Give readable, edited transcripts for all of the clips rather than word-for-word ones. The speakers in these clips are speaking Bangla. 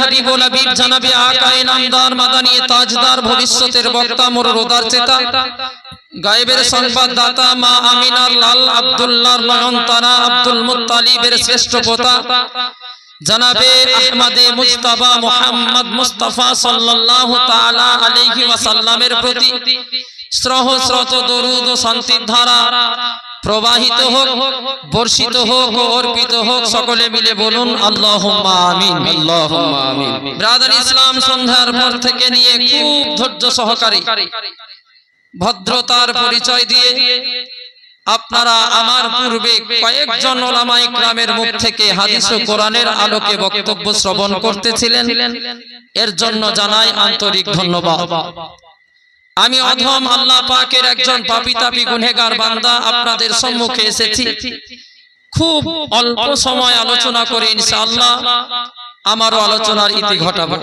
হাবিবুল হাবিব জানাবে আকা ইনামদার মাদানী তাজদার ভবিষ্যতের বক্তা মোর রোদার চেতা গায়েবের সংবাদদাতা মা আমিনার লাল আব্দুল্লাহর নয়নতারা আব্দুল মুত্তালিবের শ্রেষ্ঠ পোতা জনাবে আহমদে মুজতবা মুহাম্মদ মুস্তাফা সাল্লাল্লাহু তাআলা আলাইহি ওয়াসাল্লামের প্রতি সহস্রত দরুদ ও শান্তির ধারা প্রবাহিত হোক, বর্ষিত হোক ও অর্পিত হোক। সকলে মিলে বলুন আল্লাহুম্মা আমিন, আল্লাহুম্মা আমিন। ব্রাদার ইসলাম, সন্ধ্যার পর থেকে নিয়ে খুব ধৈর্য সহকারে ভদ্রতার পরিচয় দিয়ে আপনারা আমার পূর্বে কয়েকজন উলামায়ে কেরামের মুখ থেকে হাদিস ও কোরআনের আলোকে বক্তব্য শ্রবণ করতেছিলেন, এর জন্য জানাই আন্তরিক ধন্যবাদ। আমি অধম আল্লাহ পাকের একজন পাপী গুনহেগার বান্দা আপনাদের সম্মুখে এসেছি। খুব অল্প সময় আলোচনা করে ইনশাআল্লাহ আমারও আলোচনার ইতি ঘটাবো।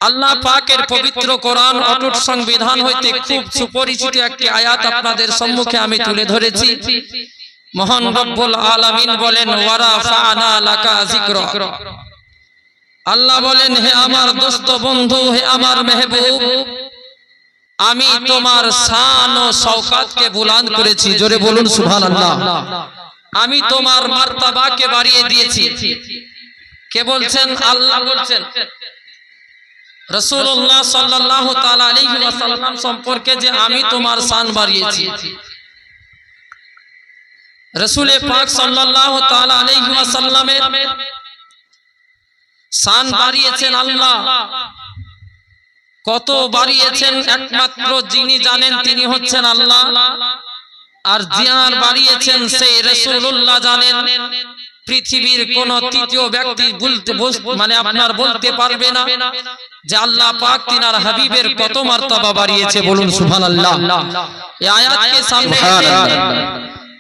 আল্লাহ পাকের পবিত্র কোরআন অটুট সংবিধান হইতে খুব সুপরিচিত একটি আয়াত আপনাদের সম্মুখে আমি তুলে ধরেছি। মহান রব্বুল আলামিন বলেন ওয়ারাফা'না লাকা যিকরাক। আল্লাহ বলেন, হে আমার দোস্ত বন্ধু, হে আমার মেহবুব, আমি তোমার শান ও শওকাতকে বুলন্দ করেছি। জোরে বলুন সুবহানাল্লাহ। আমি তোমার মার্তাবাকে বাড়িয়ে দিয়েছি। কে বলছেন? আল্লাহ বলছেন। রাসূলুল্লাহ সাল্লাল্লাহু তাআলা আলাইহি ওয়াসাল্লাম সম্পর্কে যে আমি তোমার শান বাড়িয়েছি, রাসূল পাক সাল্লাল্লাহু তাআলা আলাইহি ওয়াসাল্লামের শান বাড়িয়েছেন আল্লাহ। কত বাড়িয়েছেন একমাত্র যিনি জানেন তিনি হচ্ছেন আল্লাহ, আর যার বাড়িয়েছেন সেই রাসূলুল্লাহ জানেন। পৃথিবীর কোন তৃতীয় ব্যক্তি আপনার বলতে পারবে না যে আল্লাহ পাক তিনার হাবিবের কত মার্তবা বাড়িয়েছে। বলুন সুবহানাল্লাহ। এই আয়াতকে সামনে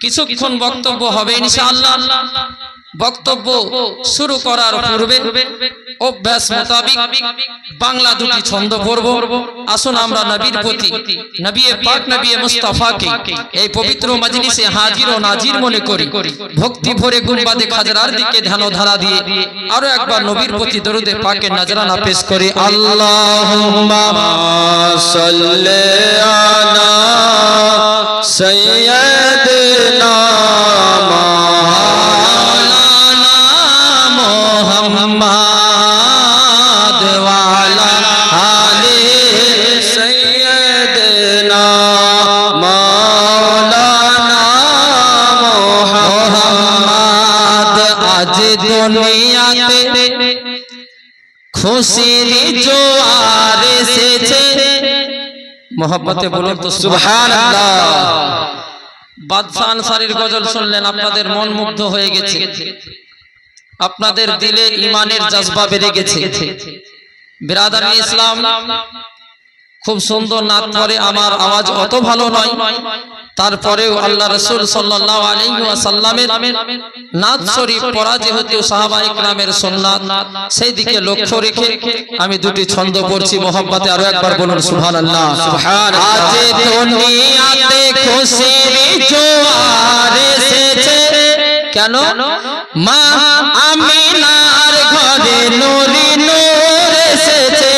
কিছুক্ষণ বক্তব্য হবে ইনশাআল্লাহ। বক্তব্য শুরু করার পূর্বে অভ্যাস মোতাবেক বাংলা দুটি ছন্দ পড়ব। আসুন আমরা নবীর প্রতি, নবী পাক নবী মুস্তাফাকে এই পবিত্র মজলিসে হাজির ও নাজির মনে করি ভক্তি ভরে গুণবাদে খাজরার দিকে ধ্যান ধারা দিয়ে আরো একবার নবীর প্রতি দরুদে পাকের নজরানা পেশ করি। আল্লাহুম্মা সাল্লি আলা সাইয়্যিদিনা মুহাম্মাদ ওয়ালা আলি সাইয়্যিদিনা মাওলানা মুহাম্মাদ। আজ দুনিয়াতে খুশির জোয়ার এসেছে। মোহাব্বতে বলুন তো সুবহানাল্লাহ। বাদশাহ আনসারীর গজল শুনলেন, আপনাদের মন মুগ্ধ হয়ে গেছে, আপনাদের দিলে ইমানের জজবা বেড়ে গেছে। বিরাদার ইসলাম, খুব সুন্দর নাত করে, আমার আওয়াজ অত ভালো নয়, তারপরেও আল্লাহ রাসূল সাল্লাল্লাহু আলাইহি ওয়াসাল্লামের নাত শরীফ পড়া যেহেতু সাহাবায়ে কেরামের সুন্নাত, সেই দিকে লক্ষ্য রেখে আমি দুটি ছন্দ পড়ছি। মোহাব্বতে আরো একবার বলুন সুবহানাল্লাহ। আজ দুনিয়াতে খুশির জোয়ার এসেছে, কেন? মা আমিনার ঘরে নূরি নূর এসেছে।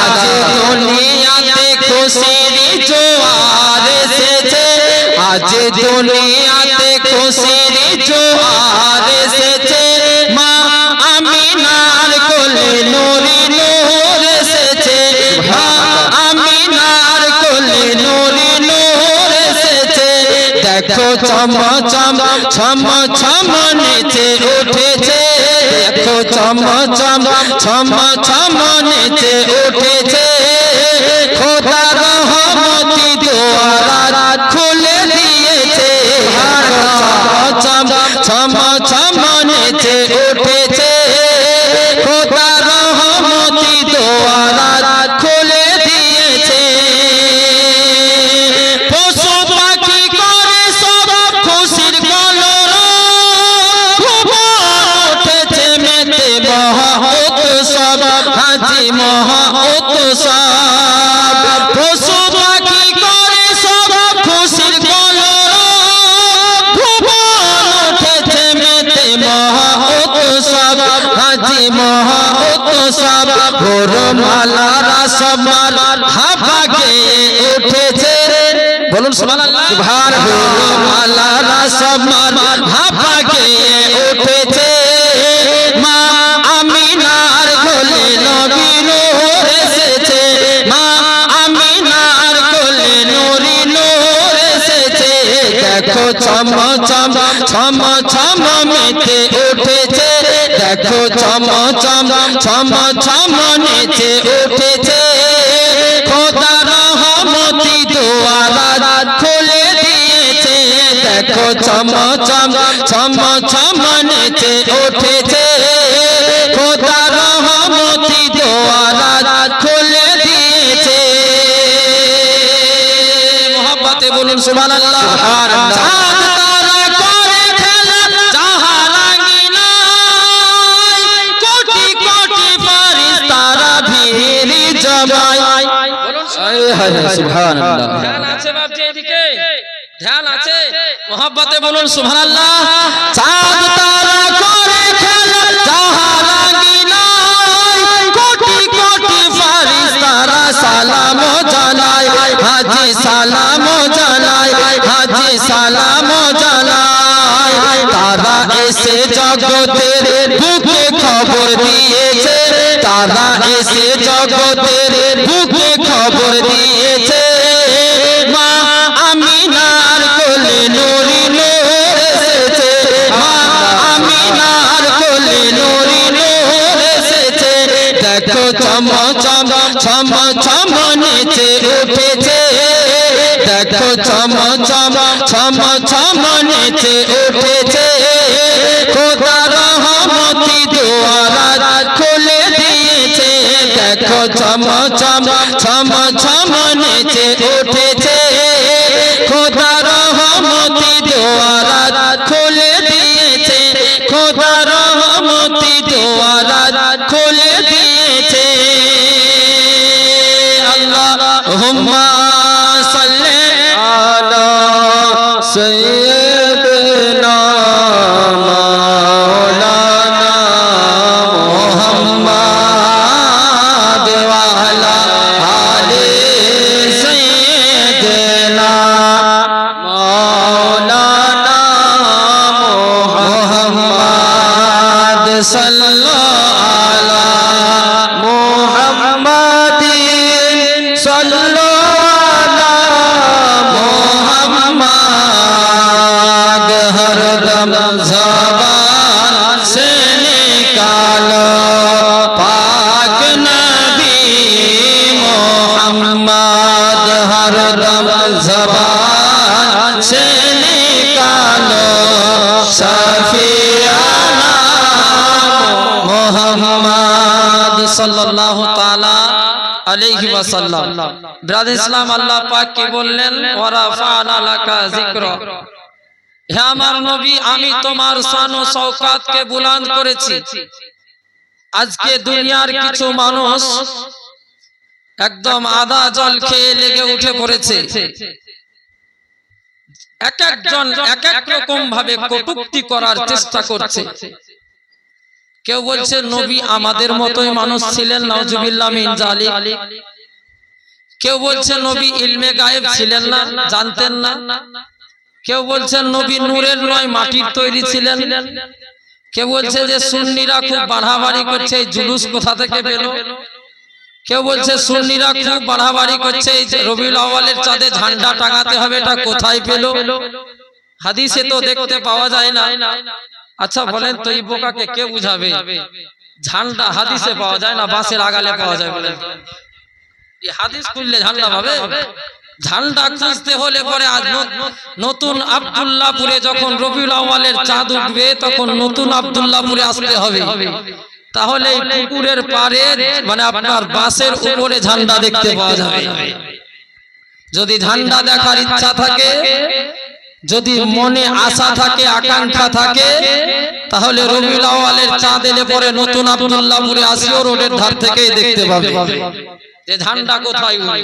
আজ দুনিয়াতে খুশির জোয়ার এসেছে, আজ দুনিয়াতে খুশির জোয়ার এসেছে। মা আমিনার কোলে নূরি নূর এসেছে, মা আমিনার কোলে নূরি নূর এসেছে। দেখো চম চম ছম ছম নেচে উঠেছে, দেখো চম চম ছম ছম নেচে উঠেছে। খোদা রহমতি দুয়ার খুলে দিয়েছে, চম ছম ছম নেচে উঠেছে। খোদা রহমতি দুয়ার খুলে দিয়েছে। পশু পাখি করে সব খুশির কলরব, উঠেছে মেতে মহা উৎসব, হাজি মহা উৎসব। পশু হাজি মহা উৎসব গরমালারা সবার হাফাকে উঠেছে বলুন সুবহানাল্লাহ সুবহানাল্লাহ গরমালারা সবার হাফাকে উঠেছে মা আমিনার কোলে নবী নূর এসেছে মা আমিনার কোলে নূরি নূর এসেছে দেখো চম চম ছম ছম মেতে উঠেছে দেখো চম চম ছম ছম নেচে উঠেছে খোদা রহমতি দুয়ারা খুলে দিয়েছে দেখো চম চম ছম ছম নেচে উঠেছে খোদা রহমতি দুয়ারা খুলে দিয়েছে মোহাব্বতে বলুন সুবহানাল্লাহ সুবহানাল্লাহ সুবহানাল্লাহ ধ্যান আছে বাপজি এদিকে ধ্যান আছে মোহাব্বতে বলুন সুবহানাল্লাহ চাঁদ তারা করে খেলা জাহারাঙ্গিনায় কোটি কোটি ফারিস্তারা সালাম জানায় হাজি সালাম জানায় হাজি সালাম জানায় তারা এসে জগতের বুকে খবর দিয়েছে তারা এসে জগতের বুকে খবর দিয়েছে মা আমিনার কোলে নূরি নূর এসেছে মা আমিনার কোলে নূরি নূর এসেছে দেখো চম চম ছম ছম নেচে উঠেছে দেখো চম চম ছম ছম নেচে উঠেছে খোদা রহমতি দুয়ারা খুলে দিয়েছে দেখো চম চম ছম ছম নেচে উঠেছে খোদা রহমতি দুয়ারা খুলে দিয়েছে খোদা রহমতি দুয়ারা খুলে দিয়েছে আল্লাহুম্মা সাল্লি আলা সাইয়্যিদিনা মাওলানা মুহাম্মদ ওয়া আলা আলি সাইয়্যিদিনা মাওলানা মুহাম্মদ সাল্লাল্লাহু আলা মুহাম্মাদিন সাল্লাল্লাহু আলা মুহাম্মদ হরদম ज़बान से निकालो पाक नबी मोहम्मद हरदम ज़बान से निकालो शफीआना मोहम्मद सल्लल्लाहु ताला अलैहि वसल्लम ब्रादर इस्लाम अल्लाह पाक की बोललेन वा रफ़अना लका जिक्रा হে আমার নবী আমি তোমার শান ও শওকত কে বুলন্দ করেছি আজকে দুনিয়ার কিছু মানুষ একদম আদা জল খেয়ে লেগে উঠে পড়েছে এক একজন এক এক রকম ভাবে কটূক্তি করার চেষ্টা করছে কেউ বলছে নবী আমাদের মতোই মানুষ ছিলেন নাউজুবিল্লাহ মিন জালিক কেউ বলছে নবী ইলমে গায়েব ছিলেন না জানতেন না কেউ বলছেন নবী নূরের নয় মাটির তৈরি ছিলেন কেউ বলছে যে সুন্নিরা খুব বাড়াবাড়ি করছে এই জুলুস কোথা থেকে পেল কেউ বলছে সুন্নিরা খুব বাড়াবাড়ি করছে এই রবিউল আউয়ালের চাঁদে ঝান্ডা টাঙাতে হবে এটা কোথায় পেল হাদিসে তো দেখতে পাওয়া যায় না আচ্ছা বলেন তো এই বোকাকে কে বুঝাবে ঝান্ডা হাদিসে পাওয়া যায় না বাঁশের আগালে পাওয়া যায় বলেন এই হাদিস খুললে ঝান্ডা পাবে ঝান্ডা খুঁজতে হলে পরে আজ নতুন আব্দুল্লাহপুরে যখন রবিউল আউয়ালের চাঁদ উঠবে তখন নতুন আব্দুল্লাহপুরে আসতে হবে তাহলে এই পুকুরের পারে মানে আপনার বাঁশের উপরে ঝান্ডা দেখতে পাওয়া যাবে যদি ঝান্ডা দেখার ইচ্ছা থাকে যদি মনে আশা থাকে আকাঙ্ক্ষা থাকে তাহলে রবিউল আউয়ালের চাঁদ এলে পরে নতুন আব্দুল্লাহপুরে আসিও রোডের ধার থেকেই দেখতে পাবে যে ঝান্ডা কোথায় উঠে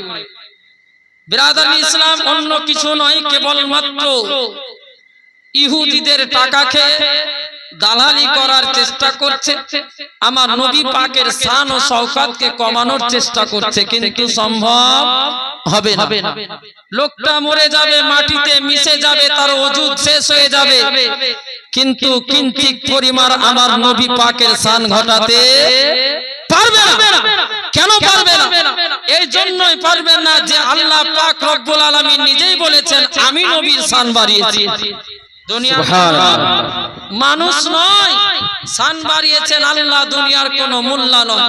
বিরাদর ইসলাম অন্য কিছু নয় কেবল মাত্র ইহুদিদের টাকা খেয়ে দালালি করার চেষ্টা করছে, আমার নবী পাকের শান ও শওকতকে কমানোর চেষ্টা করছে, কিন্তু সম্ভব হবে না। লোকটা মরে যাবে, মাটিতে মিশে যাবে, তার ওজুদ শেষ হয়ে যাবে, কিন্তু কিঞ্চিত পরিমাণ আমার নবী পাকের শান ঘটাতে পারবে না। কেন পারবে না? এই জন্যই পারবে না যে আল্লাহ পাক রব্বুল আলামিন নিজেই বলেছেন আমি নবীর শান বাড়িয়েছি। দুনিয়ার মানুষ নয়, শান বাড়িয়েছেন আল্লাহ, দুনিয়ার কোনো মূল্য নয়।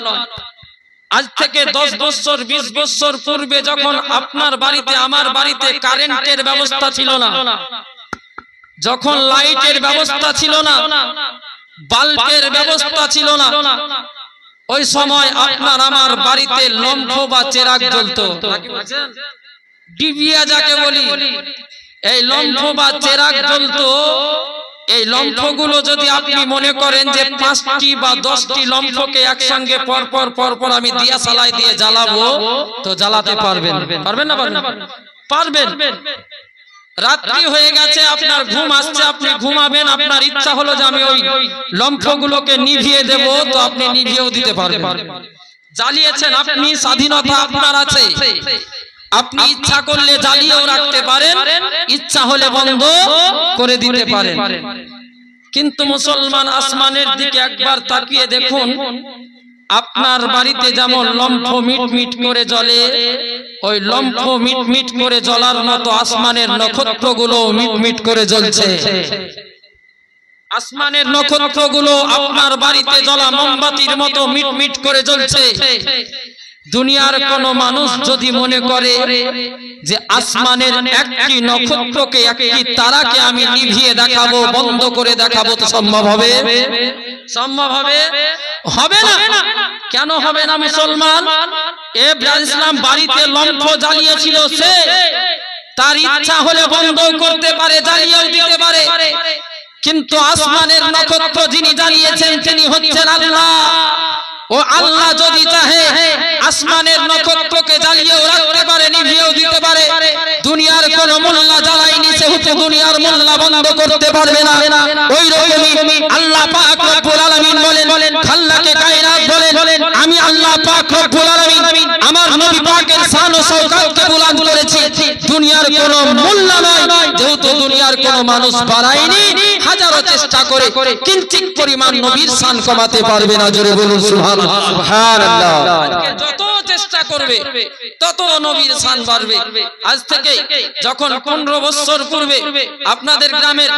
আজ থেকে 10 বছর 20 বছর পূর্বে যখন আপনার বাড়িতে আমার বাড়িতে কারেন্টের ব্যবস্থা ছিল না, যখন লাইটের ব্যবস্থা ছিল না, বাল্বের ব্যবস্থা ছিল না, ওই সময় আপনার আমার বাড়িতে লম্ফ বা চেরাগ জ্বলতো, ডিবিয়া যাকে বলি, এই লম্ফ বা চেরাগ জ্বলতো। এই লম্ফগুলো যদি আপনি মনে করেন যে 5টি বা 10টি লম্ফকে একসঙ্গে পরপর আমি দিয়া সালাই দিয়ে জ্বালাবো, তো জ্বালাতে পারবেন না? পারবেন। রাত্রি হয়ে গেছে, আপনার ঘুম আসছে, আপনি ঘুমাবেন, আপনার ইচ্ছা হলো যে আমি ওই লম্ফগুলোকে নিভিয়ে দেব, তো আপনি নিভিয়েও দিতে পারবেন। জ্বালিয়েছেন আপনি, স্বাধীনতা আপনার আছে, আপনি ইচ্ছা করলে জ্বালিয়েও রাখতে পারেন, ইচ্ছা হলে বন্ধ করে দিতে পারেন। কিন্তু মুসলমান, আসমানের দিকে একবার তাকিয়ে দেখুন, আপনার বাড়িতে যেমন লম্ফ মিটমিট করে জ্বলে, ওই লম্ফ মিটমিট করে জ্বলার মতো আসমানের নক্ষত্রগুলো মিটমিট করে জ্বলছে। আসমানের নক্ষত্রগুলো আপনার বাড়িতে জ্বলা মোমবাতির মতো মিটমিট করে জ্বলছে। দুনিয়ার কোন মানুষ যদি মনে করে যে আসমানের একটি নক্ষত্রকে, একটি তারাকে আমি নিভিয়ে দেখাবো, বন্ধ করে দেখাবো, তো সম্ভব হবে? সম্ভব হবে? হবে না। কেন হবে না মুসলমান? ইব্রাহিম ইসলাম বাড়িতে লম্ফ জ্বালিয়েছিল, সে তার ইচ্ছা হলে বন্ধ করতে পারে, জ্বালিয়েও দিতে পারে, কিন্তু আসমানের নক্ষত্র যিনি জ্বালিয়েছেন তিনি হচ্ছেন আল্লাহ। ও আল্লাহ যদি চাহে আসমানের নক্ষত্রকে জ্বালিয়েও রাখতে পারে, নিভিয়েও দিতে পারে। দুনিয়ার কোন মোল্লা জ্বালায়নি, সেহেতু দুনিয়ার মোল্লা বন্ধ করতে পারবে না। ওই রকমই আল্লাহ পাক রব্বুল আলামিন বলেন, খাল্লাকে কায়নাত বলেন, আমি আল্লাহ পাক রব্বুল আলামিন আমার নবী পাকের শান ও শওকতকে বুলন্দ করেছি। দুনিয়ার কোন মোল্লা নয়, যেহেতু দুনিয়ার কোন মানুষ বাড়ায়নি, হাজারো চেষ্টা করে কিঞ্চিত পরিমাণ নবীর শান কমাতে পারবে না। জোরে বলুন সুবহানাল্লাহ। আজকে যত চেষ্টা করবে তত নবীর শান বাড়বে। আজ থেকে যখন 15 বছর পূর্বে আপনাদের গ্রামের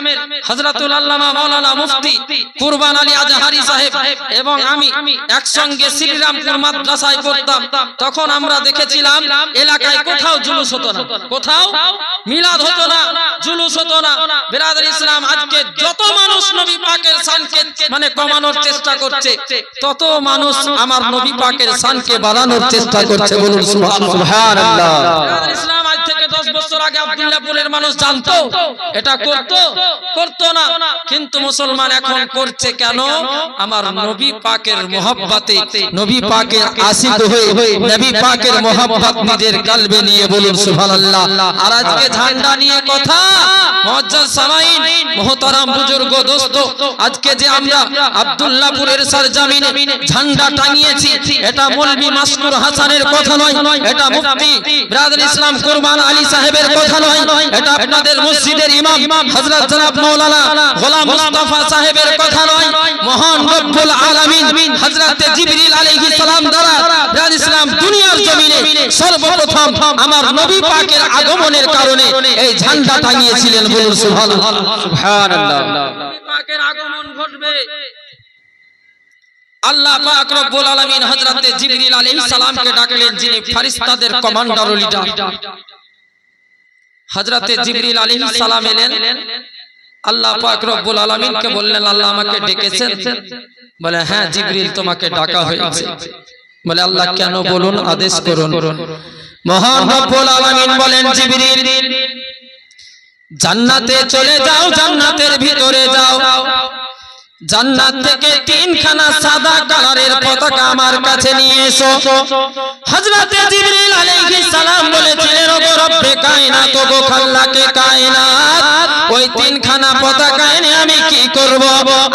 হযরতুল আল্লামা মাওলানা মুফতি কুরবান আলী আজহারি সাহেব এবং আমি একসঙ্গে শ্রীরামপুর মাদ্রাসায় পড়তাম, তখন আমরা দেখেছিলাম এলাকায় কোথাও জুলুস হতো না, কোথাও মিলাদ হতো না, জুলুস হতো না। বিরাদর ইসলাম, আজকে যত মানুষ নবী পাকের শানকে কমানোর চেষ্টা করছে, তত মানুষ আমার নবী পাকের শানকে বাড়ানোর চেষ্টা করছে। বলুন সুবহানাল্লাহ। বিরাদর ইসলাম, আজ থেকে 10 বছর আগে আব্দুল্লাহপুরের মানুষ জানতো এটা করতো না, কিন্তু মুসলমান এখন করছে। কেন? আমার নবী পাকের মুহাব্বতে, নবী পাকের আশিক হয়ে নবী পাকের মুহাব্বত নিজের কলবে নিয়ে। বলুন সুবহানাল্লাহ। আর আজকে ঝান্ডা নিয়ে কথা, মুআজ্জাজ সামাইন, মুহতারাম বুজুর্গ দোস্ত, আজকে যে আমরা আব্দুল্লাহপুরের সরজমিনে ঝান্ডা টাঙিয়েছি, এটা মৌলভী মাসকুর হাসানের কথা নয়, এটা মুফতি বিরাদর ইসলাম কুরবান আলী সাহেবের কথা নয়, এটা আপনাদের মসজিদের ইমাম হযরত জনাব মাওলানা গোলাম মুস্তাফা সাহেবের কথা নয়। মহান রব্বুল আলামিন হযরত জিবরিল আলাইহিস সালাম দ্বারা বিরাদর ইসলাম দুনিয়ার জমিনে সর্বপ্রথম আমার নবী পাকের আগমনের কারণে এই ঝান্ডা টাঙিয়েছিলেন। বলুন সুবহানাল্লাহ। নবী পাকের আগমন ঘটবে। আল্লাহ পাক রব্বুল আলামিন হযরত জিবরিল আলাইহিস সালামকে ডাকলেন, যিনি ফেরেশতাদের কমান্ডার ও লিডার। হযরত জিবরিল আলাইহিস সালাম এলেন, আল্লাহ পাক রব্বুল আলামিনকে বললেন, আল্লাহ আমাকে ডেকেছেন? বলে, হ্যাঁ জিবরিল, তোমাকে ডাকা হয়েছে। বলে, আল্লাহ কেন? বলুন, আদেশ করুন। মহান রব্বুল আলামিন বলেন, জিবরিল জান্নাতে চলে যাও, জান্নাতের ভিতরে যাও, জান্নাত থেকে তিনখানা সাদা কালারের পতাকা আমার কাছে নিয়ে এসো। হযরতে জিবরিল আলাইহিস সালাম বলেছিলেন, ওগো রব্বে কায়নাত, ওগো খাল্লাকে কায়নাত, ওই তিনখানা পতাকা এনে আমি কি করব?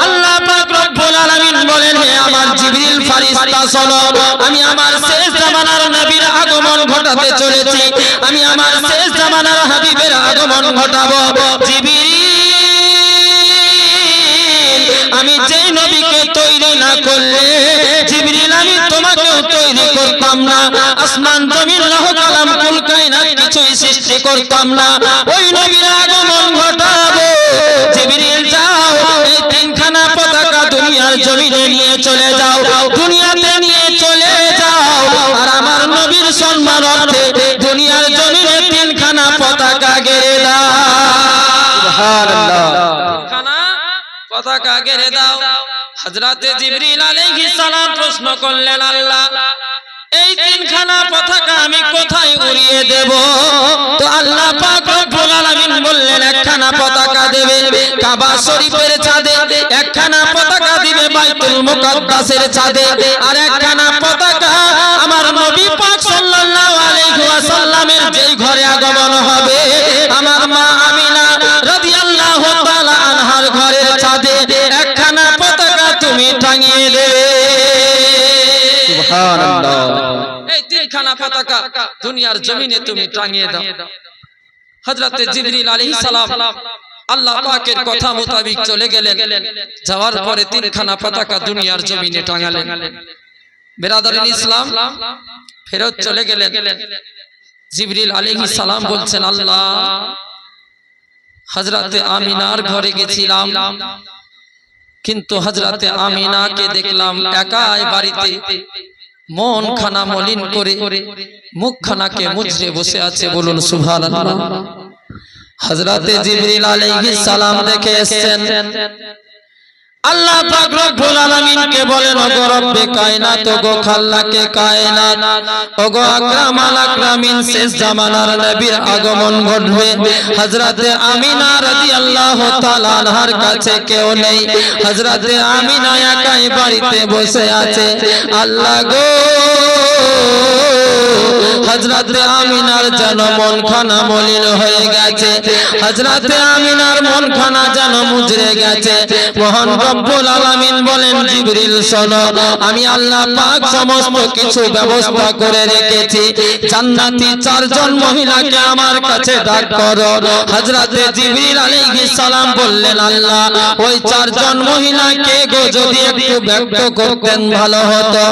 আল্লাহ পাক রব্বুল আলামিন বলেন, হে আমার জিবরিল ফেরেশতা শোনো, আমি আমার শেষ জামানার নবীর আগমন ঘটাতে চলেছি, আমি আমার শেষ জামানার হাবিবের আগমন ঘটাবো। জিবরিল, আমি যে নবীকে তৈরি না করলে জিবরিল আমি তোমাকেও তৈরি করতাম না, আসমান জমিন লৌহ কালাম কুল কায়নাত কিছুই সৃষ্টি করতাম না। ওই নবীর আগমন ঘটাবো। জিবরিল যাও, এই তিনখানা পতাকা দুনিয়ার জমিনে নিয়ে চলে যাও, দুনিয়াতে নিয়ে চলে যাও, আর আমার নবীর সম্মান অর্থে দুনিয়ার জমিনে তিনখানা পতাকা গেড়ে দাও। সুবহানাল্লাহ, পতাকা গেড়ে দাও। হযরতে জিবরিল আলাইহিস সালাম প্রশ্ন করলেন, আল্লাহ এই তিনখানা পতাকা আমি কোথায় উড়িয়ে দেব? তো আল্লাহ পাক রব্বুল আলামিন বললেন, একখানা পতাকা দেবে কাবা শরীফের ছাদে, একখানা পতাকা দিবে বাইতুল মুকাদ্দাসের ছাদে, আর একখানা পতাকা আমার নবী পাক সাল্লাল্লাহু আলাইহি ওয়াসাল্লামের যেই ঘরে আগমন হবে, আমার মা আমিনা রাদিয়াল্লাহু তাআলা আনহার ঘরের ছাদে একখানা পতাকা তুমি টাঙিয়ে দেবে। সুবহানাল্লাহ, এই তিনখানা পতাকা দুনিয়ার জমিনে তুমি টাঙিয়ে দাও। হযরতে জিবরিল আলাইহিস সালাম আল্লাহ পাকের কথা মোতাবেক চলে গেলেন, যাওয়ার পরে তিনখানা পতাকা দুনিয়ার জমিনে টাঙালেন। বিরাদরিন ইসলাম, ফেরত চলে গেলেন। জিবরিল আলাইহিস সালাম বলছেন, আল্লাহ হযরতে আমিনার ঘরে গেছিলাম, কিন্তু হযরতে আমিনাকে দেখলাম একাই বাড়িতে মন খানা মলিন করে মুখখানাকে মুচড়ে বসে আছে। বলুন সুবহানাল্লাহ। হযরতে জিবরিল আলাইহিস সালাম দেখে এসেছেন। আল্লাহ পাক রব্বুল আলামিনকে বলেন, ওগো রব্বে কায়নাত, ওগো খাল্লাকে কায়নাত, ওগো আকরামাল আকরামিন, শেষ জামানার নবীর আগমন ঘটবে। হযরতে আমিনা রাদিয়াল্লাহু তাআলা আনহার কাছে কেউ নেই, হযরতে আমিনা একাই বাড়িতে বসে আছে। আল্লাহ গো, হযরতে আমিনার যেন মনখানা মলিন হয়ে গেছে, হযরতে আমিনার মনখানা যেন মুজরে গেছে। মহান রব্বুল আলামিন বলেন, জিবরিল শোনো, আমি আল্লাহ পাক সমস্ত কিছু ব্যবস্থা করে রেখেছি, জান্নাতি চারজন মহিলাকে আমার কাছে ডাক করো। হযরতে জিবরিল আলাইহিস সালাম বললেন, আল্লাহ ওই চারজন মহিলাকে গো যদি একটু ব্যক্ত করতেন ভালো হতো।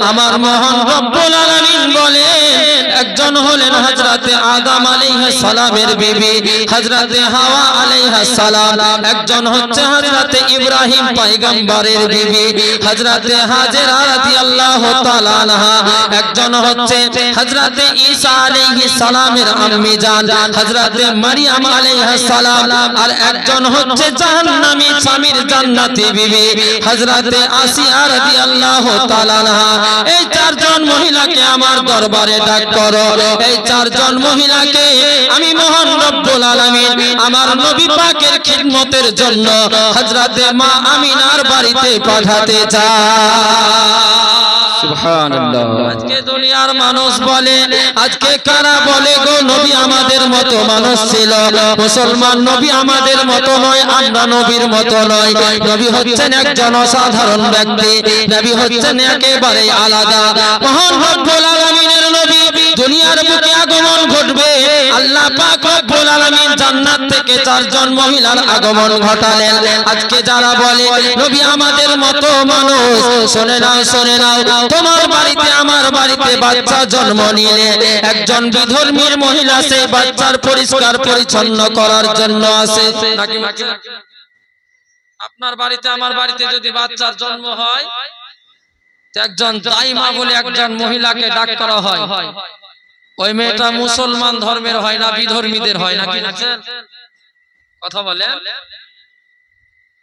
আমার মহান রব্বুল আলামিন বলেন, একজন হলেন হযরতে আদম আলাইহিস সালামের বিবি হযরতে হাওয়া আলাইহিস সালাম, একজন হচ্ছে হযরতে ইব্রাহিম পয়গম্বরের বিবি হযরতে হাজেরা রাদিয়াল্লাহু তাআলা আনহা, একজন হচ্ছে হযরতে ঈসা আলাইহিস সালামের আম্মি জান হযরতে মারইয়াম আলাইহিস সালাম, আর একজন হচ্ছে জাহান্নামী স্বামীর জান্নাতি বিবি হযরতে আসিয়া রাদিয়াল্লাহু তাআলা আনহা। এই চারজন মহিলাকে আমার দরবারে ডাক করো। এই চারজন মহিলাকে আমি মহান রব্বুল আলামিন আমার নবী পাকের খিদমতের জন্য হযরতে মা আমিনার বাড়িতে পাঠাতে চাই। সুবহানাল্লাহ। আজকে দুনিয়ার মানুষ বলে, আজকে কারা বলে গো নবী আমাদের মতো মানুষ ছিল, মুসলমান নবী আমাদের মতো নয়, আমরা নবীর মতো নয়। নবী হচ্ছেন একজন অসাধারণ ব্যক্তি, নবী হচ্ছেন একেবারে আলাদা। মহান রব্বুল আলামিনের নবী দুনিয়ার বুকে আগমন ঘটবে। আল্লাহ পাক রব্বুল আলামিন জান্নাত থেকে চারজন মহিলার আগমন ঘটালেন। আজকে যারা বলে নবী আমাদের মতো মানুষ, শুনে নাও শুনে নাও, তোমার বাড়িতে আমার বাড়িতে বাচ্চা জন্ম নিলে একজন বিধর্মীর মহিলা সেই বাচ্চার পরিষ্কার পরিচ্ছন্ন করার জন্য আসে। আপনার বাড়িতে আমার বাড়িতে যদি বাচ্চার জন্ম হয়, একজন দাইমা বলে একজন মহিলাকে ডাক করা হয়। ওই মেয়েটা মুসলমান ধর্মের হয় না, বিধর্মীদের হয় না, কি কথা বলে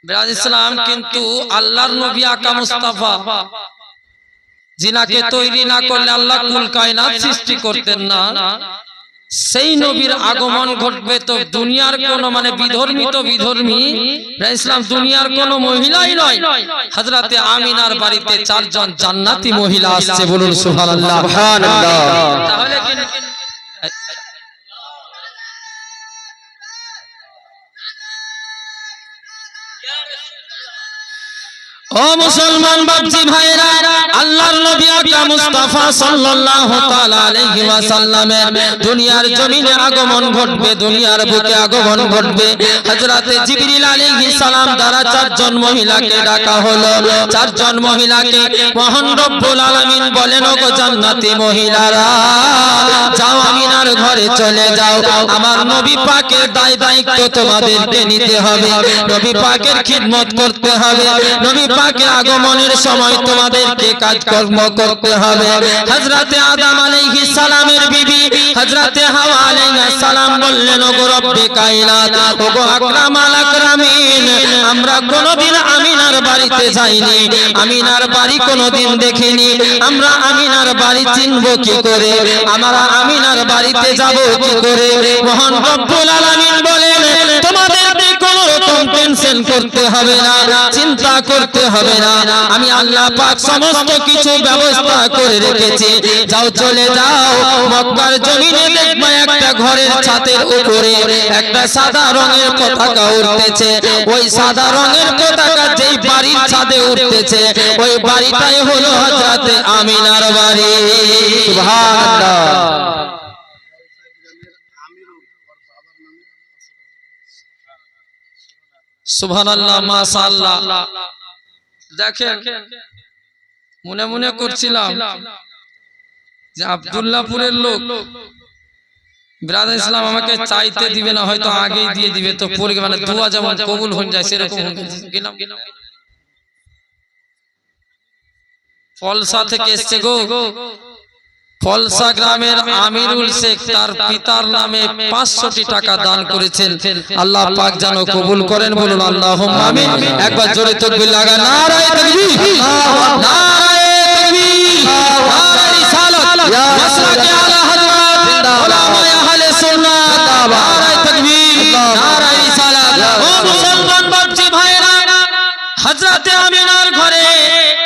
বিরাজ ইসলাম। কিন্তু আল্লাহর নবী আকা মুস্তাফা, জিনাকে তৈরি না করলে আল্লাহ কুল কায়নাত সৃষ্টি করতেন না। সেই নবীর আগমন ঘটবে তো দুনিয়ার কোন মানে বিধর্মী ইসলাম দুনিয়ার কোন মহিলাই নয়, হযরতে আমিনার বাড়িতে চারজন জান্নাতি মহিলা আসছে, বলুন সুবহানাল্লাহ। তাহলে কি ও মুসলমান বাপজি ভাইরা, আল্লাহর নবী আকরাম মুস্তাফা সাল্লাল্লাহু তাআলা আলাইহি ওয়াসাল্লামের দুনিয়ার জমিনে আগমন ঘটবে, দুনিয়ার বুকে আগমন ঘটবে। হযরতে জিবরিল আলাইহিস সালাম দ্বারা চারজন মহিলাকে ডাকা হলো। চারজন মহিলাকে মহান রব্বুল আলামিন বলেন, ওগো জান্নাতি মহিলারা, যাও আমিনার ঘরে চলে যাও। আমার নবী পাকের দায়িত্ব তোমাদেরকে নিতে হবে, নবী পাকের খিদমত করতে হবে, নবী পাকের আগমনের সময় তোমাদেরকে কাজকর্ম করতে হবে। হযরতে আদম আলাইহিস সালামের বিবি হযরতে হাওয়া আলাইহিস সালাম বললেন, ওগো রব্বে কায়নাত, ওগো আকরামাল আকরামিন, আমরা কোনদিন আমিনার বাড়িতে যাইনি, আমিনার বাড়ি কোনদিন দেখিনি, আমরা আমিনার বাড়ি চিনব কি করে, আমরা আমিনার বাড়িতে যাব কি করে? মহান রব্বুল আলামিন বলেন, তোমাদেরকে কোনো রকম টেনশন করতে হবে না, চিন্তা করতে হবে না, আমি আল্লাহ পাক সমস্ত কিছু ব্যবস্থা করে রেখেছি। যাও চলে যাও, মক্কার জমিনে দেখবে একটা ঘরের ছাদের উপরে একটা সাদা রঙের পতাকা উড়তেছে। ওই সাদা রঙের পতাকা যেই বাড়ির ছাদে উঠতেছে, ওই বাড়িটাই হলো হযরতে আমিনার বাড়ি। সুবহানাল্লাহ। সুবহানাল্লাহ, মাশাআল্লাহ। দেখেন, মনে মনে করছিলাম যে আব্দুল্লাহপুরের লোক ব্রাদার ইসলাম আমাকে চাইতে দিবে না, হয়তো আগেই দিয়ে দিবে, তো পরে মানে দোয়া যেমন কবুল হয়ে যায় সেরকম গেলাম। ফলসা থেকে এসছে গো, ফলসা গ্রামের আমিরুল শেখ তার পিতার নামে 500টি টাকা দান করেছেন। আল্লাহ পাক যেন কবুল করেন, বলুন আল্লাহুম্মা আমিন। একবার জোরে তাকবীর লাগা, নারায়ে তাকবীর, নারায়ে তাকবীর, নারায়ে রিসালাত, মাসলাকে আলা হযরত উলামায়ে আহলে সুন্নাত, নারায়ে তাকবীর, নারায়ে রিসালাত। ও মুসলমান বাপজি ভাইরা, হযরতে আমিনার ঘরে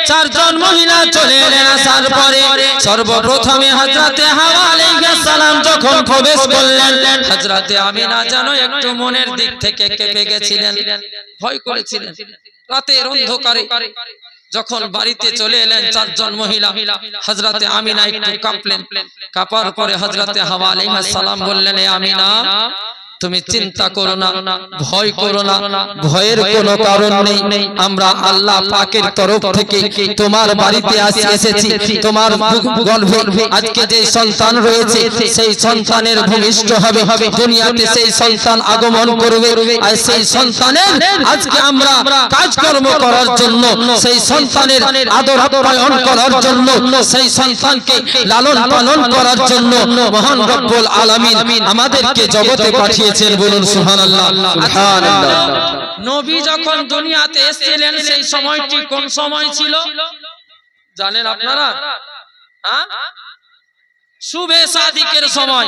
চারজন মহিলা চলে এলেন। আসার পরে সর্বপ্রথমে হযরতে হাওয়া আলাইহিস সালাম যখন প্রবেশ করলেন, হযরতে আমিনা যেন একটু মনের দিক থেকে কেঁপে গেছিলেন, ভয় করেছিলেন। রাতের অন্ধকারে যখন বাড়িতে চলে এলেন চারজন মহিলা, হযরতে আমিনা একটু কাঁপলেন। কাঁপার পরে হযরতে হাওয়া আলাইহিস সালাম বললেন, এ আমিনা, তুমি চিন্তা করো না, ভয় করো না, ভয়ের কোনো কারণ নেই। আমরা আল্লাহ পাকের তরফ থেকে তোমার বাড়িতে এসেছি। তোমার গর্ভে আজকে যে সন্তান রয়েছে, সেই সন্তানের ভূমিষ্ঠ হবে, দুনিয়াতে সেই সন্তান আগমন করবে। আর সেই সন্তানের আজকে আমরা কাজকর্ম করার জন্য, সেই সন্তানের আদর আপ্যায়ন করার জন্য, সেই সন্তানকে লালন পালন করার জন্য মহান রব্বুল আলামিন আমাদেরকে জগতে পাঠিয়ে, বলুন সুবহানাল্লাহ, সুবহানাল্লাহ। নবী যখন দুনিয়াতে এসেছিলেন সেই সময়টি কোন সময় ছিল জানেন আপনারা? শুবে সাদিকের সময়।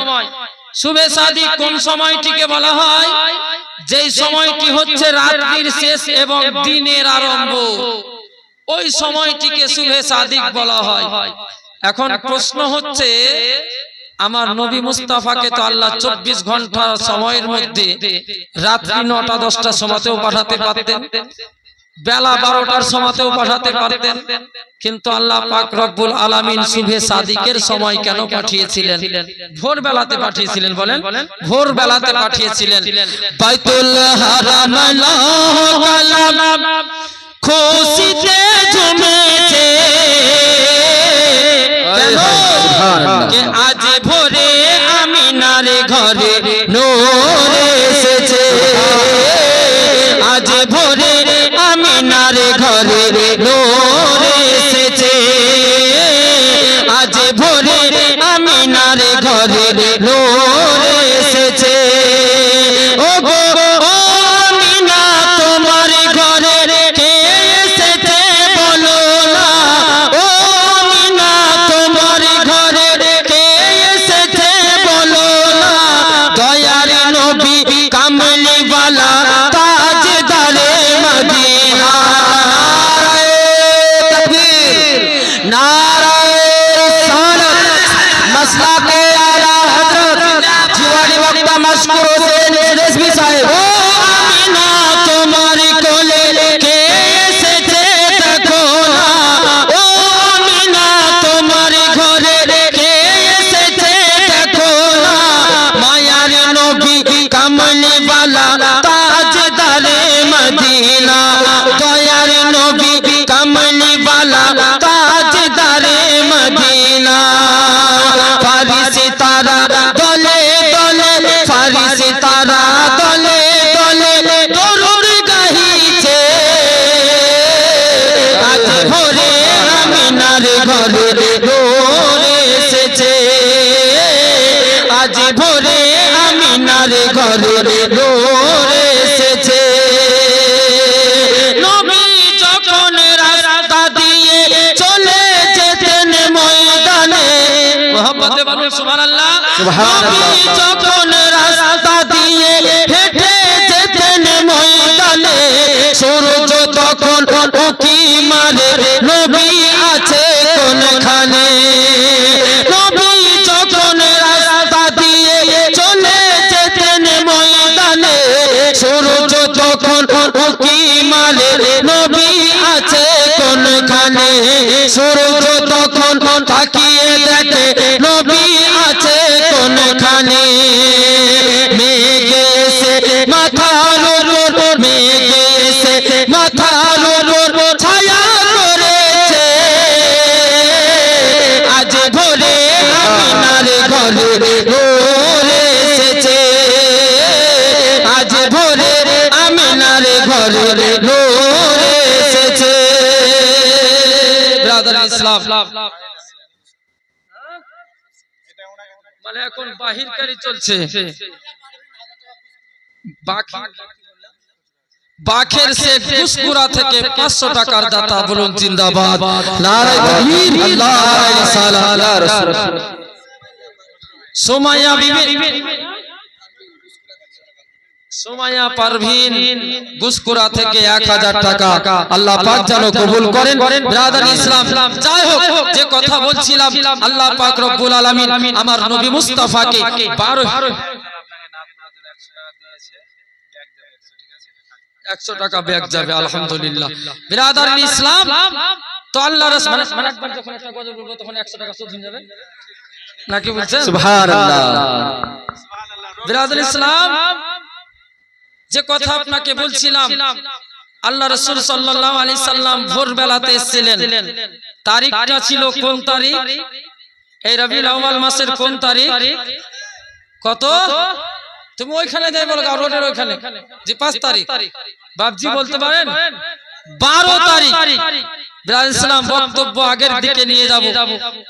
শুবে সাদিক কোন সময়টিকে বলা হয়? যেই সময়টি হচ্ছে রাত্রির শেষ এবং দিনের আরম্ভ, ওই সময়টিকে শুবে সাদিক বলা হয়। এখন প্রশ্ন হচ্ছে, আমার নবী মুস্তাফাকে তো আল্লাহ 24 ঘন্টা সময়ের মধ্যে রাত্রি 9টা-10টার সময়তেও পাঠাতে পারতেন, বেলা 12টার সময়তেও পাঠাতে পারতেন, কিন্তু আল্লাহ পাক রব্বুল আলামিন শুভে সাদিকের সময় কেন পাঠিয়েছিলেন? ভোর বেলাতে পাঠিয়েছিলেন। বলেন, ভোর বেলাতে পাঠিয়েছিলেন। বাইতুল হারাম কালাম খুশিতে ঝুমেছে, কে আজ ভোরে আমিনার ঘরে নূর এসেছে, আজ ভোরে আমিনার ঘরে নূর এসেছে, আজ ভোরে আমিনার ঘরে নূর এসেছে। ও গো আমিনা, তোমার ঘরে কে এসেছে বলো না, ও আমিনা তোমার ঘরে কে এসেছে বলো না, नाराए रिसालत मसलाके आला हजरत जीवानी वक्त मशकूर हुसैन रिजवी साहिब ओ आमीना तुम्हारी कोले के एसेছে দেখো না ও আমিনা তোমার ঘরে কে এসেছে দেখো না মায়ার নবী কামলি वाला তাজদারে মদিনা দয়ার নবী কামলি वाला তাজদারে মদিনা ফারিসি তারা দলে দলে ফারিসি তারা দলে দলে দরুদ গাহিছে আজ ভোরে আমিনার ঘরে নূর এসেছে আজ ভোরে আমিনার ঘরে নূর এসেছে নবী যখন রাস্তা দিয়ে চলে যেতেন ময়দানে মোহাম্মদে বলুন সুবহানাল্লাহ নবী যখন রাস্তা দিয়ে হেঁটে যেতেন ময়দানে সূর্য তখন উঁকি মারে নবী আছে কোনখানে নবী যখন রাস্তা দিয়ে চলে যেতেন ময়দানে সূর্য তখন উঁকি মারে নবী আছে কোনখানে সূর্য তখন তাকিয়ে দেখে নবী আছে কোনখানে মেঘে এসে মাথার উপর মেঘে এসে মাথার উপর ছায়া করেছে আজ ভোরে আমিনার ঘরে নূর এসেছে আজ ভোরে আমিনার ঘরে নূর এসেছে ব্রাদার ইসলাম মানে এখন বাহিরকারী চলছে বাখের শেখ কুসকুরা থেকে 500 টাকার দাতা বলুন জিন্দাবাদ নারে তাকবীর আল্লাহ রিসালাত আলা রাসূল সোমাইয়া বিবি সোমাইয়া পারভিন গুসকুরা থেকে 1000 টাকা আল্লাহ পাক যেন কবুল করেন ব্রাদার ইসলাম যাই হোক যে কথা বলছিলাম আল্লাহ পাক রব্বুল আলামিন আমার নবী মুস্তাফাকে 100 টাকা ব্যাগ যাবে আলহামদুলিল্লাহ ব্রাদার ইসলাম তো আল্লাহ রাসূল মানে একবার যখন একটা গজল বলবো তখন 100 টাকা সুদ হয়ে যাবে নাকি বলছেন সুবহানাল্লাহ ব্রাদার ইসলাম যে কথা আপনাকে বলছিলাম আল্লাহ রাসূল সাল্লাল্লাহু আলাইহি সাল্লাম ভোর বেলাতে এসেছিলেন তারিখটা ছিল কোন তারিখ এই রবিউল আউয়াল মাসের কোন তারিখ কত তুমি ওইখানে যাই বলো রোডের ওইখানে যে 5 তারিখ বাপজি বলতে পারেন 12 তারিখ ইসলাম বক্তব্য আগের দিকে নিয়ে যাব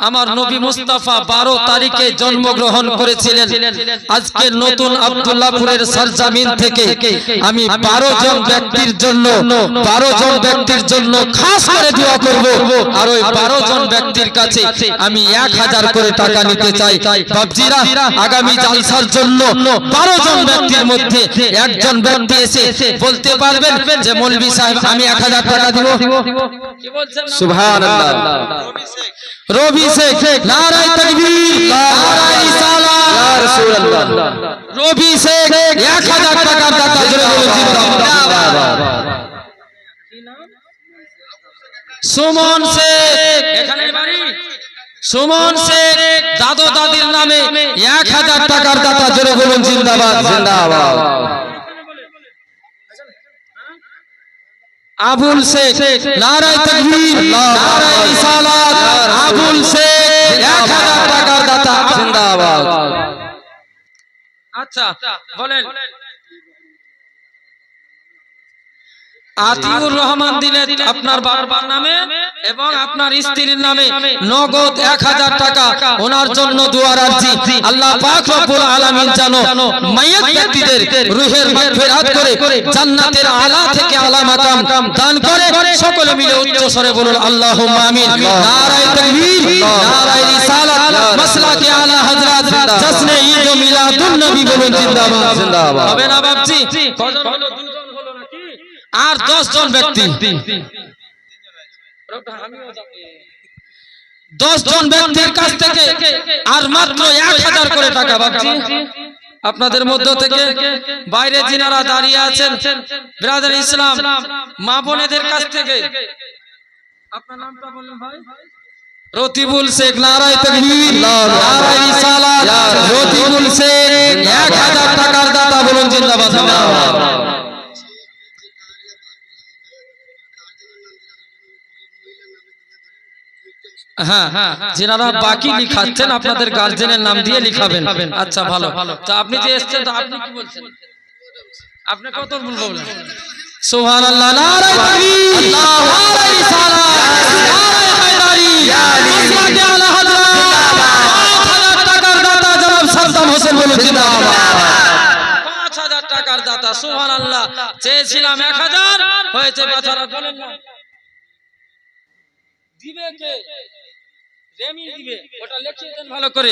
আমার নবী মুস্তাফা 12 তারিখে জন্মগ্রহণ করেছিলেন আজকে নতুন আব্দুল্লাহপুরের সরজমিন থেকে আমি 12 জন ব্যক্তির জন্য খাস করে দোয়া করব আর ওই 12 জন ব্যক্তির কাছে আমি 1000 করে টাকা নিতে চাই বাপজিরা আগামী জালসার জন্য 12 জন ব্যক্তির মধ্যে একজন ব্যক্তি এসে বলতে পারবেন যে মৌলভী সাহেব আমি 1000 টাকা দিব কি বলছেন সুবহানাল্লাহ রবি শেখ নারায়ে তাকবীর নারায়ে রিসালাত ইয়া রাসূলুল্লাহ রবি শেখ 1000 টাকার দাতা জোরে বলুন জিন্দাবাদ সুমন শেখ এখানে বাড়ি সুমন শেখ দাদু দাদির নামে 1000 টাকার দাতা জোরে বলুন জিন্দাবাদ জিন্দাবাদ আবুল শেখ নারায়ে তাকবীর নারায়ে রিসালাত আবুল শেখ 1000 টাকার দাতা জিন্দাবাদ আচ্ছা বলেন আতিউর রহমান দিলেন আপনার বাবার নামে এবং আপনার স্ত্রীর নামে নগদ 1000 টাকা ওনার জন্য দোয়ার আরজি আল্লাহ পাক রব্বুল আলামিন যেন মাইয়াত ব্যক্তিদের রূহের মাগফিরাত করে জান্নাতের আলা থেকে আলা মাকাম দান করে সকলে মিলে উচ্চ স্বরে বলুন আল্লাহুম্মা আমিন নারায়ে তাকবীর নারায়ে রিসালাত মাসলাকে আলা হযরত জশ্নে ঈদ ও মিলাদুন নবী বলুন জিন্দাবাদ জিন্দাবাদ হবে না বাপজি কজন হলো দুজন হলো নাকি আর 10 জন ব্যক্তি 10 জন ব্যক্তির কাছ থেকে আর মাত্র 1000 করে টাকা বাবজি আপনাদের মধ্য থেকে বাইরে যিনারা দাঁড়িয়ে আছেন ব্রাদার ইসলাম মা বোনেদের কাছ থেকে আপনার নামটা বলুন ভাই রতিবুল শেখ নারায়ে তাকবীর নারায়ে রিসালাত রতিবুল শেখ 1000 টাকার দাতা বলুন জিন্দাবাদ হ্যাঁ যিনারা বাকি লিখাচ্ছেন আপনাদের গার্জেনের নাম দিয়ে লিখাবেন আচ্ছা ভালো তো আপনি যে এসেছেন তো আপনি কি বলছেন আপনি কত বলবেন সুবহানাল্লাহ নারায়ে তাকবীর নারায়ে রিসালাত নারায়ে হায়দারি মাসলাকে আলা হযরত জিন্দাবাদ 5000 টাকার দাতা জনাব সাদ্দাম হোসেন বলুন জিন্দাবাদ 5000 টাকার দাতা সুবহানাল্লাহ চেয়েছিলাম 1000 হয়েছে বেচারা বলেন না দিবে কে রেমি দিবে ওটা লিখিয়ে দেন ভালো করে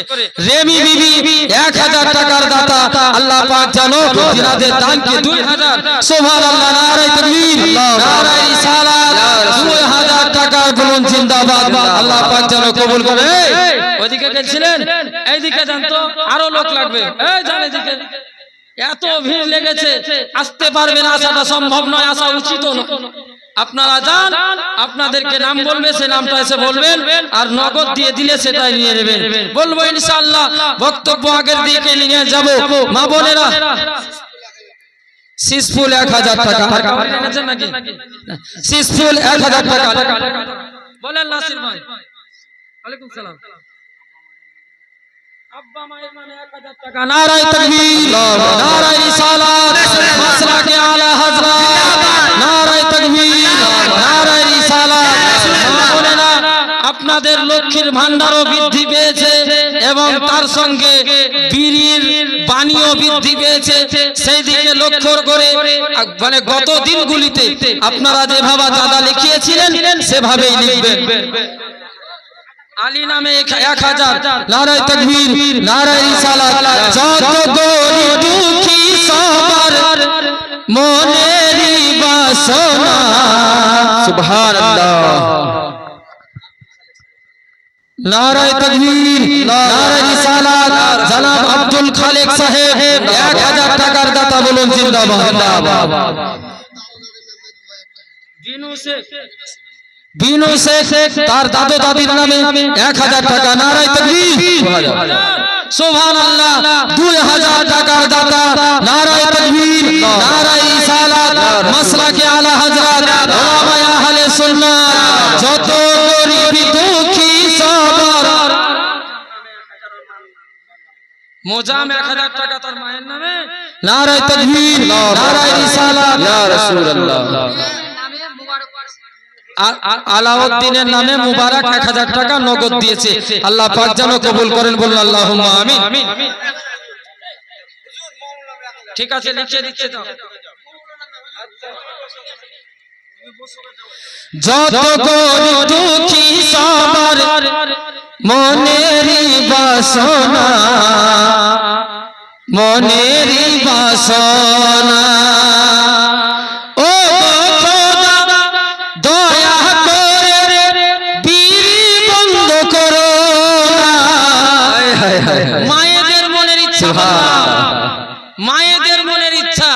রেমি বিবি 1000 টাকার দাতা আল্লাহ পাক জানো জিনাদের দানকে 2000 সুবহানাল্লাহ নারায়ে তাকবীর নারায়ে রিসালাত 2000 টাকা বলুন জিন্দাবাদ আল্লাহ পাক জানো কবুল করে ওইদিকে গেছিলেন এইদিকে যান তো আরো লোক লাগবে এই যান এদিকে এত ভিড় লেগেছে আসতে পারবেন আসাটা সম্ভব নয় আসা উচিত না আপনারা যান আপনাদেরকে নাম বলবে সে নামটা এসে বলবেন আর নগদ দিয়ে দিলে সেটাই নিয়ে নেবেন বলবো ইনশাআল্লাহ বক্তব্য আগের দিকে নিয়ে যাব মা বোনেরা সিসফুল 1000 টাকা এনেছেন নাকি সিসফুল 1000 টাকা বলেন নাসির ভাই ওয়ালাইকুম সালাম আব্বা মায়ের নামে 1000 টাকা নারায়ে তাকবীর নারায়ে রিসালাত মাসলাকে আলা হযরত নারায়ে তাকবীর নারায়ে রিসালাত বলেনা আপনাদের লক্ষ্মীর ভান্ডারও বৃদ্ধি পেয়েছে এবং তার সঙ্গে বীরির বাণীও বৃদ্ধি পেয়েছে সেই দিকে লক্ষ্য করে মানে গত দিনগুলিতে আপনারা যেভাবে দাদা লিখিয়েছিলেন সেভাবেই লিখবেন আলী নামে 1000 নারায়ে তাকবীর নারায়ে রিসালাত যত গরিব দুঃখী সবার মনেরই বাসনা সুবহানাল্লাহ নারায়ে তাকবীর নারায়ে রিসালাত জনাব আব্দুল খালেক সাহেব 1000 টাকার দাতা বলুন জিন্দাবাদ বিনু শেখ তার দাদু দাদির নামে 1000 টাকা নারায়ে তাকবীর সুবহানাল্লাহ 2000 টাকার দাতা নারায়ে তাকবীর নারায়ে রিসালাত মাসলাকে আলা হযরত উলামায়ে আহলে সুন্নাত যত গরিব দুঃখী সবার মোজাম 1000 টাকা তার মায়ের নামে নারায়ে তাকবীর নারায়ে রিসালাত ইয়া রাসূলুল্লাহ আলাউদ্দিনের নামে মুবারক 1000 টাকা নগদ দিয়েছে আল্লাহ পাক যেন কবুল করেন বলুন আল্লাহুম্মা আমিন ঠিক আছে লিখে দিচ্ছে তো যত গরিব দুঃখী সবার মনেরই বাসনা মনেরই বাসনা মায়েদের মনের ইচ্ছা মায়েদের মনের ইচ্ছা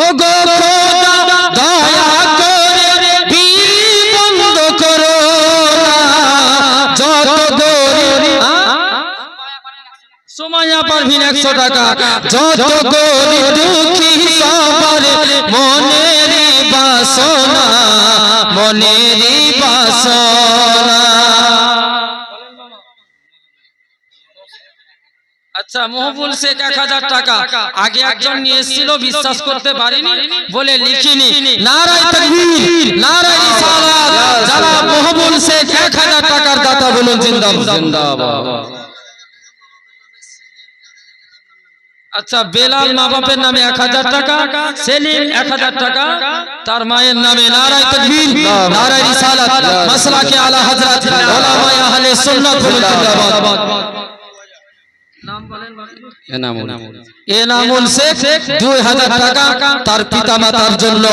ও গো খোদা দয়া করে বীর বন্ধ করো যত গরিব সুমাইয়া পারভিন 100 টাকা যত গরিব দুঃখী সবার মনেরই বাসনা মনেরই বাসনা আচ্ছা মহবুল শেখ 1000 টাকা আগে একজন নিয়ে এসেছিল বিশ্বাস করতে পারিনি বলে লিখিনি নারায়ে তাকবীর নারায়ে রিসালাত জনাব মহবুল শেখ 1000 টাকার দাতা বলুন জিন্দাবাদ আচ্ছা বেলাল মা বাপের নামে 1000 টাকা সেলিম 1000 টাকা তার মায়ের নামে নারায়ে তাকবীর নারায়ে রিসালাত মাসলাকে আলা হযরত উলামায়ে আহলে সুন্নাত বলুন জিন্দাবাদ এনামুল শেখ 2000 টাকা তার পিতা মাতার জন্য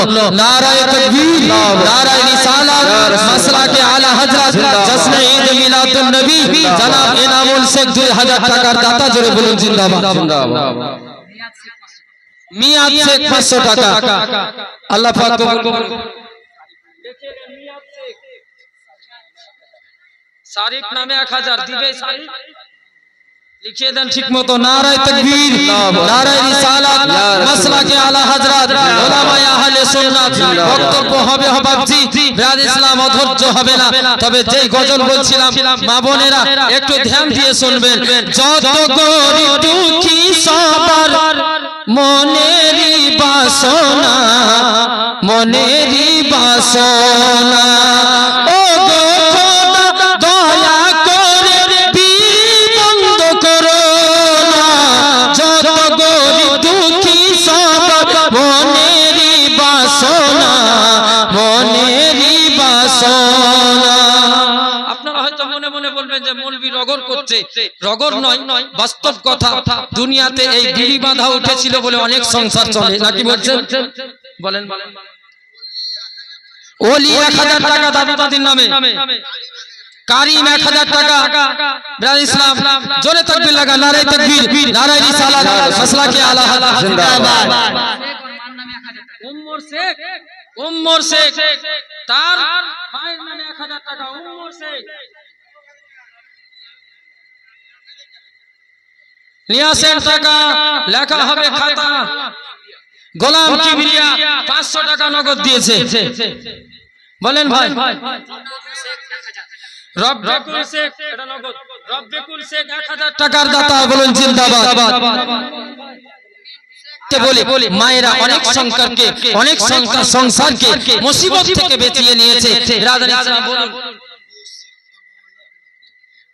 নারায়ে তাকবীর নারায়ে রিসালাত মাসলাকে আলা হযরত জশ্নে ঈদ মিলাদ জনাব এনামুল শেখ 2000 টাকার দাতা, জোরে বলুন জিন্দাবাদ। মিয়াদ শেখ 500 টাকা, আল্লাহ পাক কবুল করুন। সারিক নামে 1000 দিবে, সারিক লিখিয়ে দেন ঠিক মতো। নারায়ে তাকবীর, নারায়ে রিসালাত, মাসলাকে আলা হযরত উলামায়ে আহলে সুন্নাত। বক্তব্য হবে বাবজি, বিরাদ ইসলাম অধৈর্য হবে না। তবে যেই গজল বলছিলাম মা বোনেরা একটু ধ্যান দিয়ে শুনবেন। যত গরিব দুঃখী সবার মনেরই বাসনা, মনেরই বাসনা, ও গো খোদা দয়া করে বীর বন্ধ করো না। যত গরিব দুঃখী সবার মনেরই বাসনা, মনেরই বাসনা। আপনারা হয়তো মনে মনে বলবেন যে মৌলবী রগর করছে। রগর নয়, বাস্তব কথা। দুনিয়াতে এই বিড়ি বাঁধা উঠেছিল বলে অনেক সংসার চলে, নাকি বলছেন? বলেন বলেন। ওলি 1000 টাকা দাদু দাদির নামে, কারিম 1000 টাকা, বিরাদ ইসলাম জোরে তাকবীর লাগা, নারায়ে তাকবীর, নারায়ে রিসালাত, মাসলাকে আলা হযরত জিন্দাবাদ। উম্মর শেখ তার ভাইয়ের নামে 1000 টাকা, উম্মর শেখ। নিয়াসের টাকা লেখা হবে খাতা। গোলাম কিবরিয়া 500 টাকা নগদ দিয়েছে। বলেন ভাই। রব্বিকুল শেখ, এটা নগদ। রব্বিকুল শেখ 1000 টাকার দাতা, বলুন জিন্দাবাদ। বলি মায়েরা অনেক সংসারকে, অনেক সংসারকে মুসিবত থেকে বাঁচিয়ে নিয়েছে। বিরাদার ইসলাম বলুন।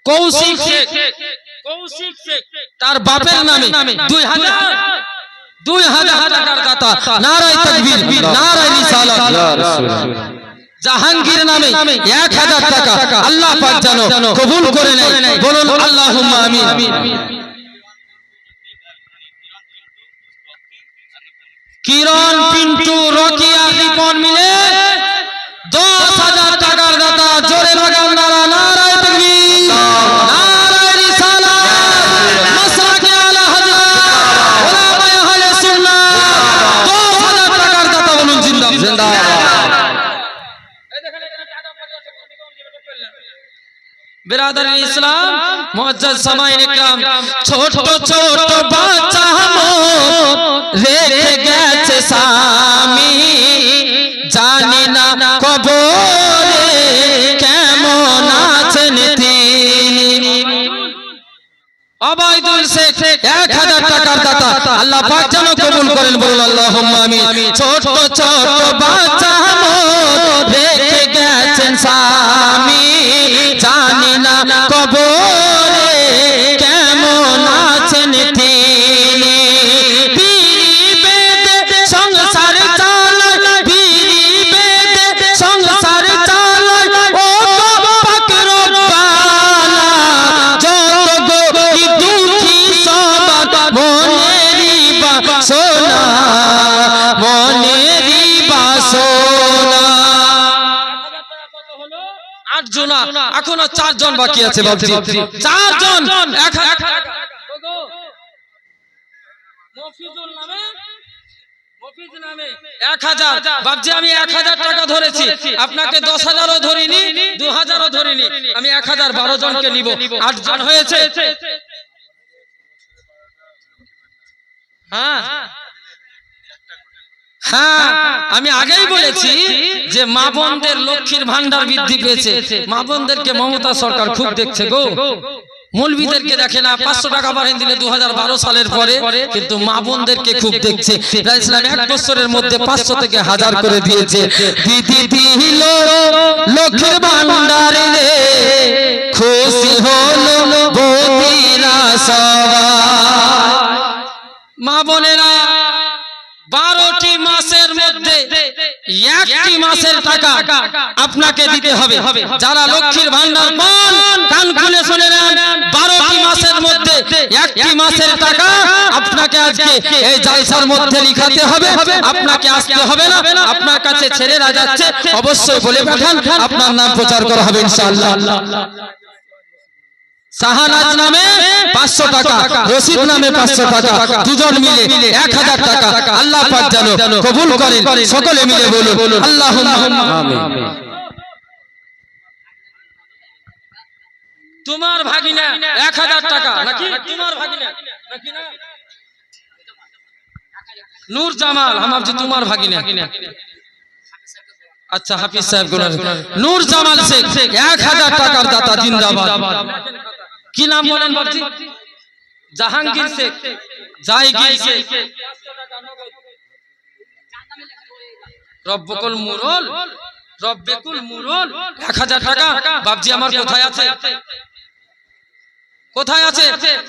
কৌশিক শেখ, তার বাপের নামে 2000 টাকার দাতা, নারায়ে তাকবীর, নারায়ে রিসালাত। জাহাঙ্গীর নামে 1000 টাকা, আল্লাহ পাক যেন কবুল করে নেয়, বলুন আল্লাহুম্মা আমিন। কিরণ, পিন্টু, রকিয়া, রিপন মিলে 10000 টাকার দাতা, জোরে লাগান নারা, নারায়ে তাকবীর, নারায়ে রিসালাত, মাসলাকে আলা হযরত উলামায়ে আহলে সুন্নাত। 10000 টাকার দাতা, বলুন জিন্দাবাদ। বিরাদার ইসলাম, মুআজ্জাজ সামাইন ইকরাম, ছোট ছোট বাচ্চা মোর রেখে গেছে স্বামী, জানি না কবরে কেমন আছেন তিনি। আবাইদুল শেখ 1000 টাকার দাতা, আল্লাহ পাক যেন কবুল করেন, বলুন আল্লাহুম্মা আমিন। ছোট ছোট বাচ্চা মোর রেখে গেছেন স্বামী, জানি না কবরে কেমন আছেন তিনি। বিড়ি বেঁধে সংসার চালায়, বিড়ি বেঁধে সংসার চালায়, ও পাক রব্বানা। যত গরিব দুঃখী সবার মনেরই বাসনা, মনেরই বাসনা। 8 জন, এখনো 4 জন বাকি আছে বাবজি, 4 জন। মফিজুল নামে 1000 বাবজি, আমি 1000 টাকা ধরেছি, আপনাকে 10000ও ধরিনি, 2000ও ধরিনি, আমি 1000 12 জনকে নিব। 8 জন হয়েছে। হ্যাঁ হ্যাঁ, আমি আগেই বলেছি যে মা বোনদের লক্ষ্মীর ভান্ডার বৃদ্ধি পেয়েছে। মা বোনদেরকে মমতা সরকার খুব দেখছে গো। মৌলবীদেরকে দেখে না, 500 টাকা বাড়িয়ে দিলে 2012 সালের পরে, কিন্তু মা বোনদেরকে খুব দেখছে। ইসলাম 1 বছরের মধ্যে 500 থেকে 1000 করে দিয়েছে। দিদি দিল লক্ষ্মীর ভান্ডারে, খুশি হলো বৌদিরা সবাই। মা বোনেরা 12টি মাসের মধ্যে 1টি মাসের টাকা আপনাকে দিতে হবে। যারা লক্ষ্মীর ভান্ডার পান, কান খুলে শুনে নেন, 12টি মাসের মধ্যে 1টি মাসের টাকা আপনাকে আজকে এই জালসার মধ্যে লিখাতে হবে। আপনাকে আসতে হবে না, আপনার কাছে ছেলেরা যাচ্ছে, অবশ্যই বলে পাঠান, আপনার নাম প্রচার করা হবে ইনশাআল্লাহ। শাহানাজ নামে 500 টাকা, রশিদ নামে 500 টাকা, দুজন মিলে 1000 টাকা আল্লাহ পাক যেন কবুল করেন। সকলে মিলে বলুন আল্লাহুম্মা আমিন। তোমার ভাগিনা 1000 টাকা নাকি? তোমার ভাগিনা নাকি না? নূর জামাল আমার যে তোমার ভাগিনা। আচ্ছা হাফিজ সাহেব গুনার নূর জামাল শেখ 1000 টাকার দাতা জিন্দাবাদ। কি নাম বলেন বাবজি? জাহাঙ্গীর শেখ, জায়গির শেখ, রব্বকুল মুরল, রব্বেকুল মুরল 1000 টাকা। বাবজি আমার কোথায় আছে? কোথায় আছে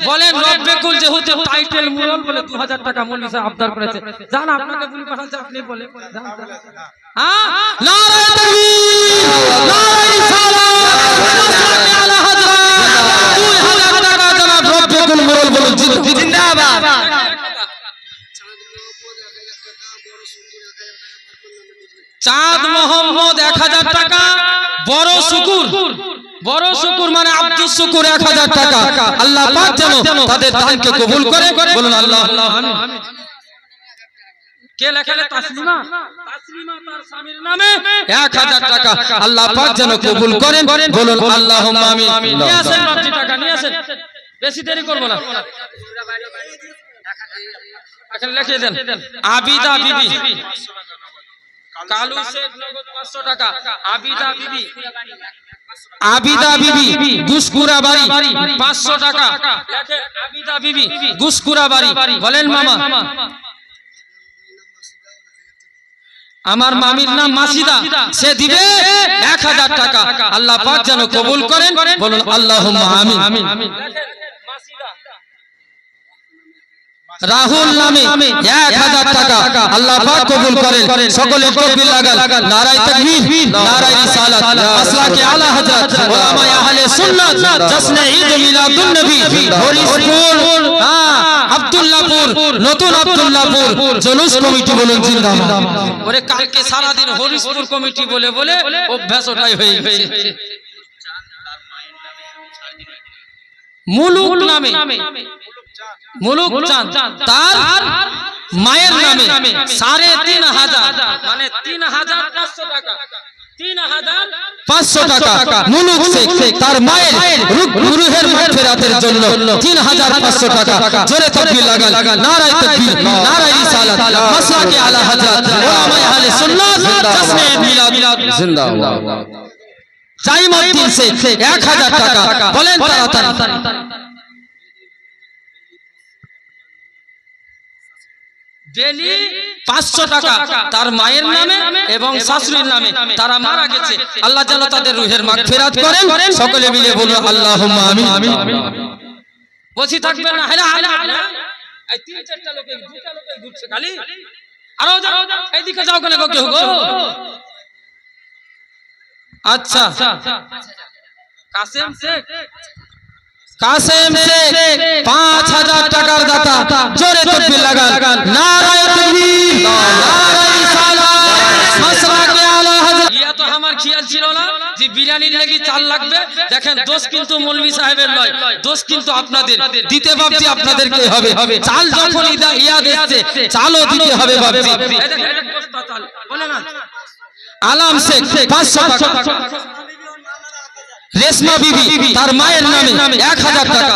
বলেন? রব্বেকুল যেহেতু টাইটেল মুরল বলে 2000 টাকা মৌলভী সাহেব আবদার করেছে। জান আপনাকে বলি পাঠাচ্ছে, আপনি বলে হ্যাঁ নারায়ে তাকবীর, নারায়ে রিসালাত, আলা হযরত 2000 টাকা জনাব রব্বেকুল মুরল বলুন জিন্দাবাদ। চাঁদ মোহাম্মদ 1000 টাকা, বড় শুকুর, বড় শুকুর মানে আব্দুল শুকুর 1000 টাকা। আল্লাহ পাক যেন তাদের দানকে কবুল করে বলুন আল্লাহ আমিন। কে লেখালে? তাসলিমা, তাসলিমা তার স্বামীর নামে 1000 টাকা আল্লাহ পাক যেন কবুল করেন বলুন আল্লাহুম্মা আমিন। নিয়ে আসেন বাবজি টাকা নিয়ে আসেন, বেশি দেরি করব না, এখানে লিখে দেন। আবিদা বিবি, কালু শেখ নগদ 500 টাকা, আবিদা বিবি, আবিদা বিবি গুসকুরা বাড়ি 500 টাকা লেখেন। আবিদা বিবি গুসকুরা বাড়ি বলেন মামা। আমার মামির নাম মাসিদা, সে দিবে 1000 টাকা আল্লাহ পাক যেন কবুল করেন বলুন আল্লাহুম্মা আমিন। রাহুল নামে 1000 টাকা আল্লাহ পাক কবুল করেন। সকলে তাকবীর লাগান, নারায়ে তাকবীর, নারায়ে রিসালাত, মাসলাকে আলা হযরত উলামায়ে আহলে সুন্নাত, জশ্নে ঈদ মিলাদুন নবী, হরিশপুর, আব্দুল্লাহপুর, নতুন আব্দুল্লাহপুর জুলুস কমিটি বলুন জিন্দাবাদ। ওরে কালকে সারা দিন হরিশপুর কমিটি বলে বলে অভ্যাস ওটাই হয়ে গেছে। মুলুক নামে, মুলুক চাঁদ তার মায়ের নামে 3500 মানে 3500 টাকা, 3500 টাকা মুলুক শেখ তার মায়ের রূহের মাগফিরাতের জন্য 3500 টাকা। জোরে তাকবীর লাগান, নারায়ে তাকবীর, নারায়ে রিসালাত, মাসলাকে আলা হযরত উলামায়ে আহলে সুন্নাত, জশ্নে ঈদ মিলাদ জিন্দাবাদ। জাইমউদ্দিন শেখ 1000 টাকা বলেন তাড়াতাড়ি। ডেলি 500 টাকা তার মায়ের নামে এবং শাশুড়ির নামে, তারা মারা গেছে। আল্লাহ যেন তাদের রূহের মাগফিরাত করেন। সকলে মিলে বলুন আল্লাহুম্মা আমিন। বসে থাকবেন না, হেলা হেলা এই 3-4টা লোক, 2টা লোক ঘুরছে খালি। আরো যাও, এইদিকে যাও, কেন গো গো। আচ্ছা কাসেম শেখ, কাসেম শেখ 5000 টাকার দাতা। জোরে তাকবীর লাগান, নারায়ে তাকবীর, নারায়ে রিসালাত, মাসলাকে আলা হযরত। ইয়া তো আমার খেয়াল ছিল না যে বিরিয়ানির লাগি চাল লাগবে। দেখেন দোষ কিন্তু মৌলভী সাহেবের নয়, দোষ কিন্তু আপনাদের। দিতে বাবজি আপনাদেরকে হবে। চাল যখন ইয়া দিচ্ছে চালও দিতে হবে বাবজি। এই দেখেন এক বস্তা চাল বলে না। আলাম শেখ 500 টাকা, রেশমা বিবি তার মায়ের নামে 1000 টাকা,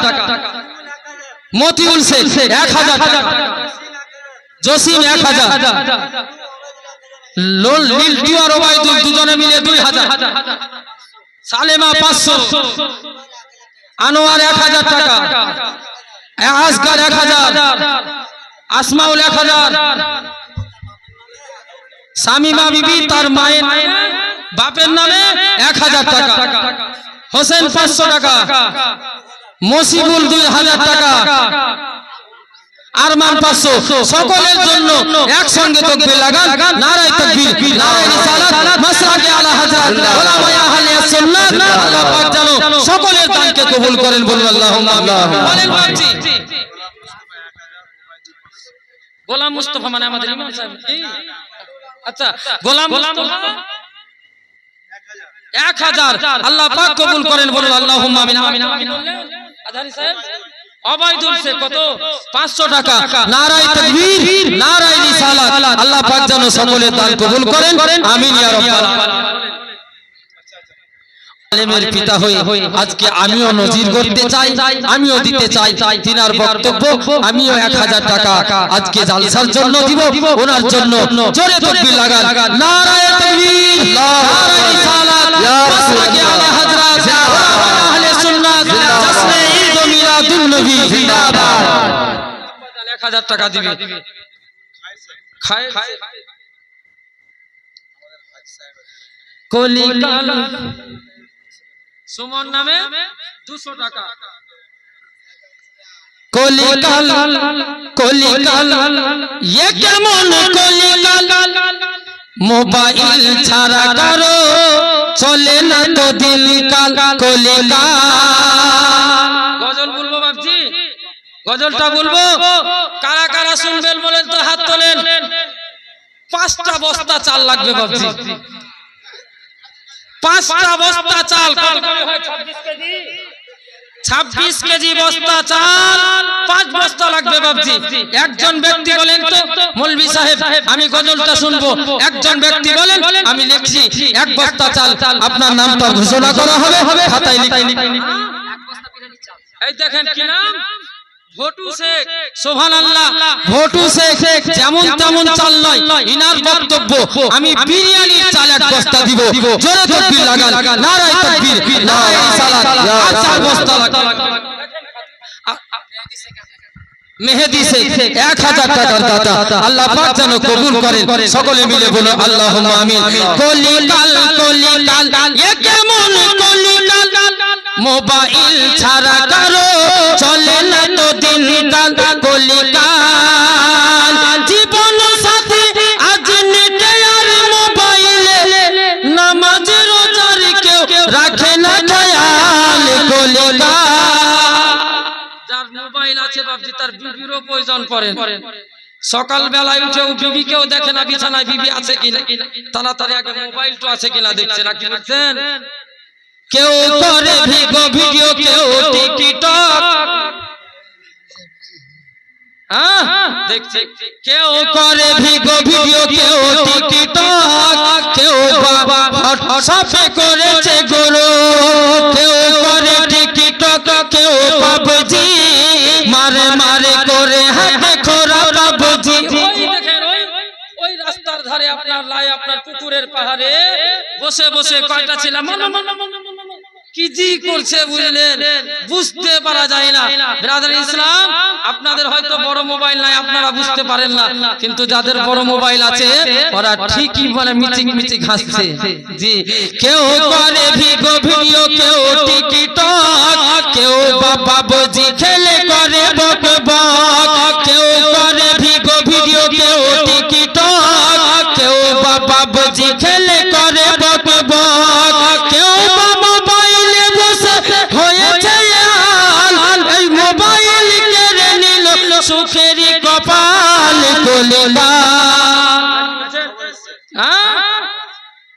মতিউল শেখ 1000 টাকা, জসিম 1000, লিলটু আর ওবাইদুল দুজনে মিলে 2000, সালেমা 500, আনোয়ার 1000 টাকা, আসগার 1000, আসমাউল 1000, শামিমা বিবি তার মায়ের বাপের নামে 1000 টাকা, হোসেন 500 টাকা, মসিবুল 2000 টাকা, আরমান 500। সকলের জন্য একসঙ্গে তাকবীর লাগান, নারায়ে তাকবীর, নারায়ে রিসালাত, মাসলাকে আলা হযরত উলামায়ে আহলে সুন্নাত। আল্লাহ পাক যেন সকলের দানকে কবুল করেন বলুন আল্লাহুম্মা আমিন। বলেন বাবজি। গোলাম মুস্তাফা মানে আমাদের ইমাম সাহেব কি? আচ্ছা গোলাম মুস্তাফা 1000 আল্লাহ পাক কবুল করেন বলুন আল্লাহুম্মা আমিন। আধারি সাহেব অবাইদুল শেখ কত 500 টাকা নারায়ে তাকবীর নারায়ে রিসালাত আল্লাহ পাক যেন সকলের দান কবুল করেন আমিন ইয়া রাব্বাল আলামিন আলেমের পিতা হয়ে আজকে আমিও নজির করতে চাই আমিও দিতে চাই তিনার বক্তব্য আমিও 1000 টাকা আজকে জালসার জন্য দিব ওনার জন্য জোরে তাকবীর লাগান নারায়ে তাকবীর নারায়ে রিসালাত মাসলাকে আলা হযরত আহলে সুন্নাত জশ্নে ঈদ ও মিলাদুন নবী জিন্দাবাদ 1000 টাকা দিবে খায় কলিকাল সুমন নামে 200 টাকা কলিকাল ये কেমন কলিকাল মোবাইল ছাড়া কারো চলে না তো দিনকাল কলিকাল গজল বলবো বাপজি গজলটা বলবো কারা কারা শুনবেন বলেন তো হাত তোলেন 5টা বস্তা চাল লাগবে বাপজি 5টা বস্তা চাল কত করে হয় 26 কেজি বস্তা চাল 5 বস্তা লাগবে বাপজি একজন ব্যক্তি বলেন তো মৌলভী সাহেব আমি গজলটা শুনবো একজন ব্যক্তি বলেন আমি লিখছি এক বস্তা চাল আপনার নামটা ঘোষণা করা হবে খাতায় লিখে এই দেখেন কি নাম ভটু শেখ সুবহানাল্লাহ ভটু শেখ যেমন তেমন চাল নয় ইনার বক্তব্য আমি বিরিয়ানির চাল এক বস্তা দিব জোরে তাকবীর লাগান নারায়ে তাকবীর নারায়ে রিসালাত আর 4 বস্তা মেহেদি শেখ 1000 টাকার দাতা আল্লাহ পাক যেন কবুল করেন সকলে মিলে বলো আল্লাহুম্মা আমিন কলিকাল এ কেমন কলিকাল মোবাইল ছাড়া কারো চলে না তো দিনকাল কলিকাল জীবন সাথী আজ নেটে আর মোবাইলে নামাজ রোজার কেউ রাখে না খেয়াল কলিকাল যার মোবাইল আছে বাপজি তার বিবিরও প্রয়োজন পড়ে সকাল বেলায় উঠে বিবিকেও দেখে না বিছানায় বিবি আছে কিনা তাড়াতাড়ি আগে মোবাইলটা আছে কিনা দেখছে না কি দেখছেন কেউ করে ভিডিও কেউ টিকটক দেখছে কেউ করে ভিডিও কেউ টিকটক কেউ বাবা হোয়াটসঅ্যাপে করেছে গুরু কেউ করে টিকটক কেউ পাবজি মারে করে হাতে খোরা পাবজি ওই রাস্তার ধারে আপনার লাই আপনার পুকুরের পাহাড়ে বসে বসে কয়টা ছিলাম কি জি করছে বুঝলেন বুঝতে পারা যায় না ব্রাদার ইসলাম আপনাদের হয়তো বড় মোবাইল নাই আপনারা বুঝতে পারেন না কিন্তু যাদের বড় মোবাইল আছে ওরা ঠিকই বলে মিচিক হাসছে জি কেউ করে ভিডিও কেউ টিকটক কেউ বাবাজি খেলে করে বকবক কেউ করে ভিডিও কেউ টিকটক কেউ বাবাজি খেলে করে বকবক কেউ সুখেরি কপাল কলিলা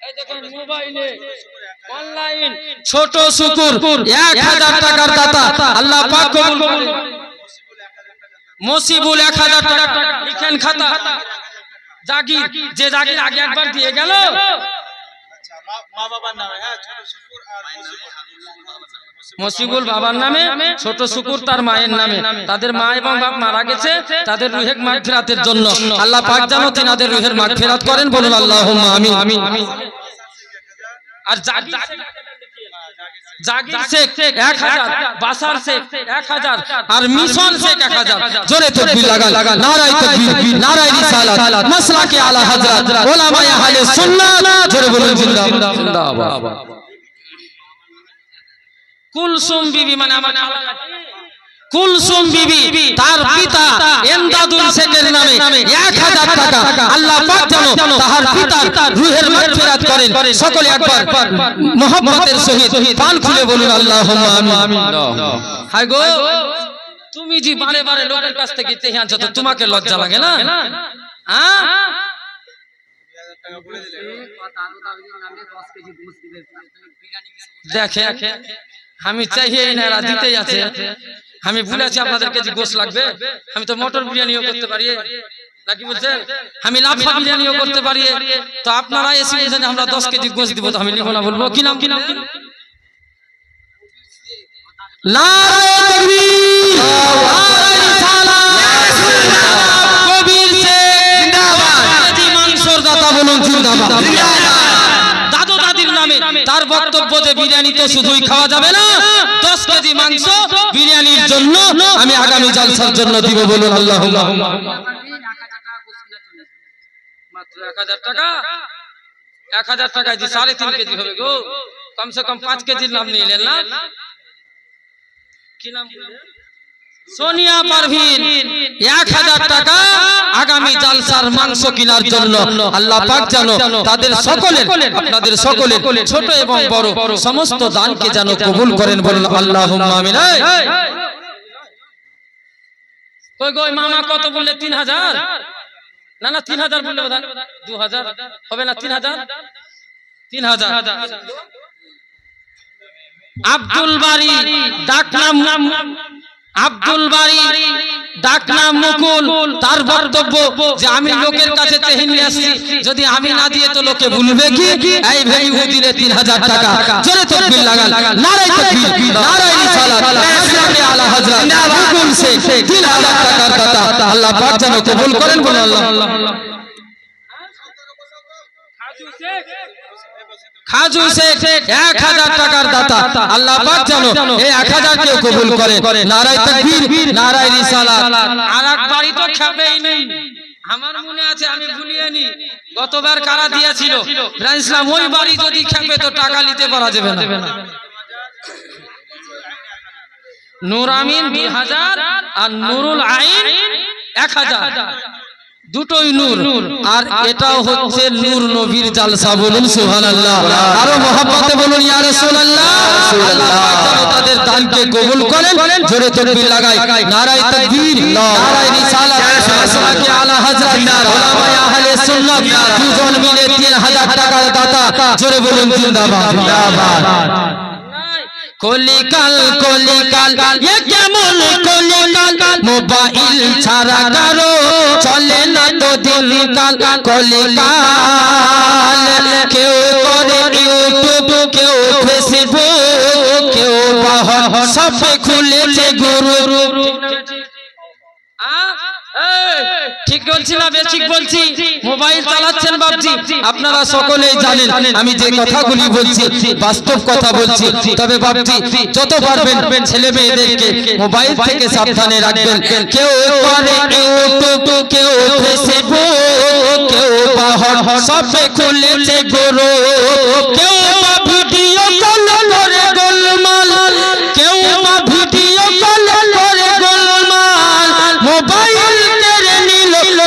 এই দেখেন মোবাইলে অনলাইন ছোট শুকুর 1000 টাকার দাতা আল্লাহ পাক কবুল করুন মসিবুল 1000 টাকা লিখেন খাতা জাগির যে জাগির আগে একবার দিয়ে গেল আচ্ছা মা বাবার নামে হ্যাঁ ছোট শুকুর আর মসিবুল বাবার নামে ছোট শুকুর তার মায়ের নামে তাদের মা এবং বাপ মারা গেছে তাদের রুহের মাগফিরাতের জন্য আল্লাহ পাক যেন তিনাদের রুহের মাগফিরাত করেন বলুন আল্লাহুম্মা আমিন আর জাগির শেখ 1000 বাসার শেখ 1000 আর মিশন শেখ 1000 জোরে তাকবীর লাগান নারায়ে তাকবীর নারায়ে রিসালাত মাসলাকে আলা হযরত উলামায়ে আহলে সুন্নাত জোরে বলুন জিন্দাবাদ কুলসুম বিবি মানে আমার কুলসুম বিবি তার পিতা এমদাদুল শেখের নামে 1000 টাকা আল্লাহ পাক যেন তার পিতার রূহের মাগফিরাত করেন সকলে একবার মুহাব্বতের সহিত পান খুলে বলুন আল্লাহুম্মা আমিন হায় গো তুমি জি বারে বারে লোকের কাছ থেকে চেয়ে আনছো তো তোমাকে লজ্জা লাগে না হ্যাঁ দেখে আমি চাইই না, এরা দিতেই আছে। আমি বলেছি আপনাদেরকে যে গোশ লাগবে, আমি তো মটর বিরিয়ানিও করতে পারি, নাকি বলছেন? আমি লাফা বিরিয়ানিও করতে পারি। তো আপনারা এসে বলছেন আমরা 10 কেজি গোশ দিব, তো আমি নিব না, বলবো কি নাম? নারায়ে তাকবীর, নারায়ে রিসালাত, কবির শেখ জিন্দাবাদ, কেজি মাংসর দাতা বলুন জিন্দাবাদ। দাদু দাদির নামে তার বক্তব্য যে বিরিয়ানি তো শুধুই খাওয়া যাবে না, 10 কেজি মাংস বিরিয়ানির জন্য আমি আগামী জালসার জন্য দিব, বলুন আল্লাহুম্মা। মাত্র 1000 টাকা, 1000 টাকায় যে 3.5 কেজি হবে গো, কমসে কম 5 কেজির নাম নিয়ে নেন না। কি নাম বললেন? সোনিয়া পারভিন 1000 টাকা আগামী জালসার মাংস কেনার জন্য। আল্লাহ পাক জানো তাদের সকলের, আপনাদের সকলের ছোট এবং বড় সমস্ত দানকে যেন কবুল করেন, বলুন আল্লাহুম্মা আমিন। কই গো মামা কত বললে? 3000? না না 3000 বললে বোধহয় 2000 হবে না, 3000। আব্দুল বারী ডাকনাম, আব্দুল বারী ডাকনাম মুকুল, তার বক্তব্য যে আমি লোকের কাছে চেয়ে নিয়ে আসছি, যদি আমি না দিয়ে তো লোকে বলবে কি এই ভাই হুদিরে 3000 টাকা। জোরে তাকবীর লাগান, নারায়ে তাকবীর, নারায়ে রিসালাত, ইসলামে আলা হযরত মুকুল শেখ 3000 টাকার দাতা। আল্লাহ পাক যেন কবুল করেন, বলুন আল্লাহ। খাজু শেখ 1000 টাকার দাতা। আল্লাহ পাক যেন এই 1000 কে কবুল করেন। নারায়ে তাকবীর, নারায়ে রিসালাত। আরেক বাড়ি তো খাবেই নেই, আমার মনে আছে, আমি ভুলিয়ে নি, গতবার কারা দিয়েছিল ইব্রাহিম ইসলাম, ওই বাড়ি যদি খাবে তো টাকা নিতে পারা যাবে না। নূর আমিন 2000 আর নুরুল আইন 1000, দুটোই নূর। আর এটাও হচ্ছে নূর নবীর জালসা, বলুন সুবহানাল্লাহ। আরো মহব্বতে বলুন ইয়া রাসূলুল্লাহ। আল্লাহ পাক যেন তাদের দানকে কবুল করেন। জোরে তাকবীর লাগাই, নারায়ে তাকবীর, নারায়ে রিসালাত, ইসলামে আলা হযরত উলামায়ে আহলে সুন্নাত দুজন মিলে 3000 টাকার দাতা। জোরে বলুন জিন্দাবাদ, জিন্দাবাদ। কলিকাল কলিকাল এ কেমন কলিকাল, মোবাইল ছাড়া কারো চলে না তো দিনকাল। কলিকাল কেউ করে ইউটিউব, কেউ ফেসবুক, কেউ সব খুলেছে গুরু। ঠিক বলছি না বেঠিক বলছি? মোবাইল চালাচ্ছেন বাপজি, আপনারা সকলেই জানেন আমি যে কথাগুলি বলছি বাস্তব কথা বলছি। তবে বাপজি যত পারবেন ছেলে মেয়েদেরকে মোবাইল থেকে সাবধানে রাখবেন। কেউ করে ইউটিউব, কেউ ফেসবুক, কেউ সব খুলেছে গুরু, কেউ ভিডিও কল করে গোলমাল, কেউ ভিডিও কল করে গোলমাল, মোবাইল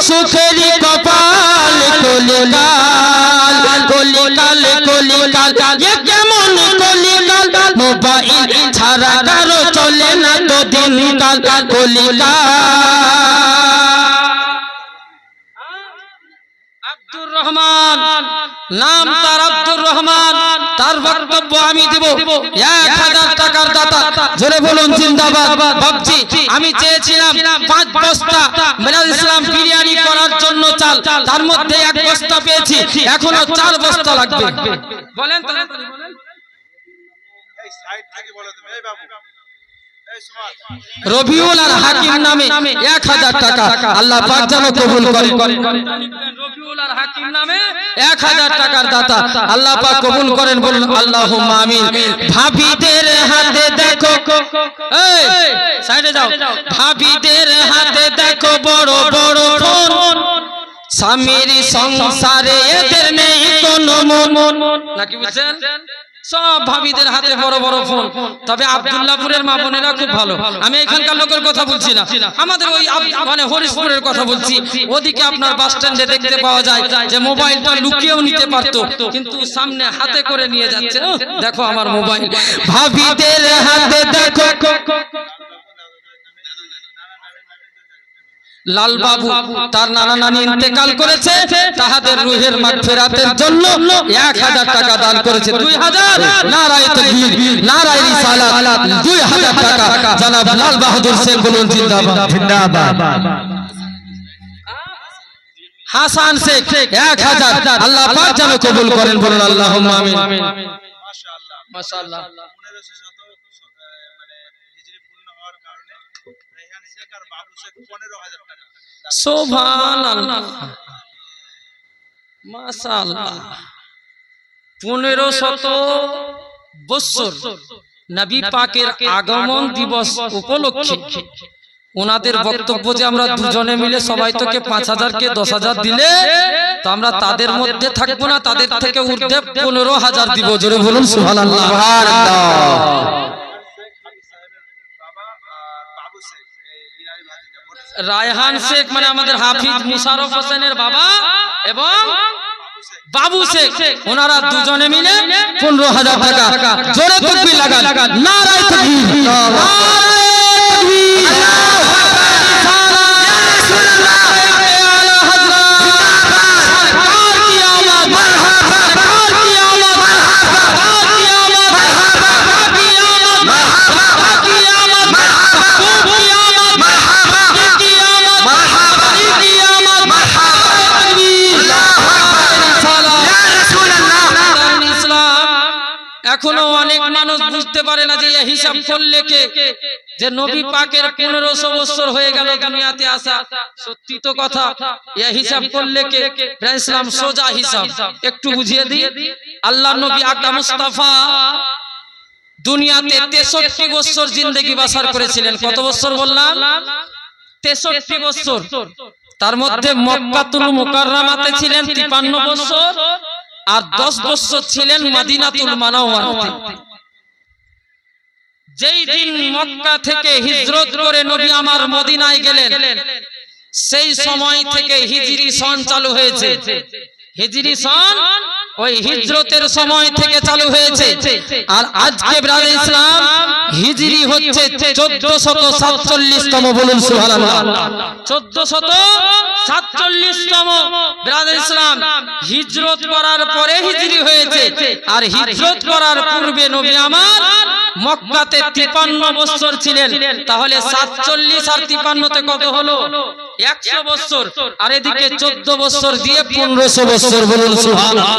সুখের কপাল। কলিকাল কলিকাল কলিকাল এ কেমন কলিকাল, মোবাইল ছাড়া কারো চলে না তো দিনকাল। কলিকাল আব্দুর রহমান, নাম তার আব্দুর রহমান, তার বক্তব্য আমি দেব 1000 টাকার দাতা। জোরে বলুন জিন্দাবাদ। বাপজি আমি চেয়েছিলাম 5 বস্তা মিলাদ ইসলাম বিরিয়ানি করার জন্য চাল, তার মধ্যে 1 বস্তা পেয়েছি, এখনো 4 বস্তা লাগবে। বলেন তো, এই সাইড থেকে বলো তুমি, এই বাবু রবিউল আর হাকিম নামে 1000 টাকা। আল্লাহ পাক যেন কবুল করেন। রবিউল আর হাকিম নামে 1000 টাকার দাতা। আল্লাহ পাক কবুল করেন, বলুন আল্লাহুম্মা আমিন। ভাবিদের হাতে দেখো, এই সাইডে যাও, ভাবিদের হাতে দেখো বড় বড় ফোন, স্বামীর সংসারে এদের নেই কোনো মন, নাকি বুঝছেন? সব ভাবিদের হাতে বড় বড় ফোন। তবে আব্দুল্লাহপুরের মা বোনেরা খুব ভালো, আমি এখানকার লোকের কথা বলছি না, আমাদের ওই মানে হরিশপুরের কথা বলছি। ওদিকে আপনার বাস স্ট্যান্ডে দেখতে পাওয়া যায় যে মোবাইলটা লুকিয়েও নিতে পারতো, কিন্তু সামনে হাতে করে নিয়ে যাচ্ছে, দেখো আমার মোবাইল। ভাবিদের হাতে দেখো লাল বাবু তার নানা নানি ইন্তেকাল করেছে, তাহাদের রুহের মাগফিরাতের জন্য 1000 টাকা দান করেছে। 2000 নারায়ে তাকবীর, নারায়ে রিসালাত, 2000 টাকা জনাব লাল বাহাদুর শেখ বলুন জিন্দাবাদ জিন্দাবাদ। হাসান শেখ 1000, আল্লাহ পাক যেন কবুল করেন, বলুন আল্লাহুম্মা আমিন। মাশাআল্লাহ মাশাআল্লাহ। 1500 মানে হিজরি পূর্ণ হওয়ার কারণে রেহান শেখ আর বাবু শেখ 15000 টাকা। সুবহানাল্লাহ, মাশাআল্লাহ। 1500 বছর নবী পাকের আগমন দিবস উপলক্ষে ওনাদের বক্তব্য যে আমরা দুজনে মিলে সবাই তোকে 5000 কে 10000 দিলে, তো আমরা তাদের মধ্যে থাকবো না, তাদের থেকে ঊর্ধ্বে 15000 দিব। জোরে বলুন সুবহানাল্লাহ সুবহানাল্লাহ। বাবা আর বাবু শেখ এই বিরারি ভাতিজা রায়হান শেখ মানে আমাদের হাফিজ মুশাররফ হোসেনের বাবা এবং বাবু শেখ, ওনারা দুজনে মিলে 15000 টাকা। জোরে তাকবীর লাগান, নারায়ে তাকবীর, নারায়ে এখনো অনেক মানুষ বুঝতে পারে না যে এই হিসাব করলে যে নবী পাকের 1500 বছর হয়ে গেল দুনিয়াতে আসা। সত্যি তো কথা, এই হিসাব করলে ইসলাম সোজা হিসাব। একটু বুঝিয়ে দিই, আল্লাহর নবী আকরাম মুস্তাফা দুনিয়াতে 63 বছর জিন্দেগি বাসার করেছিলেন। কত বছর বললাম? 63 বছর। তার মধ্যে মক্কাতুল মুকাররমাতে ছিলেন 53 বছর আর 10 বছর ছিলেন মদিনাতুল মুনাওয়ারাতে। যেই দিন মক্কা থেকে হিজরত করে নবী আমার মদিনায় গেলেন, সেই সময় থেকে হিজরি সন চালু হয়েছে। হিজরি সন ওই হিজরতের সময় থেকে চালু হয়েছে। আর আজকে ব্রাদার ইসলাম হিজরি হচ্ছে 1447তম, বলুন সুবহানাল্লাহ। 1447তম ব্রাদার ইসলাম হিজরত করার পরে হিজরি হয়েছে। আর হিজরত করার পূর্বে নবী আমার মক্কাতে 53 বছর ছিলেন। তাহলে 47 আর 53 তে কত হলো? 100 বছর। আর এদিকে 14 বছর দিয়ে 1500 বছর, বলুন সুবহানাল্লাহ।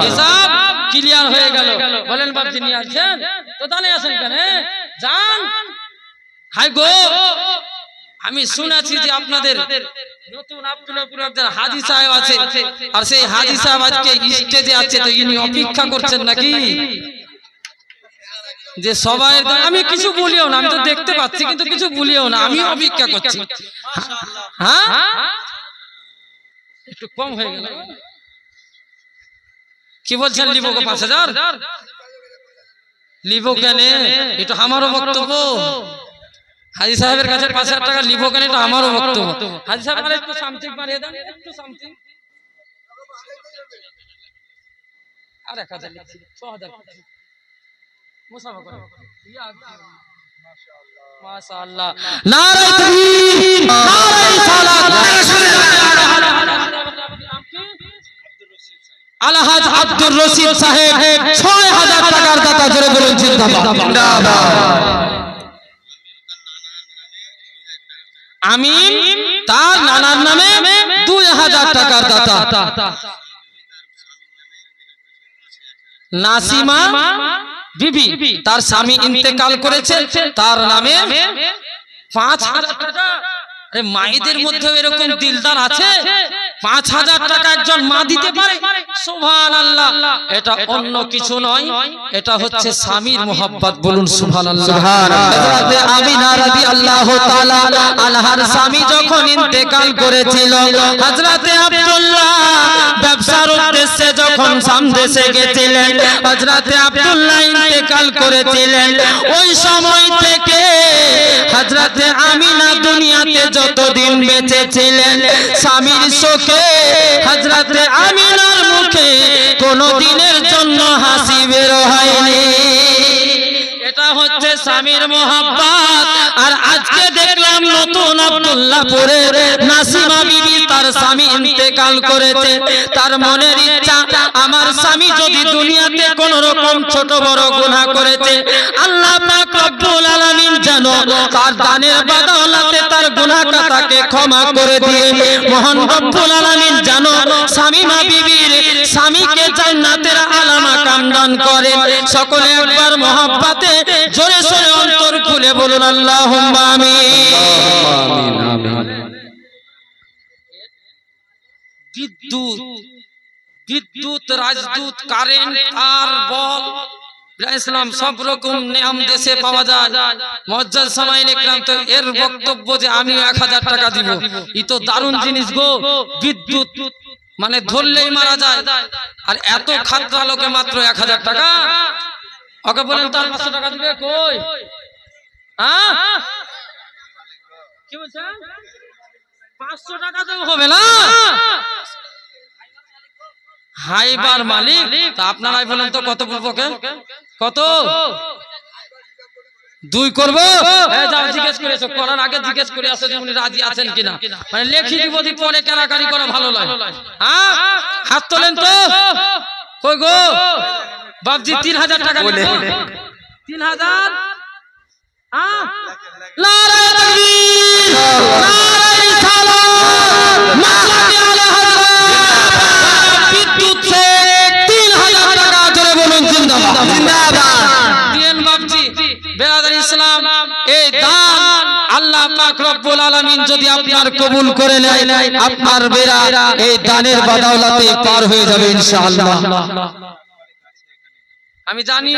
হিসাব ক্লিয়ার হয়ে গেল। বলেন বাপজি নিয়ে আসছেন তো দানে আসেন কেন? যান। হাই গো, আমি শুনেছি যে আপনাদের নতুন আব্দুল্লাহপুরে একজন হাজী সাহেব আছে, আর সেই হাজী সাহেব আজকে স্টেজে আছে, তো ইনি অপেক্ষা করছেন নাকি যে সবাই? আমি কিছু বলিও না, আমি তো দেখতে পাচ্ছি, কিন্তু কিছু বলিও না, আমি অপেক্ষা করছি। হ্যাঁ, একটু কম হয়ে গেল। কি বলছেন? লিবো 5000 লিবো কেন? এটা আমারও বক্তব্য। হাজী সাহেবের কাছে 5000 টাকা লিবো কেন? এটা আমারও বক্তব্য। হাজী সাহেব মানে একটু সামথিং বাড়িয়ে দেন, একটু সামথিং। আর 1000 লিখছি, 6000 মুসাফা করেন। মাশাআল্লাহ, নারায়ে তাকবীর, নারায়ে রিসালাত, আলহাজ আব্দুর রশিদ সাহেব 6000 টাকার দাতা। জোরে বলুন জিন্দাবাদ জিন্দাবাদ। আমিন তার নানার নামে 2000 টাকার দাতা। নাসিমা বিবি, তার স্বামী ইন্তেকাল করেছে, তার নামে 5000 টাকা। আরে মায়েদের মধ্যে এরকম দিলদার আছে? 5000 টাকা একজন মা দিতে পারে? সুবহানাল্লাহ। এটা অন্য কিছু নয়, এটা হচ্ছে স্বামীর মোহাব্বত। বলুন সুবহানাল্লাহ সুবহানাল্লাহ। হযরত আমিনা রাদিয়াল্লাহু তাআলা আনহার স্বামী যখন ইন্তেকাল করেছিল, হযরত আব্দুল্লাহ ব্যবসার উদ্দেশ্যে যখন সামদেশে গেছিলেন, হযরত আব্দুল্লাহ ইন্তেকাল করেছিলেন। ওই সময় থেকে হযরত আমিনা দুনিয়াতে যতদিন বেঁচে ছিলেন, স্বামীর শোকে হযরত আমিনার মুখে কোনো দিনের জন্য হাসি বের হয়নি। এটা হচ্ছে স্বামীর মোহাব্বত। আর আজকে দেখলাম নতুন আব্দুল্লাহপুরে নাসিমা বিবি তার স্বামী ইন্তেকাল করেছে। তার মনের ইচ্ছা আমার স্বামী যদি দুনিয়াতে কোন রকম ছোট বড় গুনাহ করেছে, আল্লাহ পাক রব্বুল আলামিন যেন তার দানের বদৌলতে তার গুনাহটা তাকে ক্ষমা করে দিয়ে মহান রব্বুল আলামিন যেন শামীমা বিবির স্বামীকে জান্নাতের আলা মাকাম দান করে। সকলে একবার মহব্বতে জোরে সোরে অন্তর খুলে বলুন আল্লাহুম্মা আমিন। বিদ্যুৎ, রাজদূত, কারেন্ট, আর বল, ইসলাম সব রকম নিয়ম দেশে পাওয়া যায়। মুআজ্জাজ সামাইন ইকরাম তো এর বক্তব্য যে আমি 1000 টাকা দিব, ই তো দারুণ জিনিস গো। বিদ্যুৎ মানে ধরলেই মারা যায়, আর এত খাদ্রা লোকে মাত্র 1000 টাকা। ওকে বলেন তার 500 টাকা দিবে কই? হ্যাঁ কি বলছেন? 500 টাকা তো হবে না। হাইবার মালিক তা আপনারাই বলেন তো কত পূর্বকে কত 2 করব? যাও জিজ্ঞেস করেছো, করার আগে জিজ্ঞেস করে আসো যে উনি রাজি আছেন কিনা। মানে লেখি দিব দি পরে কেনাকারি করা ভালো লাগে। হ্যাঁ হাত তোলেন তো কই গো বাপজি 3000 টাকা দিলে 3000। নারায়ে তাকবীর, নারায়ে রিসালাত, মাসলাকে আলা হযরত বিদ্যুৎ সে 3000 টাকা জোরে বলুন জিন্দাবাদ জিন্দাবাদ। দিয়েন বাপজি বেরাদার ইসলাম, এই দান আল্লাহ পাক রব্বুল আলামিন যদি আপনার কবুল করে নেয়, আপনার বেরা এই দানের বদৌলতে পার হয়ে যাবে ইনশাআল্লাহ। আমি জানি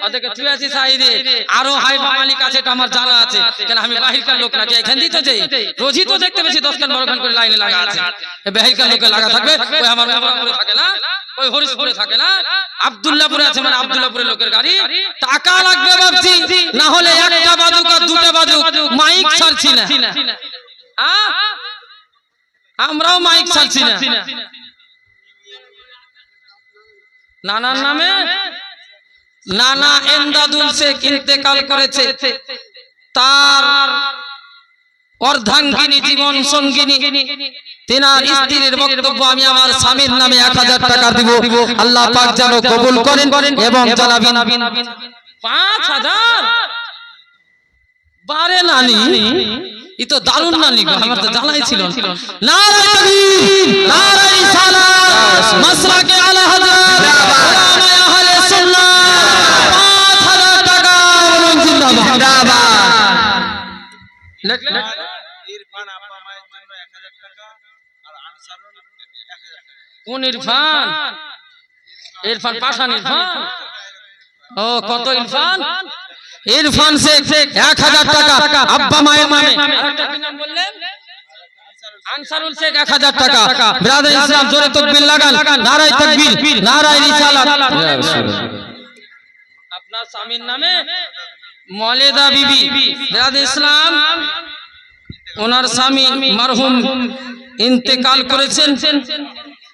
ওদেরকে তুই আছিস সাইদে আরো হাইবা মালিক আছে, এটা আমার জানা আছে। কেন আমি বাহিরকার লোক নাকি এখান দিতে যাই, রোজই তো দেখতে বেশি 10 খান 12 খান করে লাইনে লাগা আছে। এই বাহিরকার লোকে লাগা থাকবে, ওই আমার মেমরাপুরে থাকে না, ওই হরিশপুরে থাকে না, আব্দুল্লাহপুরে আছে, মানে আব্দুল্লাহপুরের লোকের গাড়ি। টাকা লাগবে বাপজি, না হলে একটা বাজুক আর দুটো বাজুক মাইক ছাড়ছি না। আমরাও মাইক ছাড়ছি না। নানার নামে নানা এমদাদুল শেখ ইন্তেকাল করেছে, তার অর্ধাঙ্গিনী জীবন সঙ্গিনী তিনার স্ত্রীর বক্তব্য আমি আমার স্বামীর নামে 1000 টাকা দিব, আল্লাহ পাক যেন কবুল করেন এবং জানাবেন 5000 বারে নানি ই তো দারুণ নানি গো, আমার তো জানাই ছিল। নারায়ে তাকবীর, নারায়ে রিসালাত, মাসলাকে আলা হযরত উলামায়ে আহলে সুন্নাহ 5000 টাকা বলুন জিন্দাবাদ। ইরফান আপা মায়ের জন্য 1000 টাকা আর আনসারুল 1000 টাকা। কোন ইরফান? ইরফান পাশান ইরফান। ও কত ইরফান? ইরফান শেখ 1000 টাকা আব্বা মায়ের নামে। আরেকটা কি নাম বললেন? আনসারুল শেখ 1000 টাকা। ব্রাদার ইসলাম জোরে তাকবীর লাগান, নারায়ে তাকবীর, নারায়ে রিসালাত। আপনার স্বামীর নামে মলেদা বিবি, ব্রাদার ইসলাম ওনার স্বামী মরহুম ইন্তেকাল করেছেন,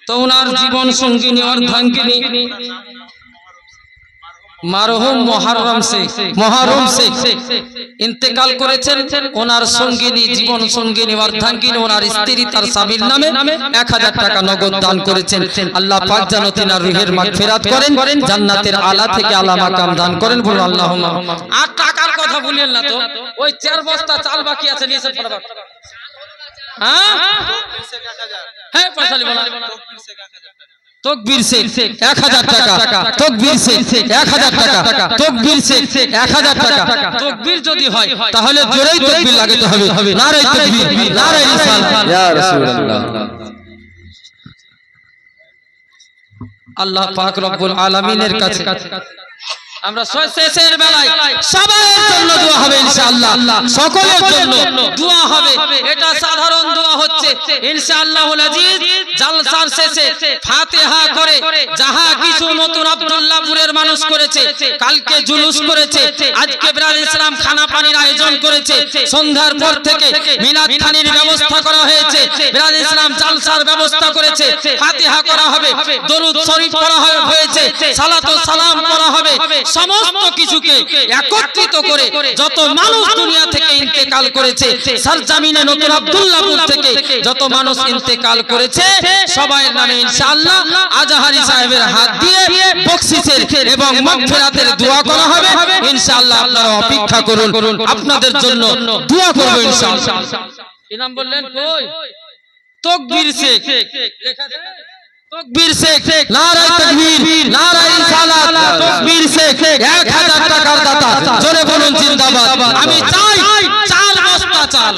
তো ওনার জীবন সঙ্গিনী অর্ধাঙ্গিনী মরহুম মুহররম শেখ ইন্তেকাল করেছেন। ওনার সঙ্গিনী জীবন সঙ্গিনী অর্ধাঙ্গিনী ওনার স্ত্রী তার স্বামীর নামে 1000 টাকা নগদ দান করেছেন। আল্লাহ পাক যেন তিনার রূহের মাগফিরাত করেন, জান্নাতের আলা থেকে আলা মাকাম দান করেন, বলুন আল্লাহুম্মা। আর টাকার কথা বলেন না তো, ওই 4 বস্তা চাল বাকি আছে নিয়েছেন ফটাফট। হ্যাঁ হ্যাঁ পয়সা লিবো না। তকবীর শেখ 1000 টাকা, তকবীর শেখ 1000 টাকা, তকবীর শেখ 1000 টাকা। তকবীর যদি হয় তাহলে জোরেই তকবীর লাগাতে হবে। নারায়ে তাকবীর, নারায়ে রিসালাত। ইয়া রাসূলুল্লাহ। আল্লাহ পাক রব্বুল আলামিনের কাছে আমরা শেষের বেলায় সবার জন্য দোয়া হবে ইনশাআল্লাহ, সকলের জন্য দোয়া হবে। এটা সাধারণ দোয়া হচ্ছে ইনশাআল্লাহুল আজিজ। জালসার শেষে ফাতিহা করে যাহা কিছু নতুন আব্দুল্লাহপুরের মানুষ করেছে, কালকে জুলুস করেছে, আজকে ব্রাদার ইসলাম খানা পানির আয়োজন করেছে, সন্ধ্যার পর থেকে মিলাদ খানির ব্যবস্থা করা হয়েছে, ব্রাদার ইসলাম জালসার ব্যবস্থা করেছে, ফাতিহা করা হবে, দরুদ শরীফ পড়া হয়েছে, সালাত ও সালাম পড়া হবে, সমস্ত কিছুকে একত্রিত করে যত মানুষ দুনিয়া থেকে ইন্তেকাল করেছে, সরজমিনে নতুন আব্দুল্লাহপুর থেকে যত মানুষ ইন্তেকাল করেছে, সবার নামে ইনশাআল্লাহ আজহারি সাহেবের হাত দিয়ে বকশিসের এবং মাগফিরাতের দোয়া করা হবে ইনশাআল্লাহ। আপনারা অপেক্ষা করুন, আপনাদের জন্য দোয়া করব ইনশাআল্লাহ। কি নাম বললেন? কই তকবীর শেখ, তকবীর শেখ, নারায়ে তাকবীর, নারায়ে রিসালাত, তকবীর শেখ 1000 টাকার দাতা, জোরে বলুন জিন্দাবাদ। আমি চাই 4 বস্তা চাল।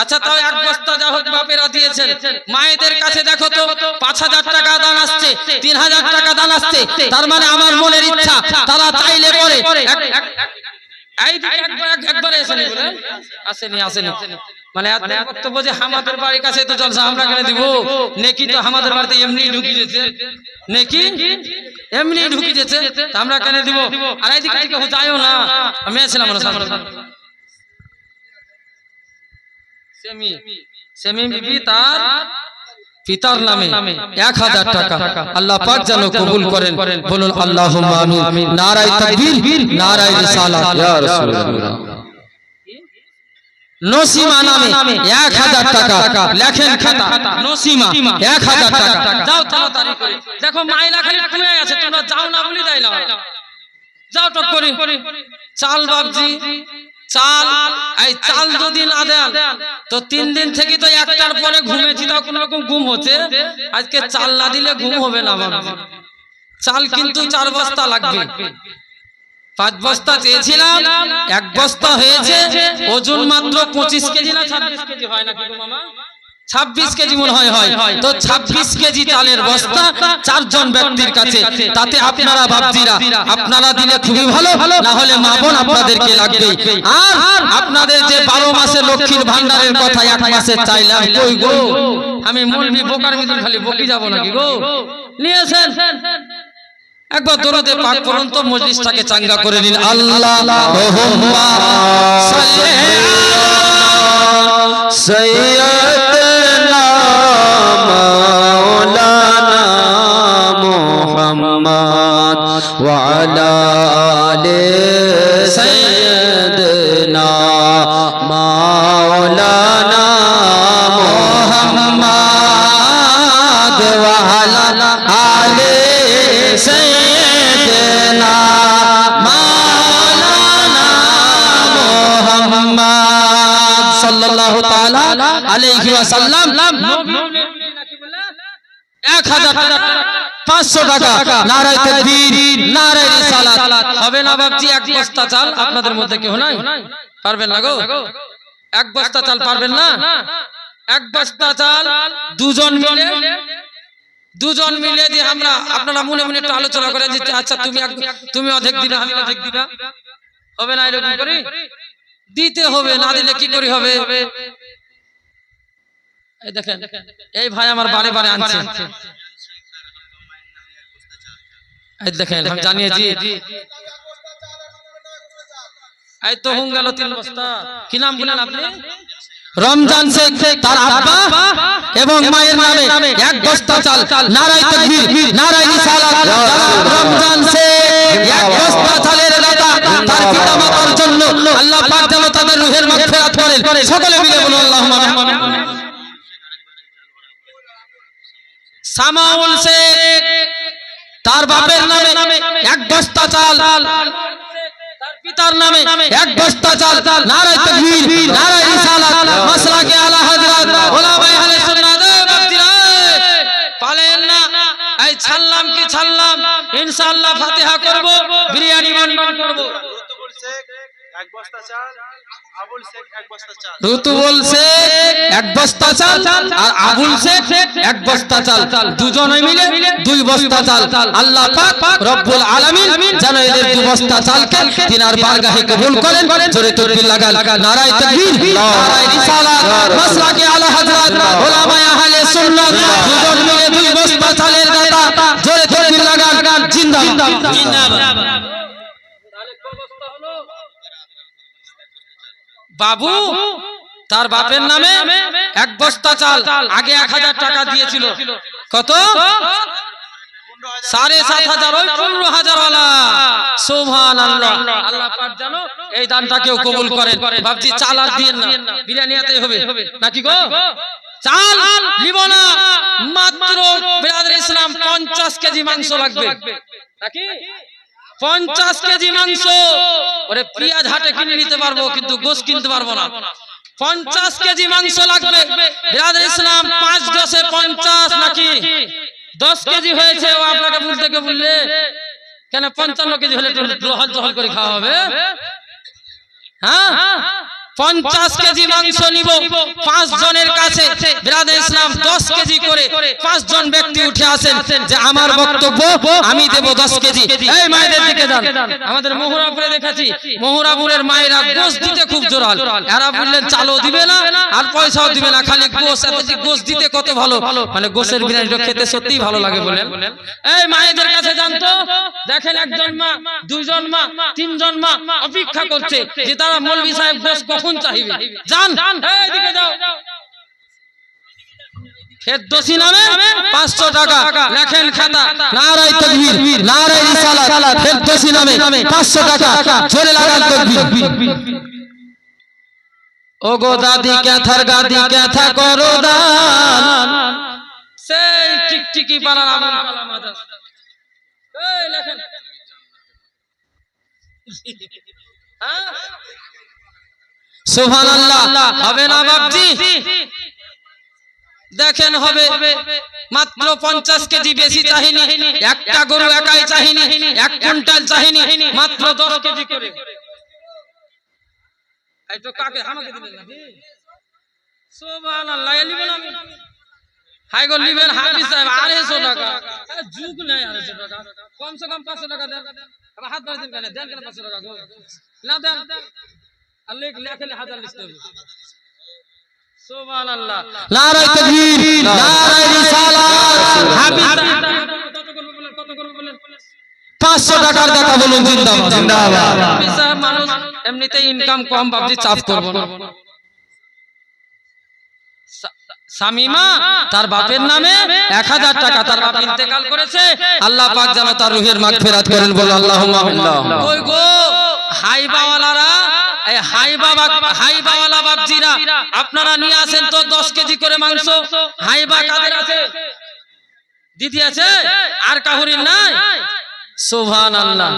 আচ্ছা তাও 1 বস্তা যা হোক বাপেরা দিয়েছেন, মায়েদের কাছে দেখো তো 5000 টাকা দান আসছে, 3000 টাকা দান আসছে, তার মানে আমার মনের ইচ্ছা তারা চাইলে পরে এই একবার এসেনি বলে আসেনি মানে বক্তব্য যে আমাদের বাড়ির কাছে তো জলসা আমরা কেন দিব, নেকি তো আমাদের বাড়িতে এমনি ঢুকি যেতে, নেকি এমনি ঢুকি যেতে, আমরা কেন দিব? আর এইদিকে থেকে যাইও না, আমি আছিলাম সেমি বিবি তার পিতার নামে 1000 টাকা আল্লাহ পাক যেন কবুল করেন, বলুন আল্লাহুম্মা আমিন। নারায়ে তাকবীর, নারায়ে রিসালাত, ইয়া রাসূলুল্লাহ। নসিমা নামে 1000 টাকা লেখেন খাতা, নসিমা 1000 টাকা। যাও তাড়াতাড়ি করে, দেখো মাইলা খালি খুলে আছে, তোমরা যাও না বলি দেয় না, যাও টক করে। চাল বাবজি চাল, এই চাল যদি না দেন তো 3 দিন থেকে তো 1টার পরে ঘুমেছি, তাও কোন রকম ঘুম হচ্ছে। আজকে চাল না দিলে ঘুম হবে না বাবজি। চাল কিন্তু 4 বস্তা লাগবে। 5 বস্তা চেয়েছিলাম, 1 বস্তা হয়েছে, ওজন মাত্র 25 কেজি না 26 কেজি হয় নাকি গো মামা? 26 কেজি মনে হয়। তো 26 কেজি চালের বস্তা 4 জন ব্যক্তির কাছে, তাতে আপনারা বাপজিরা আপনারা দিলে খুবই ভালো, না হলে মা বোন আপনাদেরকে লাগবে। আর আপনাদের যে 12 মাসে লক্ষ্মীর ভান্ডারের কথা 1 মাসে চাইলাম, কই গো? আমি মৌলবি বোকার মতন খালি বকি যাব নাকি গো? নিয়েছেন একবার দরুদে পাক পড়ুন তো মজলিসটাকে চাঙ্গা করে নিন। আল্লাহুম্মা সাল্লি আলা সাইয়্যিদিনা মাওলানা মুহাম্মদ ওয়া আলা আলি সাইয়্যিদিনা মাওলানা মুহাম্মদ ওয়া আলা আলি সাইয়্যিদিনা মাওলানা মুহাম্মদ সাল্লাল্লাহু তাআলা আলাইহি ওয়াসাল্লাম। 1000 টাকা, 500 টাকা, নারায়ে তাকবীর, নারায়ে রিসালাত। হবে না বাবজি? 1 বস্তা চাল আপনাদের মধ্যে কেউ নাই? পারবেন না গো? 1 বস্তা চাল পারবেন না? 1 বস্তা চাল দুজন মিলে যে আমরা আপনারা মনে মনে একটু আলোচনা করেন যে আচ্ছা তুমি অর্ধেক দিবা, আমি অর্ধেক দিবা, হবে না? এরকম করে দিতে হবে, না দিলে কি করে হবে? এই দেখেন, এই ভাই আমার বারে বারে আনছে, এই দেখেন আমি জানিয়েছি, এই তো হুম গেল 3 বস্তা। কি নাম বলেন আপনি? রমজান শেখ, তার আব্বা এবং মায়ের নামে 1 বস্তা চাল। নারায়ে তাকবীর, নারায়ে রিসালাত। রমজান শেখ 1 বস্তা চালের দাতা, তার পিতা মাতার জন্য আল্লাহ পাক যেন তাদের রূহের মাগফিরাত করেন। সকলে মিলে বলুন আল্লাহুম্মা আমিন। সামাউল শেখ, তার বাপের নামে 1 বস্তা চাল, তার পিতার নামে 1 বস্তা চাল। নারায়ে তাকবীর, নারায়ে রিসালাত। মাসলাকে আলা হযরত উলামায়ে আহলে সুন্নাত পালেন না, এই ছাড়লাম কি ছাড়লাম, ইনশাআল্লাহ ফাতিহা করব, বিরিয়ানি বন্টন করব। রুতুবুল শেখ 1 বস্তা চাল আর আবুল শেখ 1 বস্তা চাল, দুজনে মিলে 2 বস্তা চাল। আল্লাহ পাক রব্বুল আলামিন যেন এদের 2 বস্তা চালকে তিনার বারগাহে কবুল করেন। জোরে তাকবীর লাগান। নারায়ে তাকবীর, নারায়ে রিসালাত। মাসলাকে আলা হযরত উলামায়ে আহলে সুন্নাত, দুজন মিলে 2 বস্তা চালের দাতা। জোরে তাকবীর লাগান। জিন্দাবাদ, জিন্দাবাদ। বাবু তার বাপের নামে 1 বস্তা চাল, আগে 1000 টাকা দিয়েছিল। কত? 7,500 ওই 15,000 ওয়ালা সুবহানাল্লাহ। আল্লাহ পাক জানো এই দানটাকেও কবুল করেন। বাপজি চাল আর দিয়েন না, বিরিয়ানি আতেই হবে নাকি গো? চাল নিব না, মাত্র বিরাদর ইসলাম 50 কেজি মাংস লাগবে নাকি? 50 কেজি মাংস। ওরে পেঁয়াজ হাটে কিনে নিতে পারবো কিন্তু গোশ কিনতে পারবো না। 50 কেজি মাংস লাগবে বিরাদর ইসলাম। 5 10 50 নাকি 10 কেজি হয়েছে। ও আপনাকে বলতে কে বললে কেন? 55 কেজি হলে জহল জহল করে খাওয়া হবে। হ্যাঁ 50 কেজি মাংস নিব 5 জনের কাছে বিরাদর ইসলাম। 10 কেজি করে 5 জন ব্যক্তি উঠে আসেন যে আমার বক্তব্য আমি দেব 10 কেজি। এই মায়েদের দিকে যান। আমাদের মোহরাপুরে দেখেছি, মোহরাপুরের মায়েরা গোশ দিতে খুব জোরাল। এরা বললেন চালও দিবে না আর পয়সাও দিবে না, খালি গোশ। এতটি গোশ দিতে কত ভালো, মানে গোশের বিরিয়ানিটা খেতে সত্যিই ভালো লাগে বলেন। এই মায়েদের কাছে যান তো, দেখেন একজন মা, দুইজন মা, তিনজন মা অপেক্ষা করছে যে তারা মৌলভী সাহেব গোশ কখন চাইবে। যান এইদিকে যাও। ফেরদৌসী নামে 500 টাকা লেখেন খাতা। নারায়ে তাকবীর, নারায়ে রিসালাত। ফেরদৌসী নামে 500 টাকা জোরে লাগান তাকবীর। ওগো দাদি ক্যাথার গাদি ক্যাথা করো দান। সেই টিকটিকি পাড়ার আমার মাদার। এই লেখেন। হ্যাঁ সুবহানাল্লাহ। হবে না বাপজি? দেখেন হবে মাত্র 50 কেজি, বেশি চাহিনি। একটা গরু একাই চাহিনি, 1 কুইন্টাল চাহিনি, মাত্র 10 কেজি করে। এই তো কাকে আমাকে দিলেন নাকি? সুবহানাল্লাহ। এ নিবেন আমি হাই গো নিবেন হাফিজ সাহেব 250 টাকা। যুগ নাই 250 টাকা, কমসে কম 500 টাকা দেন। আবার হাত বাড়াতেন কেন? দেন কেন 500 টাকা গো? না দেন আর লেখলে হাজার লিখতে হবে। সুবহানাল্লাহ। নারায়ে তাকবীর, নারায়ে রিসালাত। হাফিজ কত করবে বলেন, কত করবে বলেন? 500 টাকার টাকা বলুন জিন্দাবাদ, জিন্দাবাদ। হাফিজ সাহেব মানুষ এমনিতে ইনকাম কম, বাপজি চাপ করব না। শামিমা তার বাপের নামে 1000 টাকা, তার বাপ ইন্তেকাল করেছে। আল্লাহ পাক যেন তার রুহের মাগফিরাত করেন, বল আল্লাহুম্মা আমিন। কই গো হাইবাওয়ালারা, এই হাইবাওয়ালা বাপজিরা আপনারা নিয়ে আসেন তো 10 কেজি করে মাংস। হাইবা কাদের আছে? দিদি আছে আর কাহুরির নাই? সুবহানাল্লাহ।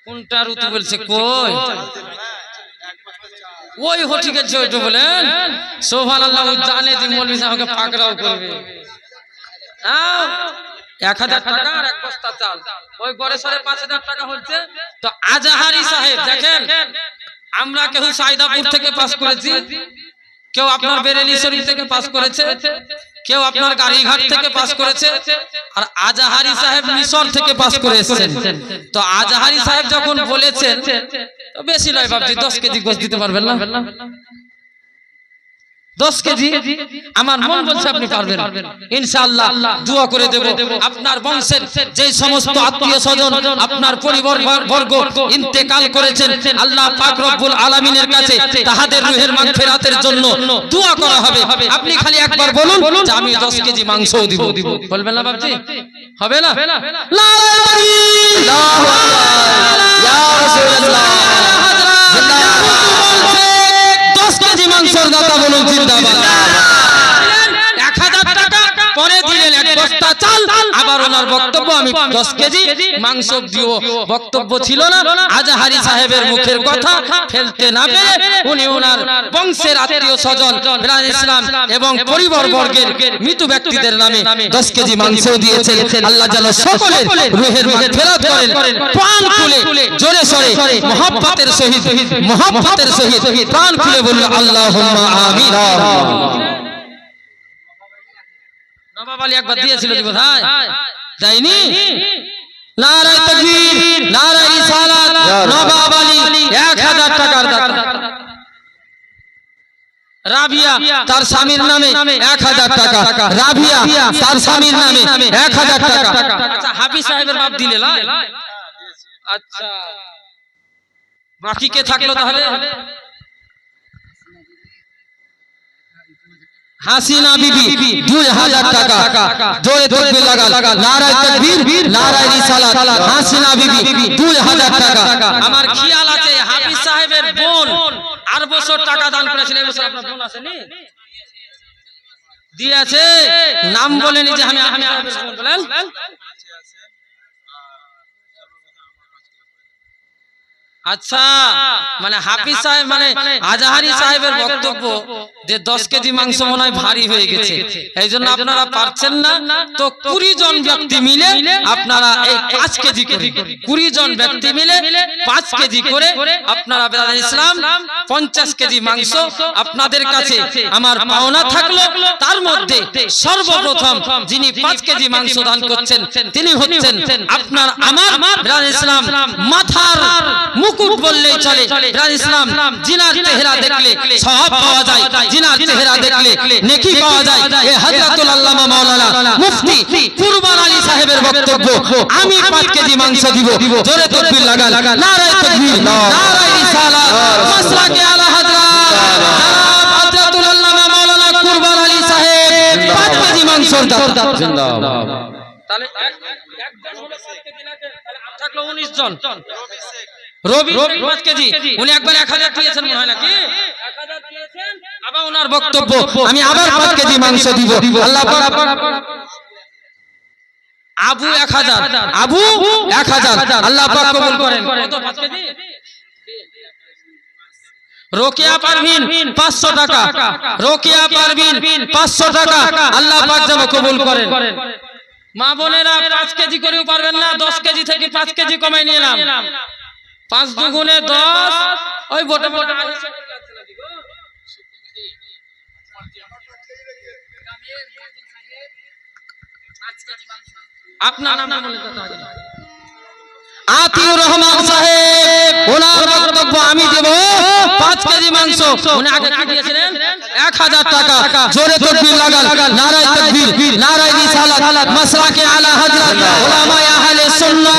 কোনটা ঋতু বলছে? কই ওই ঠিক আছে ওইটা বলেন। সুবহানাল্লাহ। ও জানে যে মৌলভী সাহেবকে পাকড়াও করবে। 1000 টাকা আর 1 বস্তা চাল, ওই গড়ে সরে 5000 টাকা হচ্ছে। তো আজাহারি সাহেব দেখেন, আমরা কেউ সাইদাপুর থেকে পাস করেছি, কেউ আপনার বেরেলি শরীফ থেকে পাস করেছে, কেউ আপনার গাড়িঘাট থেকে পাস করেছে, আর আজাহারি সাহেব মিশর থেকে পাস করে এসেছেন। তো আজাহারি সাহেব যখন বলেছেন তো বেশি নয় বাপজি, 10 কেজি গোশত দিতে পারবেন না? 10 কেজি আমার মন বলছে আপনি পারবেন ইনশাআল্লাহ। দোয়া করে দেব আপনার বংশের যে সমস্ত আত্মীয় স্বজন, আপনার পরিবার বর্গ ইন্তেকাল করেছেন, আল্লাহ পাক রব্বুল আলামিনের কাছে তাহাদের রূহের মাগফিরাতের জন্য দোয়া করা হবে। আপনি খালি একবার বলুন যে আমি 10 কেজি মাংসও দিব। বলবেন না বাপজি? হবে না? নারায়ে তাকবীর, আল্লাহু আকবার, ইয়া রাসূলুল্লাহ। জিন্দাবাদ। 10 কেজি মাংসের দাতা বলুন জিন্দাবাদ। 1000 টাকা পরে দিলেন 1 বস্তা চাল, আবার ওনার বক্তব্য আমি 10 কেজি মাংস দিব। বক্তব্য ছিল না, আজাহারি সাহেবের মুখের কথা ফেলতে না পেরে উনি ওনার বংশের আত্মীয় স্বজন বিরাদ ইসলাম এবং পরিবার বর্গের মৃত ব্যক্তিদের নামে 10 কেজি মাংস দিয়েছেন। আল্লাহ যেন সকলের রূহের মাগফিরাত করেন। প্রাণ খুলে জোরে সরে মুহাব্বতের সহিত প্রাণ খুলে বলুন আল্লাহুম্মা আমিন। নবাব আলী একবার দিয়েছিল দিব ভাই, যায়নি? নারায়ে তাকবীর, নারায়ে রিসালাত। নবাব আলী 1000 টাকার দাতা। রাবিয়া তার স্বামীর নামে 1000 টাকা। রাবিয়া তার স্বামীর নামে 1000 টাকা। আচ্ছা হাফিজ সাহেবের বাপ দিলে না? আচ্ছা বাকি কে থাকলো তাহলে? হাসিনা বিবি 2000 টাকা জোরে তাকবীর লাগান নারায়ে তাকবীর নারায়ে রিসালাত হাসিনা বিবি 2000 টাকা আমার খেয়াল আছে হাফিজ সাহেবের বোন আর বছর টাকা দান করেছিলেন এই বছর আপনার বোন আসেনি দিয়েছে নাম বলেনি যে আমি বলেন আচ্ছা মানে হাফিজ সাহেব মানে আজহারি সাহেবের বক্তব্য যে 10 কেজি মাংস মনে হয় ভারী হয়ে গেছে এই জন্য আপনারা পারছেন না তো 20 জন ব্যক্তি মিলে আপনারা এই 5 কেজি করে 20 জন ব্যক্তি মিলে 5 কেজি করে আপনারা বেরাদার ইসলাম 50 কেজি মাংস আপনাদের কাছে আমার পাওনা থাকলো তার মধ্যে সর্বপ্রথম যিনি 5 কেজি মাংস দান করছেন তিনি হচ্ছেন আপনার আমার বেরাদার ইসলাম মাথার মুকুট বললেই চলে বেরাদার ইসলাম জিনার চেহারা দেখলে সওয়াব পাওয়া যায় জিনার চেহারা দেখলে নেকি পাওয়া যায় এই হযরতুল আল্লামা মাওলানা মুফতি কুরবান আলী সাহেবের বক্তব্য আমি 5 কেজি মাংস দিব জোরে তাকবীর লাগান নারায়ে তাকবীর নারায়ে রিসালাত মাসলাকে আলা হযরত জনাব হযরতুল আল্লামা মাওলানা কুরবান আলী সাহেব 5 কেজি মাংস জিন্দাবাদ তাহলে একজন হলো 5 কেজি না তাহলে থাকলো 19 জন রবি 5 কেজি উনি একবার 1000 দিয়েছেন মনে হয় নাকি 1000 দিয়েছেন আবার ওনার বক্তব্য আমি আবার 5 কেজি মাংস দিব আল্লাহ পাক আবু 1000 আল্লাহ পাক কবুল করেন কত 5 কেজি রোকেয়া পারভিন 500 টাকা রোকেয়া পারভিন 500 টাকা আল্লাহ পাক যেন কবুল করেন মা বোনেরা 5 কেজি করেও পারবেন না 10 কেজি থেকে 5 কেজি কমাই নিলাম 5 দুগুণে 10 ওই বটে বটে আপনার নাম বলে তো আতিউর রহমান সাহেব ওনার বক্তব্য আমি দেব 5 কেজি মাংস উনি আগে কি দিয়েছিলেন 1000 টাকা জোরে তাকবীর লাগান নারায়ে তাকবীর নারায়ে রিসালাত মাসলাকে আলা হযরত উলামায়ে আহলে সুন্নাহ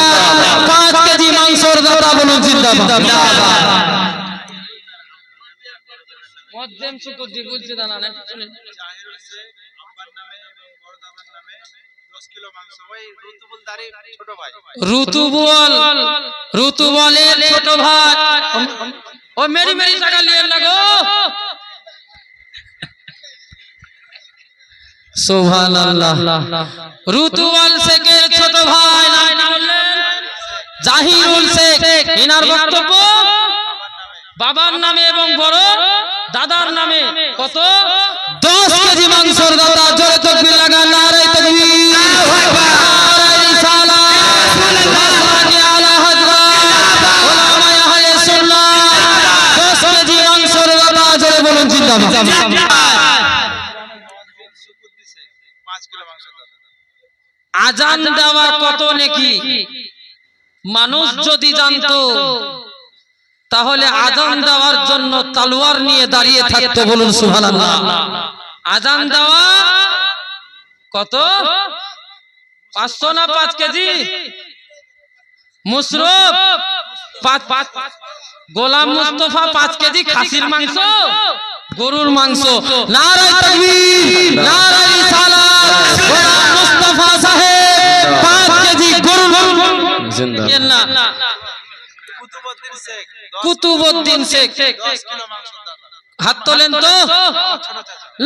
5 কেজি মাংসর দাতা বলুন জিন্দাবাদ মুয়াজ্জিম শুকুরজি বলতে জানা না শুনেন জাহিরুল শেখ আব্বার নামে এবং বড় দাদার নামে 10 কিলো মাংস ওই রুতুবুল দারি ছোট ভাই ঋতুবলের ছোট ভাই ও মেরি মেরি টাকা নিয়ে লাগো সুবহানাল্লাহ ঋতুবল শেখের ছোট ভাই নাম কি বললেন জাহিরুল শেখ এনার বক্তব্য বাবার নামে এবং বড় দাদার নামে কত 10 কেজি মাংসর দাতা জোরে তাকবীর লাগান নারায়ে তাকবীর নারায়ে রিসালাত মাসলাকে আলা হযরত উলামায়ে আহলে সুন্নাহ 10 কেজি মাংসর দাতা জোরে বলুন জিন্দাবাদ সুকুর দিছে 5 কিলো মাংস দাদা আজান দেওয়া কত নেকি মানুষ যদি জানতো তাহলে আজান দেওয়ার জন্য তলোয়ার নিয়ে দাঁড়িয়ে থাকতো বলুন সুবহানাল্লাহ আজান দেওয়া কত 500 না 5 কেজি মুশরফ 5 গোলাম মুস্তাফা 5 কেজি খাসির মাংস গরুর মাংস নারায়ে তাকবীর নারায়ে রিসালাত গোলাম মুস্তাফা সাহেব 5 কেজি গরুর জিন্দাবাদ কুতুবউদ্দিন শেখ 10 কিলো মাংস দাদা হাত তোলেন তো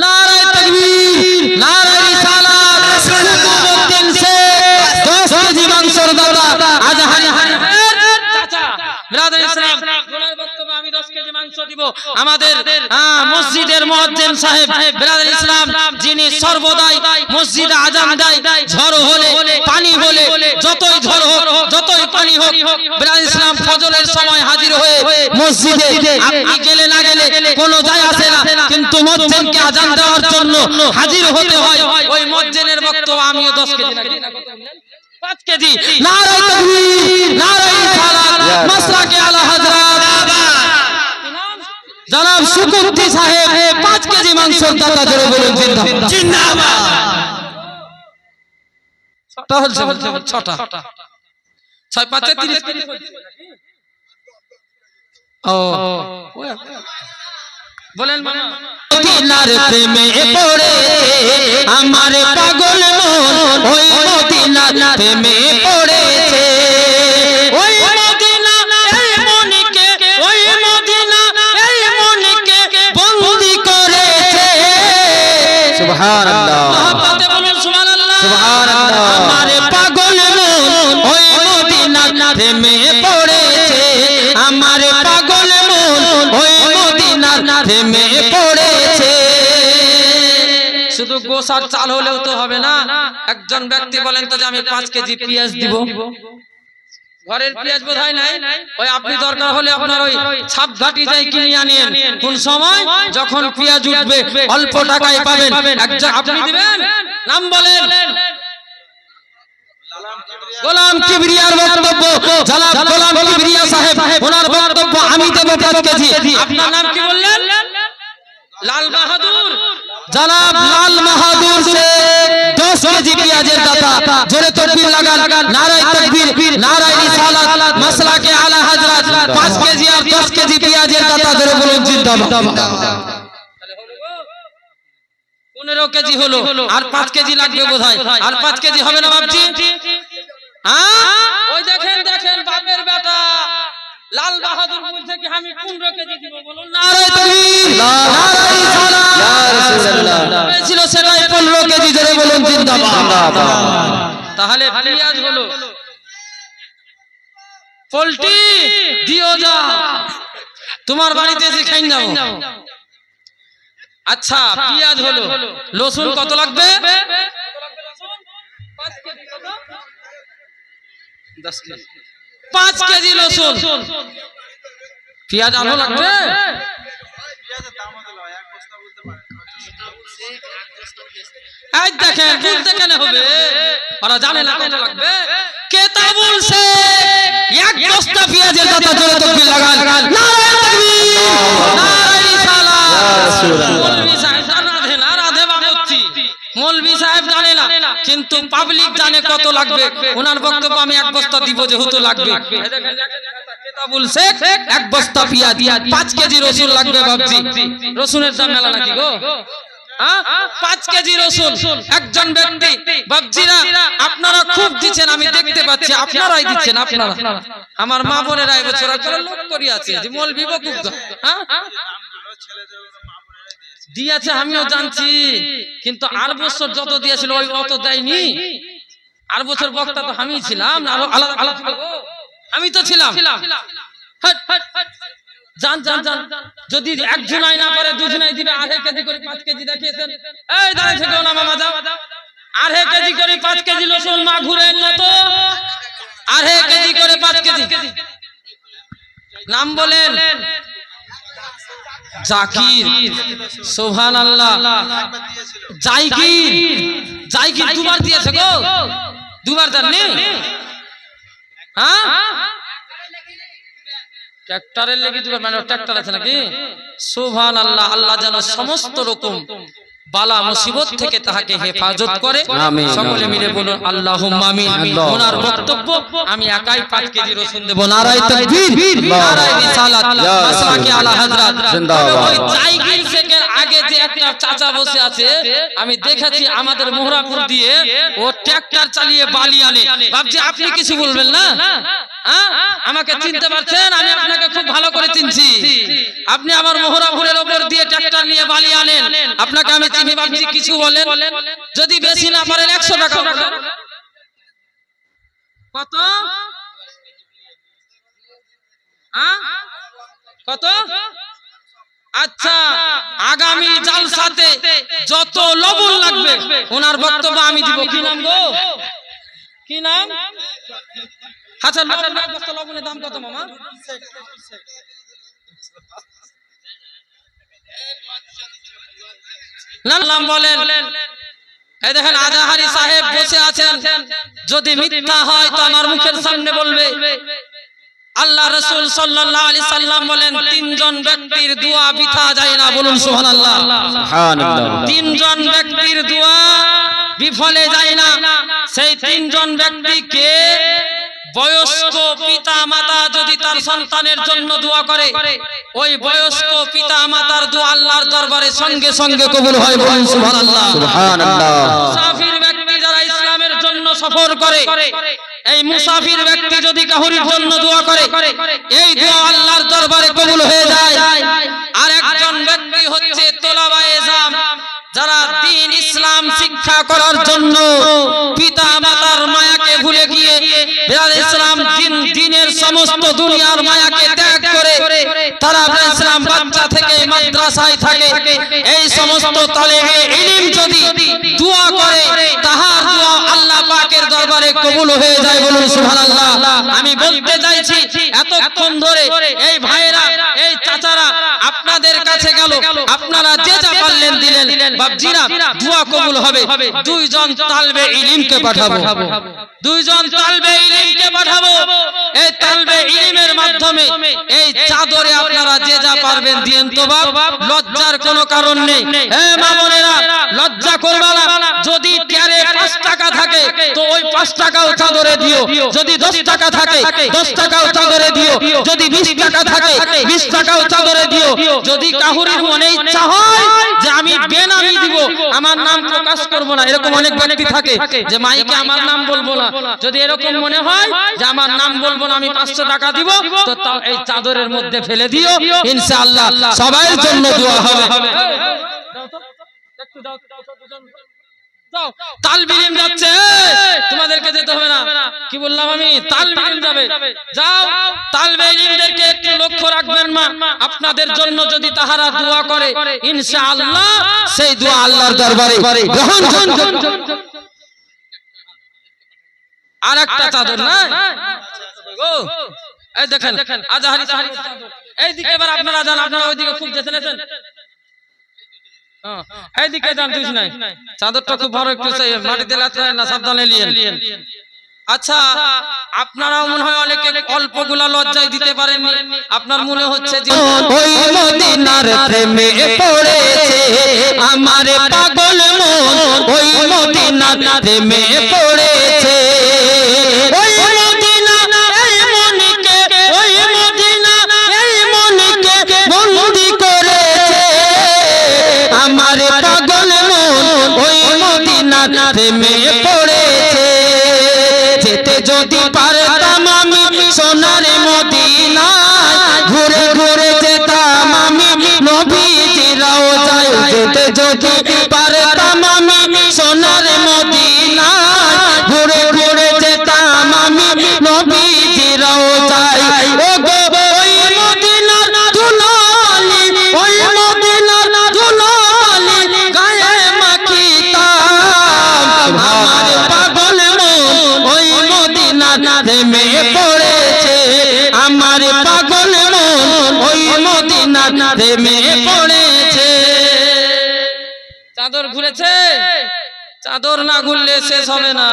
নারায়ে তাকবীর নারায়ে রিসালাত কুতুবউদ্দিন শেখ 10 কেজি মাংসর দাদা আজহারি চাচা ব্রাদার ইসলাম ওনার বক্তব্য আমি 10 কেজি মাংস দিব আমাদের মসজিদের মুয়াজ্জিন সাহেব ব্রাদার ইসলাম যিনি সর্বদাই মসজিদে আজান দেয় ঝড় হলে পানি হলে যতই ঝড় হোক যতই পানি হোক ব্রাদার ইসলাম ফজরের সময় হাজির হয়ে মসজিদে আপনি গেলে না গেলে কোনো যায় আসে না কিন্তু মুয়াজ্জিনকে আজান দেওয়ার জন্য হাজির হতে হয় ওই মুয়াজ্জিনের বক্তব্য আমিও 10 কেজি না কত বললেন 5 কেজি নারায়ে তাকবীর নারায়ে রিসালাত মাসলাকে আলা হযরত জনাব শুকুরজি সাহেব 5 কেজি মাংসর দাতা জোরে বলুন জিন্দাবাদ ছটা হচ্ছে ছটা 6 5 30 কেজি ও বলেন মদিনার প্রেমে পড়েছে আমার পাগল মন ওই মদিনার প্রেমে পড়েছে ওই মদিনা এই মনকে ওই মদিনা এই মনকে বন্দী করেছে সুবহানাল্লাহ মহব্বতে বলুন সুবহানাল্লাহ সুবহানাল্লাহ আমার পাগল মন ওই মদিনার প্রেমে পড়েছে আমার পাগল মন ওই মদিনার প্রেমে পড়েছে শুধু গোসার চাল হলেও তো হবে না একজন ব্যক্তি বলেন তো যে আমি 5 কেজি পেঁয়াজ দিব ঘরের পেঁয়াজ বোধহয় নাই ওই আপনি দরকার হলে আপনার ওই ছাপঘাটি যাই কিনে আনিয়েন কোন সময় যখন পেঁয়াজ উঠবে অল্প টাকায় পাবেন একজন আপনি দিবেন নাম বলেন গোলাম কিবরিয়ার বক্তব্য জনাব গোলাম কিবরিয়া সাহেব ওনার বক্তব্য আমি দেব 5 কেজি আপনার নাম কি বললেন লাল বাহাদুর জনাব লাল বাহাদুর সে 10 কেজি পেঁয়াজের দাতা জোরে তাকবীর লাগান নারায়ে তাকবীর নারায়ে রিসালাত মাসলাকে আলা হযরত 5 কেজি আর 10 কেজি পেঁয়াজের দাতা জোরে বলুন জিন্দাবাদ 15 কেজি হলো আর 5 কেজি লাগবে বোধহয় আর 5 কেজি হবে না বাপজি ওই দেখেন দেখেন বাপের বেটা লাল বাহাদুর বলছে কি আমি 15 কেজি দিব বলুন নারায়ে তাকবীর নারায়ে রিসালাত ইয়া রাসূলুল্লাহ ছিল সেটাই 15 কেজি জোরে বলুন জিন্দাবাদ তাহলে পেঁয়াজ হলো পোল্ট্রি দিও যা তোমার বাড়িতে এসে খাই নাও আচ্ছা পেঁয়াজ হলো রসুন কত লাগবে 5 কেজি রসুন পেঁয়াজ আরো লাগবে পেঁয়াজের দাম হতে লয়, এক বস্তা বলতে পারেন। এই দেখেন বলতে কেন হবে ওরা জানে না কত লাগবে কে তা বলছে এক বস্তা পেঁয়াজের দাতা জোরে তাকবীর লাগান নারায়ে তাকবীর নারায়ে রিসালাত মৌলভী সাহেব রাধে না রাধে বাবুচ্চি মৌলভী সাহেব জানে না কিন্তু পাবলিক জানে কত লাগবে ওনার বক্তব্য আমি এক বস্তা দিব যেহেতু লাগবে এই দেখেন কেতাবুল শেখ এক বস্তা পেঁয়াজ 5 কেজি রসুন লাগবে বাবজি রসুনের দাম মেলা নাকি গো 5 কেজি রসুন একজন ব্যক্তি বাবজিরা আপনারা খুব দিচ্ছেন আমি দেখতে পাচ্ছি আপনারাই দিচ্ছেন আপনারা আমার মা বোনেরা এবছর করে লোক করি আছে যে মৌলভী বকুব দামগুলো ছেলেদের মা বোনেরাই দিয়েছে। দিয়েছে আমিও জানছি কিন্তু আর বছর যত দিয়েছিল ওই অত দেয়নি আর বছর বক্তা তো আমি ছিলাম না আরো আলাদা আলাদা ছিল গো। আমি তো ছিলাম হট, হট, হট। জান জান জান যদি এক জুনাই না করে দুজনাই দিবে 2.5 কেজি করে 5 কেজি দেখিয়েছেন এই দাঁড়িয়ে থেকে না মামা যাও 2.5 কেজি করে 5 কেজি রসুন মা ঘুরেন না তো 2.5 কেজি করে 5 কেজি নাম বলেন জাকির সুবহানাল্লাহ একবার দিয়েছিল। জাকির জাকির দুবার দিয়েছে গো দুবার জাননি হ্যাঁ ট্রাক্টরের লেগে দুবার মানে ট্রাক্টর আছে নাকি সুবহানাল্লাহ আল্লাহ যেন সমস্ত রকম বালা মুসিবত থেকে তাহাকে হেফাজত করে আমিন। সকলে মিলে বলুন আল্লাহুম্মা আমিন আল্লাহ। ওনার বক্তব্য আমি একাই 5 কেজি রসুন দেব নারায়ে তাকবীর আল্লাহ। নারায়ে রিসালাত ইয়া মাসলাকে আলা হযরত জিন্দাবাদ। ওই জায়গির শেখের আগে যে একটা চাচা বসে আছে আমি দেখেছি আমাদের মোহরাপুর দিয়ে ও ট্রাক্টর চালিয়ে বালি আনে ভাবছি আপনি কিছু বলবেন না হ্যাঁ আমাকে চিনতে পারছেন আমি আপনাকে খুব ভালো করে চিনছি আপনি আমার মোহরাপুরের উপর দিয়ে ট্রাক্টর নিয়ে বালি আনেন আপনাকে আমি চিনি ভাবছি কিছু বলেন যদি বেশি না পারেন 100 টাকা কত কত আচ্ছা আগামী জালসাতে যত লবণ লাগবে ওনার বক্তব্য আমি দিব কি নাম গো কি নাম আচ্ছা লবণের দাম কত মামা নাম বলেন এই দেখেন আজাহারি সাহেব বসে আছেন যদি মিথ্যা হয় তো আমার মুখের সামনে বলবে আল্লাহ রাসূল সাল্লাল্লাহু আলাইহি সাল্লাম বলেন তিনজন ব্যক্তির দোয়া বৃথা যায় না বলুন সুবহানাল্লাহ সুবহানাল্লাহ তিনজন ব্যক্তির দোয়া বিফলে যায় না সেই তিনজন ব্যক্তিকে বয়স্ক পিতা মাতা যদি যদি তার সন্তানের জন্য দোয়া করে ওই বয়স্ক পিতা মাতার দোয়া আল্লাহর দরবারে সঙ্গে সঙ্গে কবুল হয়। বলুন সুবহানাল্লাহ। সুবহানাল্লাহ। মুসাফির ব্যক্তি যারা ইসলামের জন্য সফর করে এই মুসাফির ব্যক্তি যদি কাহুরির জন্য দোয়া করে এই দোয়া আল্লাহর দরবারে কবুল হয়ে যায়। আর একজন ব্যক্তি হচ্ছে তোলাবায়ে ইলজাম, যারা দ্বীন ইসলাম শিক্ষা করার জন্য পিতা মাতার মায়াকে ভুলে গিয়ে ইসলাম দ্বীনের সমস্ত দুনিয়ার মায়াকে ত্যাগ করে তারা ইসলাম বাচ্চা থেকে মাদ্রাসায় থাকে, এই সমস্ত তালেবে ইলম যদি দোয়া করে তাহার দোয়া আল্লাহ পাকের দরবারে কবুল হয়ে যায়। বলুন সুবহানাল্লাহ। আমি বলতে চাইছি এতক্ষণ ধরে এই ভাইরা এই চাচারা আপনাদের কাছে গেল, আপনারা যে যা পারলেন দিলেন। বাপজিরা দোয়া কবুল হবে। দুইজন তালবে ইলমকে পাঠাবো, দুইজন তালবে ইলমকে পাঠাবো। এই তালবে ইলমের মাধ্যমে এই চাদরে আপনারা যে যা পারবেন দিয়েন তো বাপ, লজ্জার কোনো কারণ নেই। হে মা বোনেরা, লজ্জা করবে না। যদি প্যারে 5 টাকা থাকে তো ওই 5 টাকাও চাদরে দিও, যদি 10 টাকা থাকে 10 টাকাও চাদরে দিও, যদি 20 টাকা থাকে 20 টাকাও চাদরে দিও। যদি কাহুরির মনে ইচ্ছা হয় যে আমি বেনামি দিব, আমার নাম প্রকাশ করব না, এরকম অনেক ব্যক্তি থাকে যে মাইকে আমার নাম বলবো না, যদি এরকম মনে হয় যে আমার নাম বলবো না, আমি 500 টাকা দিব, তো তাও এই চাদরের মধ্যে ফেলে দিও, ইনশাআল্লাহ সবার জন্য দোয়া হবে। তালবে ইলম যাচ্ছে, তোমাদেরকে যেতে হবে না। কি বললাম আমি? তালবে ইলম যাবে, যাও। তালবে ইলমদেরকে একটু লক্ষ্য রাখবেন মা, আপনাদের জন্য যদি তাহারা দোয়া করে ইনশাআল্লাহ সেই দোয়া আল্লাহর দরবারে গ্রহণ। আর একটা চাদর না গো, এই দেখেন আজহারি চাদর। এইদিকে এবার আপনারা যান, আপনারা ওইদিকে খুব যেতে নেছেন, এইদিকে যান, তুই নাই। চাদরটা খুব বড়, একটু মাটিতে লাগায় না, সাবধানে নিয়েন। আচ্ছা, আপনারাও মনে হয় অনেকে অল্পগুলা লজ্জায় দিতে পারেন। আপনার মনে হচ্ছে যে ওই মদিনার প্রেমে পড়েছে আমার পাগল মন, ওই মদিনার প্রেমে পড়েছে। ওই মদিনা এই মনকে, ওই মদিনা এই মনকে বন্দি করেছে আমার পাগল মন, ওই মদিনার প্রেমে পড়েছে। যেতে যদি পারতাম আমি সোনার মদিনায়, ঘুরে ঘুরে যেতাম আমি নবীজির রওজায়। যেতে যদি পারতাম আমি সোনার মদিনায়, ঘুরে ঘুরে যেতাম আমি নবীজির রওজায়। ও গো ওই মদিনার দুলালি, ওই মদিনার দুলালি গায়ে মাখিতাম আমার পাগল মন, ওই মদিনার প্রেমে পড়েছে আমার পাগল মন, ওই মদিনার প্রেমে পড়েছে। চাদর ঘুরেছে, চাদর না ঘুরলে শেষ হবে না।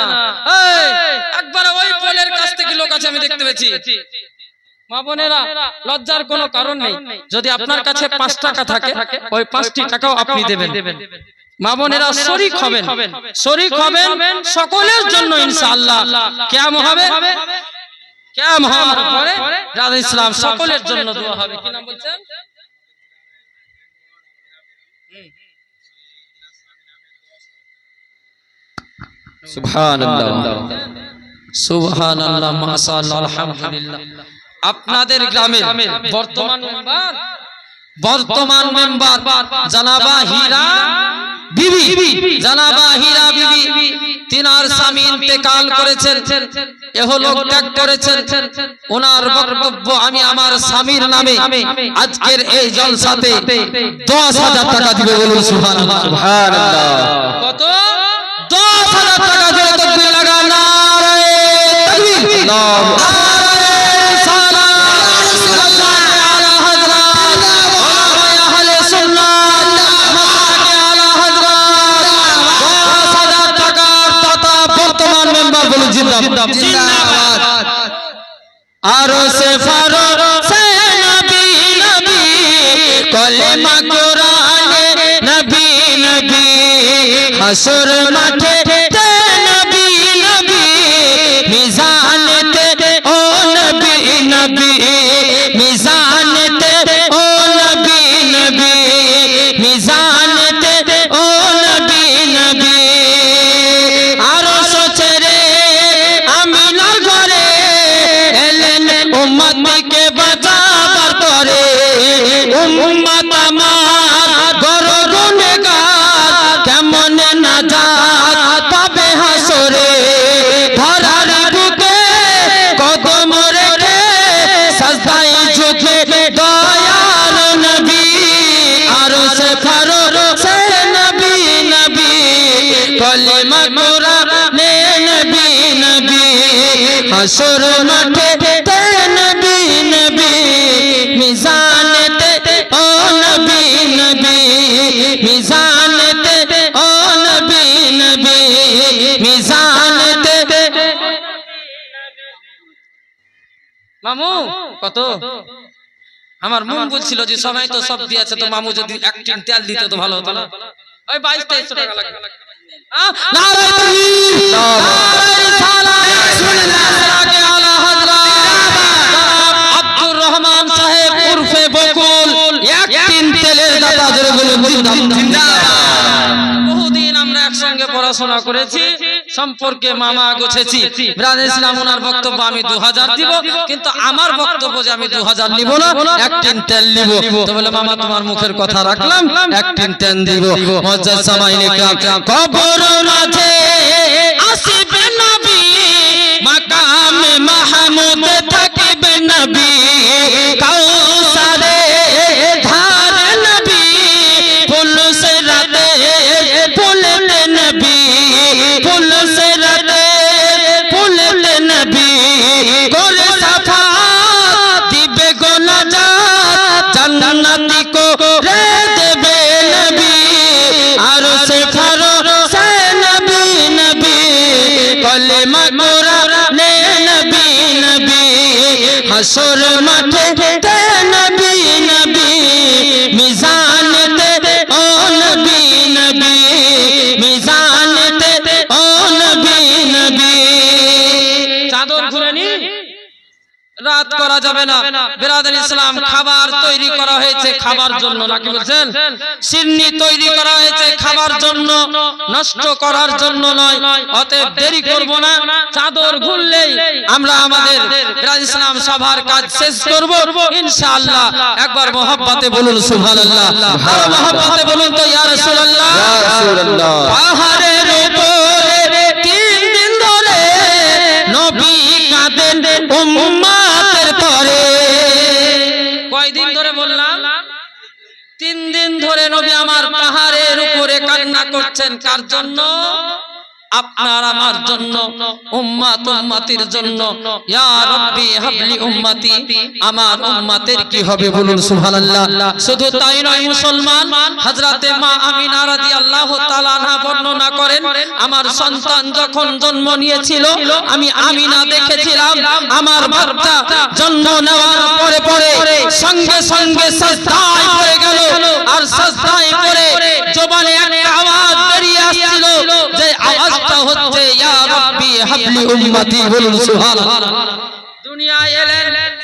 একবার ওই পোলের কাছ থেকে লোক আছে, আমি দেখতে পেয়েছি। মা বোনেরা, লজ্জার কোনো কারণ নেই। যদি আপনার কাছে 5 টাকা থাকে ওই 5টি টাকাও আপনি দেবেন। মা বোনেরা শরীক হবেন, শরীক হবেন সকলের জন্য ইনশাআল্লাহ। কিয়াম হবে, কিয়াম হওয়ার পরে রাজা ইসলাম সকলের জন্য দোয়া হবে। কি নাম বলছেন? সুবহানাল্লাহ। সুবহানাল্লাহ, মাশাআল্লাহ, আলহামদুলিল্লাহ। আপনাদের গ্রামের বর্তমান মেম্বার জানাবা হীরা বিবি, জানাবা হীরা বিবি, তিনার স্বামী ইন্তেকাল করেছেন, এহলোক ত্যাগ করেছেন। ওনার বক্তব্য আমি আমার স্বামীর নামে আজকের এই জলসাতে 10,000 টাকা দিবে। বলুন সুবহানাল্লাহ। সুবহানাল্লাহ। কত? 10,000 টাকা দিয়ে তাকবীর লাগা, নারে তাকবীর, নারে সালাত, সাল্লাল্লাহু আলা হযরত ওলামায়ে আহলে সুন্নাত, মাসাকে আলা হযরত। 10,000 টাকার দাতা বর্তমান মেম্বার। বলুন জিন্দাবাদ, জিন্দাবাদ। আরো সে ফারুক সে নবী নবী, কলেমা কোরআনে নবী নবী, হাসর মাঠে নবী নবী, মিজানেতে ও নবী নবী। হাসর মাঠে তে নবী নবী মিজানেতে ও নবী নবী মিজানেতে ও নবী নবী মিজানেতে মামু কত আমার মন বলছিল যে সবাই তো সব দিয়েছে তো মামু যদি এক টিন তেল দিত তো ভালো হতো না ওই 22-23 টাকা লাগবে নারে তাকবীর নারে রিসালাত রাসূলুল্লাহ কে আলা হযরত আব্দুর রহমান সাহেব উরফে বকুল এক টিন তেলের দাতা জোরে বলুন জিন্দাবাদ বহুদিন আমরা একসঙ্গে পড়াশোনা করেছি সম্পর্কে মামা গুছেছি ব্রাদার ইসলাম ওনার বক্তব্য আমি 2000 দিব কিন্তু আমার বক্তব্য যে আমি 2000 নিব না এক টিন তেল নিব তো বলে মামা তোমার মুখের কথা রাখলাম এক টিন তেল দিব মুআজ্জাজ সামাইন ইকরাম কবর মাঝে আসিবে নবী মাকামে মাহমুদ থাকিবে নবী কাউসারে ধার নবী ফুল সে রাতে ফুলতে নবী ফুল সে রাতে ফুলতে নবী করে সাফা দিবে গো নাজাত জান্নাতি কো রে দেবে নবী আর সে ফারো সে নবী নবী কলেমা কোরআনে নবী নবী হাসর মাঠে তে নবী নবী মিজানেতে ও নবী নবী মিজানেতে ও নবী নবী চাদর ঘুরে নি রাত করা যাবে না বিরাদর ইসলাম খাবার তৈরি করা হয়েছে খাবার জন্য নাকি বলছেন সিন্নি তৈরি করা হয়েছে খাবার জন্য নষ্ট করার জন্য নয় অতএব দেরি করব না চাদর ঘুরলেই আমরা আমাদের বিরাদর ইসলাম সভার কাজ শেষ করব ইনশাআল্লাহ একবার মোহাব্বতে বলুন সুবহানাল্লাহ আর মোহাব্বতে বলুন তো ইয়া রাসূলুল্লাহ ইয়া রাসূলুল্লাহ পাহাড়ের উপরে 3 দিন ধরে নবী কাঁদেন উম্মতের তরে কয়দিন ধরে বললাম 3 দিন ধরে নবী আমার পাহাড়ের উপরে কান্না করছেন কার জন্য আপনার আমার জন্য উম্মত উম্মতির জন্য ইয়া রাব্বি হাবলি উম্মতি আমার উম্মতের কি হবে বলুন সুবহানাল্লাহ শুধু তাই নয় মুসলমান হযরতে মা আমিনা রাদিয়াল্লাহু তাআলা আনহা বর্ণনা করেন আমার সন্তান যখন জন্ম নিয়েছিল আমি আমিনা দেখেছিলাম আমার বাচ্চা জন্ম নেওয়ার পরে পরে সঙ্গে সঙ্গে সিজদায় পড়ে গেল আর সিজদায় পড়ে জবানে একটা আওয়াজ বেরিয়ে আসছিল যে আওয়াজটা হচ্ছে ইয়া রাব্বি হাবলি উম্মতি বলুন সুবহানাল্লাহ দুনিয়ায় এলেন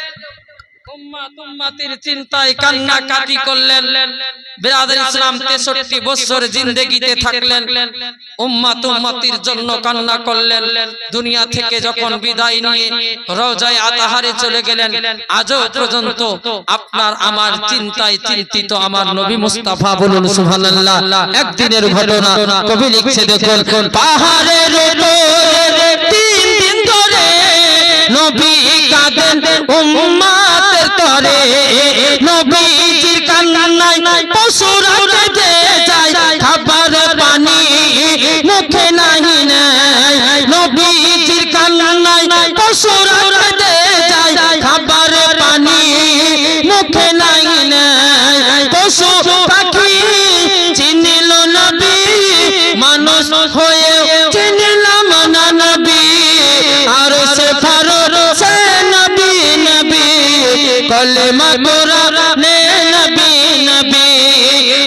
উম্মত উম্মতির চিন্তায় কান্নাকাটি করলেন বিরাদর ইসলাম 63 বছর জিন্দেগিতে থাকলেন উম্মত উম্মতির জন্য কান্না করলেন দুনিয়া থেকে যখন বিদায় নিয়ে রওজায়ে আতাহারে চলে গেলেন আজও পর্যন্ত আপনার আমার চিন্তায় চিন্তিত আমার নবী মুস্তাফা বলুন সুবহানাল্লাহ একদিনের ঘটনা কবি লিখছে দেখুন পাহাড়ের উপরে 3 দিন ধরে নবী কাঁদেন উম্মতের তরে নবীজির কান্নায় পশুরা কেঁদে যায় খাবার পানি মুখে নাহি নেয় নবীজির কান্নায় পশুরা কেঁদে যায় খাবার পানি মুখে নাহি নেয় পশু পাখি চিনিল নবী মানুষ হয়ে চিনিলাম না নবী আর সে ফারো সে নবী নবী কলেমা কোরআনে নবী নবী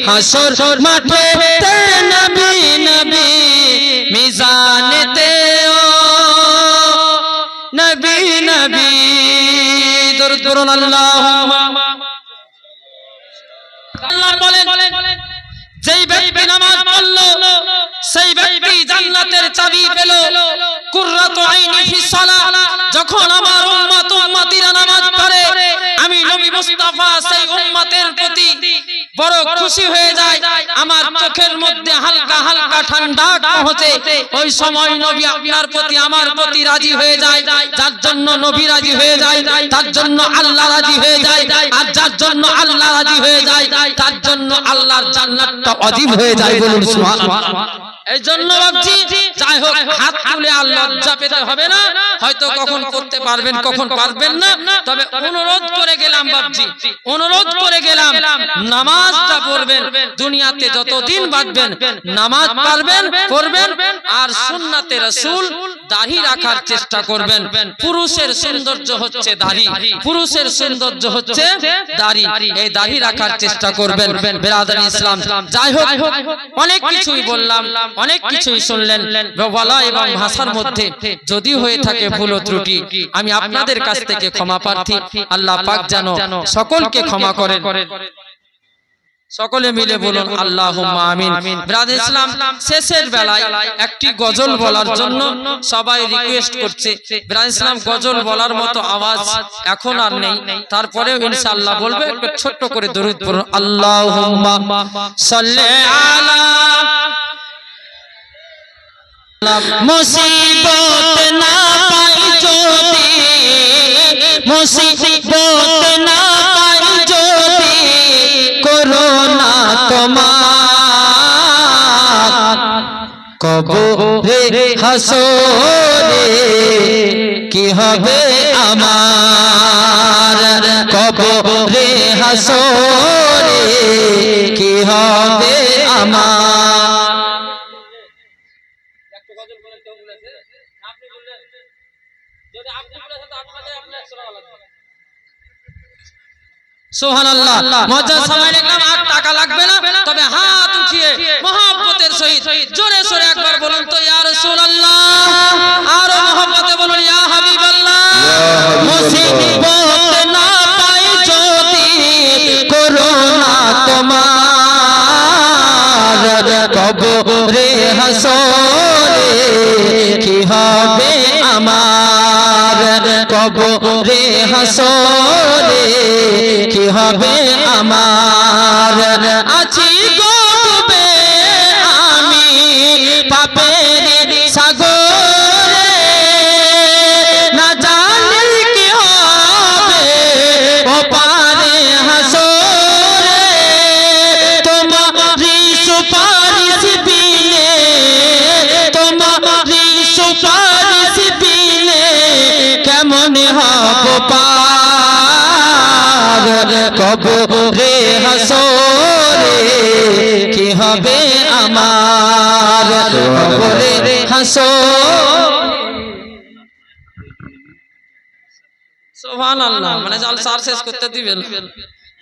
হাসর মাঠে তে নবী নবী মিজানেতে ও নবী নবী দরুদ পড়ুন আল্লাহুম্মা আল্লাহ বলেন যেই ব্যক্তি নামাজ পড়লো সেই ব্যক্তি জান্নাতের চাবি পেল কুররাতু আইনি ফিস সালাহ যখন আমার উম্মত উম্মতিরা নামাজ পড়ে আমি নবী মুস্তাফা সেই উম্মতের প্রতি বড় খুশি হয়ে যায় আমার চোখের মধ্যে হালকা হালকা ঠান্ডা পৌঁছে ওই সময় নবী আপনার প্রতি আমার প্রতি রাজি হয়ে যায় যার জন্য নবী রাজি হয়ে যায় তার জন্য আল্লাহ রাজি হয়ে যায় আর যার জন্য আল্লাহ রাজি হয়ে যায় তার জন্য আল্লাহর জান্নাতটা ওয়াজিব হয়ে যায় বলুন সুবহানাল্লাহ এই জন্য ভাবছি যাই হোক হাত তুলে আর লজ্জা পেতে হবে না, হয়তো কখন করতে পারবেন কখন পারবেন না, তবে অনুরোধ করে গেলাম ভাবছি, অনুরোধ করে গেলাম নামাজটা পড়বেন, দুনিয়াতে যতদিন বাঁচবেন নামাজ পারবেন পড়বেন, আর সুন্নাতে রাসূল দাড়ি রাখার চেষ্টা করবেন। পুরুষের সৌন্দর্য হচ্ছে দাড়ি, পুরুষের সৌন্দর্য হচ্ছে দাড়ি, এই দাড়ি রাখার চেষ্টা করবেন বেরাদার ইসলাম। যাই হোক অনেক কিছুই বললাম, অনেক কিছুই শুনলেন, বলা এবং ভাষার মধ্যে যদি হয়ে থাকে ভুল ও ত্রুটি আমি আপনাদের কাছ থেকে ক্ষমা প্রার্থী। আল্লাহ পাক যেন সকলকে ক্ষমা করেন। সকলে মিলে বলুন আল্লাহুম্মা আমিন। ব্রাদার ইসলাম শেষের বেলায় একটি গজল বলার জন্য সবাই রিকোয়েস্ট করছে। ব্রাদার ইসলাম গজল বলার মতো আওয়াজ এখন আর নেই, তারপরেও ইনশাআল্লাহ বলবে, একটু ছোট্ট করে দরুদ পড়ুন। আল্লাহুম্মা সাল্লি আলা মুসিবত না পাই যদি, মুসিবত না পাই যদি করোনা তোমার, কবরে হাসরে কি হবে আমার, কবরে হাসরে কি হবে আমার। সুবহানাল্লাহ। মজার সময় দেখলাম আর টাকা লাগবে না, তবে হাত উঠিয়ে মহব্বতের সহিত জোরে সোরে একবার বলুন তো ইয়া রাসূলুল্লাহ, আর মহব্বতে বলুন ইয়া হাবিবাল্লাহ। মুসিবত না পাই যদি করোনা তোমার, কবরে হাসরে কি হবে আমার, কবরে হাসরে কি হবে আমার। আছি গো ডুবে আমি পাপের সাগরে, না জানি কি হবে ও পারে হাসরে, তোমারি সুপারিশ বিনে, তোমারি সুপারিশ বিনে কেমন হব পার, কবরে হাসরে কি হবে আমার, কবরে হাসরে। সুবহানাল্লাহ। মানে জালসার শেষ করতে দিবেন,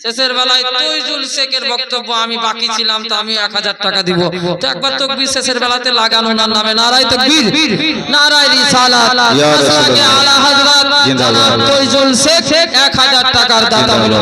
শেষের বেলায় তৈজুল শেখের বক্তব্য আমি বাকি ছিলাম, তো আমি 1000 টাকা দিব, তো একবার তাকবীর শেষের বেলাতে লাগানো না নামে নারায়ে তাকবীর, নারায়ে রিসালাত, আসলাকে আলা হযরত জনাব তৈজুল শেখ 1000 টাকার দাতা হলো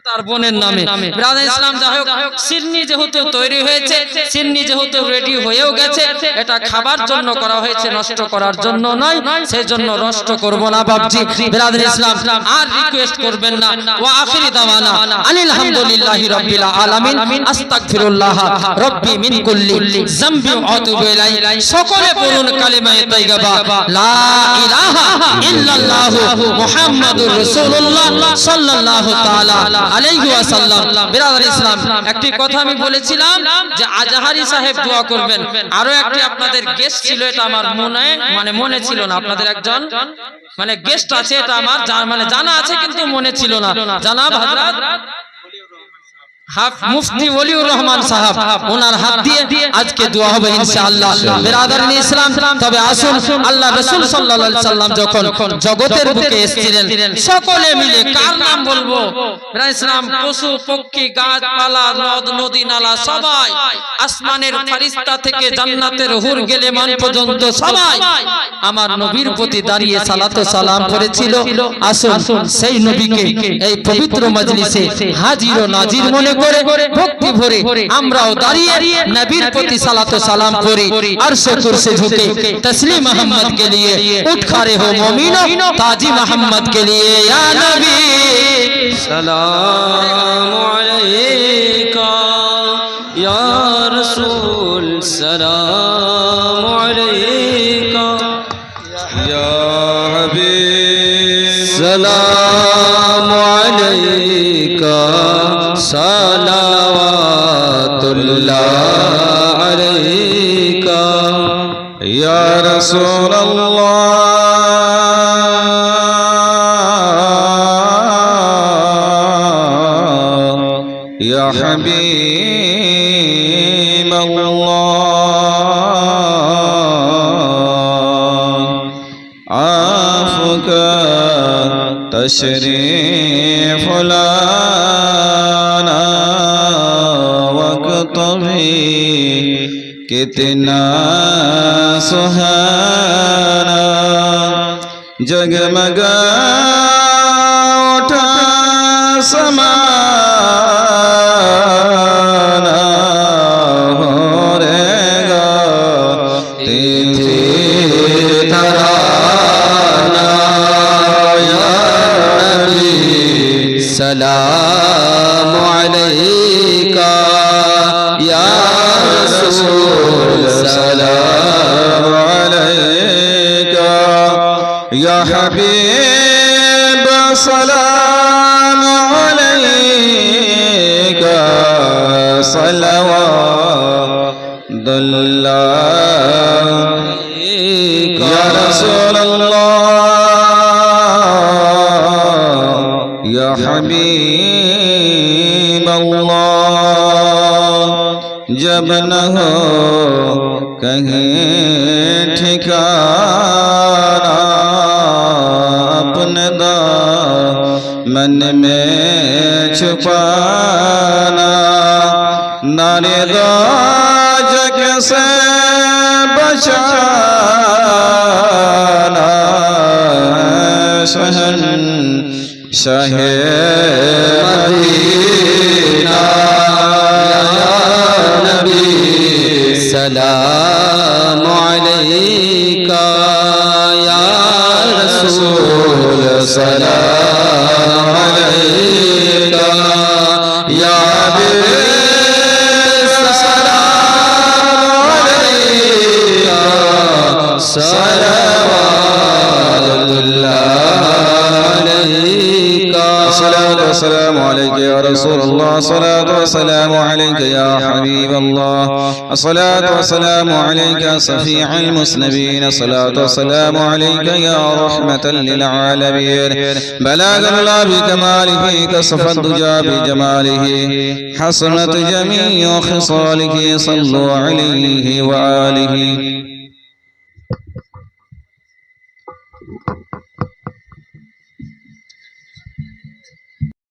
তার বোনের নামে। ব্রাদার ইসলাম যাই হোক সিন্নি যেহেতু তৈরি হয়েছে, সিন্নি যেহেতু রেডি হয়েও গেছে, এটা খাবার জন্য করা হয়েছে, নষ্ট করার জন্য নয়, সেই জন্য নষ্ট করব না ভাবছি। ব্রাদার ইসলাম আর রিকোয়েস্ট করবেন না। ওয়া আখিরি দাওয়ানা আনিল হামদুলিল্লাহি রাব্বিল আলামিন, আস্তাগফিরুল্লাহ রাব্বি মিন কুল্লি যামবি ওয়া আতুবু ইলাইহি। সকলে পড়ুন কালিমায়ে তাইয়্যিবা লা ইলাহা ইল্লাল্লাহু মুহাম্মাদুর রাসূলুল্লাহ সাল্লাল্লাহু তাআলা আলাইহি ওয়াসাল্লাম। বিরাদার ইসলাম একটি কথা আমি বলেছিলাম যে আজহারি সাহেব দোয়া করবেন, আরো একটি আপনাদের গেস্ট ছিল, এটা আমার মনে ছিল না, আপনাদের একজন মানে গেস্ট আছে, এটা আমার মানে জানা আছে কিন্তু মনে ছিল না, জানাব হযরত মুফতি ওলিউর রহমান সাহেব, ওনার হাত দিয়ে আজকে দোয়া হবে ইনশাআল্লাহ। বিরাদার ইসলাম তবে আসুন, আল্লাহ রাসূল সাল্লাল্লাহু আলাইহি সাল্লাম যখন জগতের বুকে এসেছিলেন সকলে মিলে কার নাম বলবো? বিরাদার ইসলাম পশু পক্ষী গাছপালা নদ নদী নালা সবাই, আসমানের ফেরেশতা থেকে জান্নাতের হুর গেলেমান পর্যন্ত সবাই আমার নবীর প্রতি দাঁড়িয়ে সালাত ও সালাম করেছিল। আসুন সেই নবীকে এই পবিত্র মজলিসে হাজির ও নাজির মনে করে ভক্তি ভরে আমরাও দাঁড়িয়ে নবীর প্রতি সালাত ও সালাম করি। আরশ কুরসি ঝুঁকে তসলিম মোহাম্মদ के लिए उठ खड़े हो मोमिनो, ताजी मोहम्मद के लिए या नबी सलाम अलैका या रसूल, सलाम अलैका या हबीब, सलाम अलैका सलावतुल्लाह अलैका। يا رسول الله يا حبيب الله عافك تشريف لنا وقتبي कितना सुहाना जगमगा उठा समाना हो रेगा तिथि तराना या नबी सलाम अलैका या रसूल सलाम अलैका या हबीब सलाम अलैका सलवातुल्लाह या रसूल अल्लाह या हबीब अल्लाह जब न हो कहीं ठिकाना अपने दामन में छुपाना नारे जग से बचाना शहन शाह मदीना सलाम अलैका या रसूल सलाम अलैका या हबीब सलाम अलैका सलवातुल्लाह अलैका السلام عليك يا رسول الله الصلاة والسلام عليك يا حبيب الله الصلاة والسلام عليك صفيع المسلمين الصلاة والسلام عليك يا رحمة للعالمين بلغ الله بكماله كشف الدجى بجماله حسنت جميع خصاله صلوا عليه وآله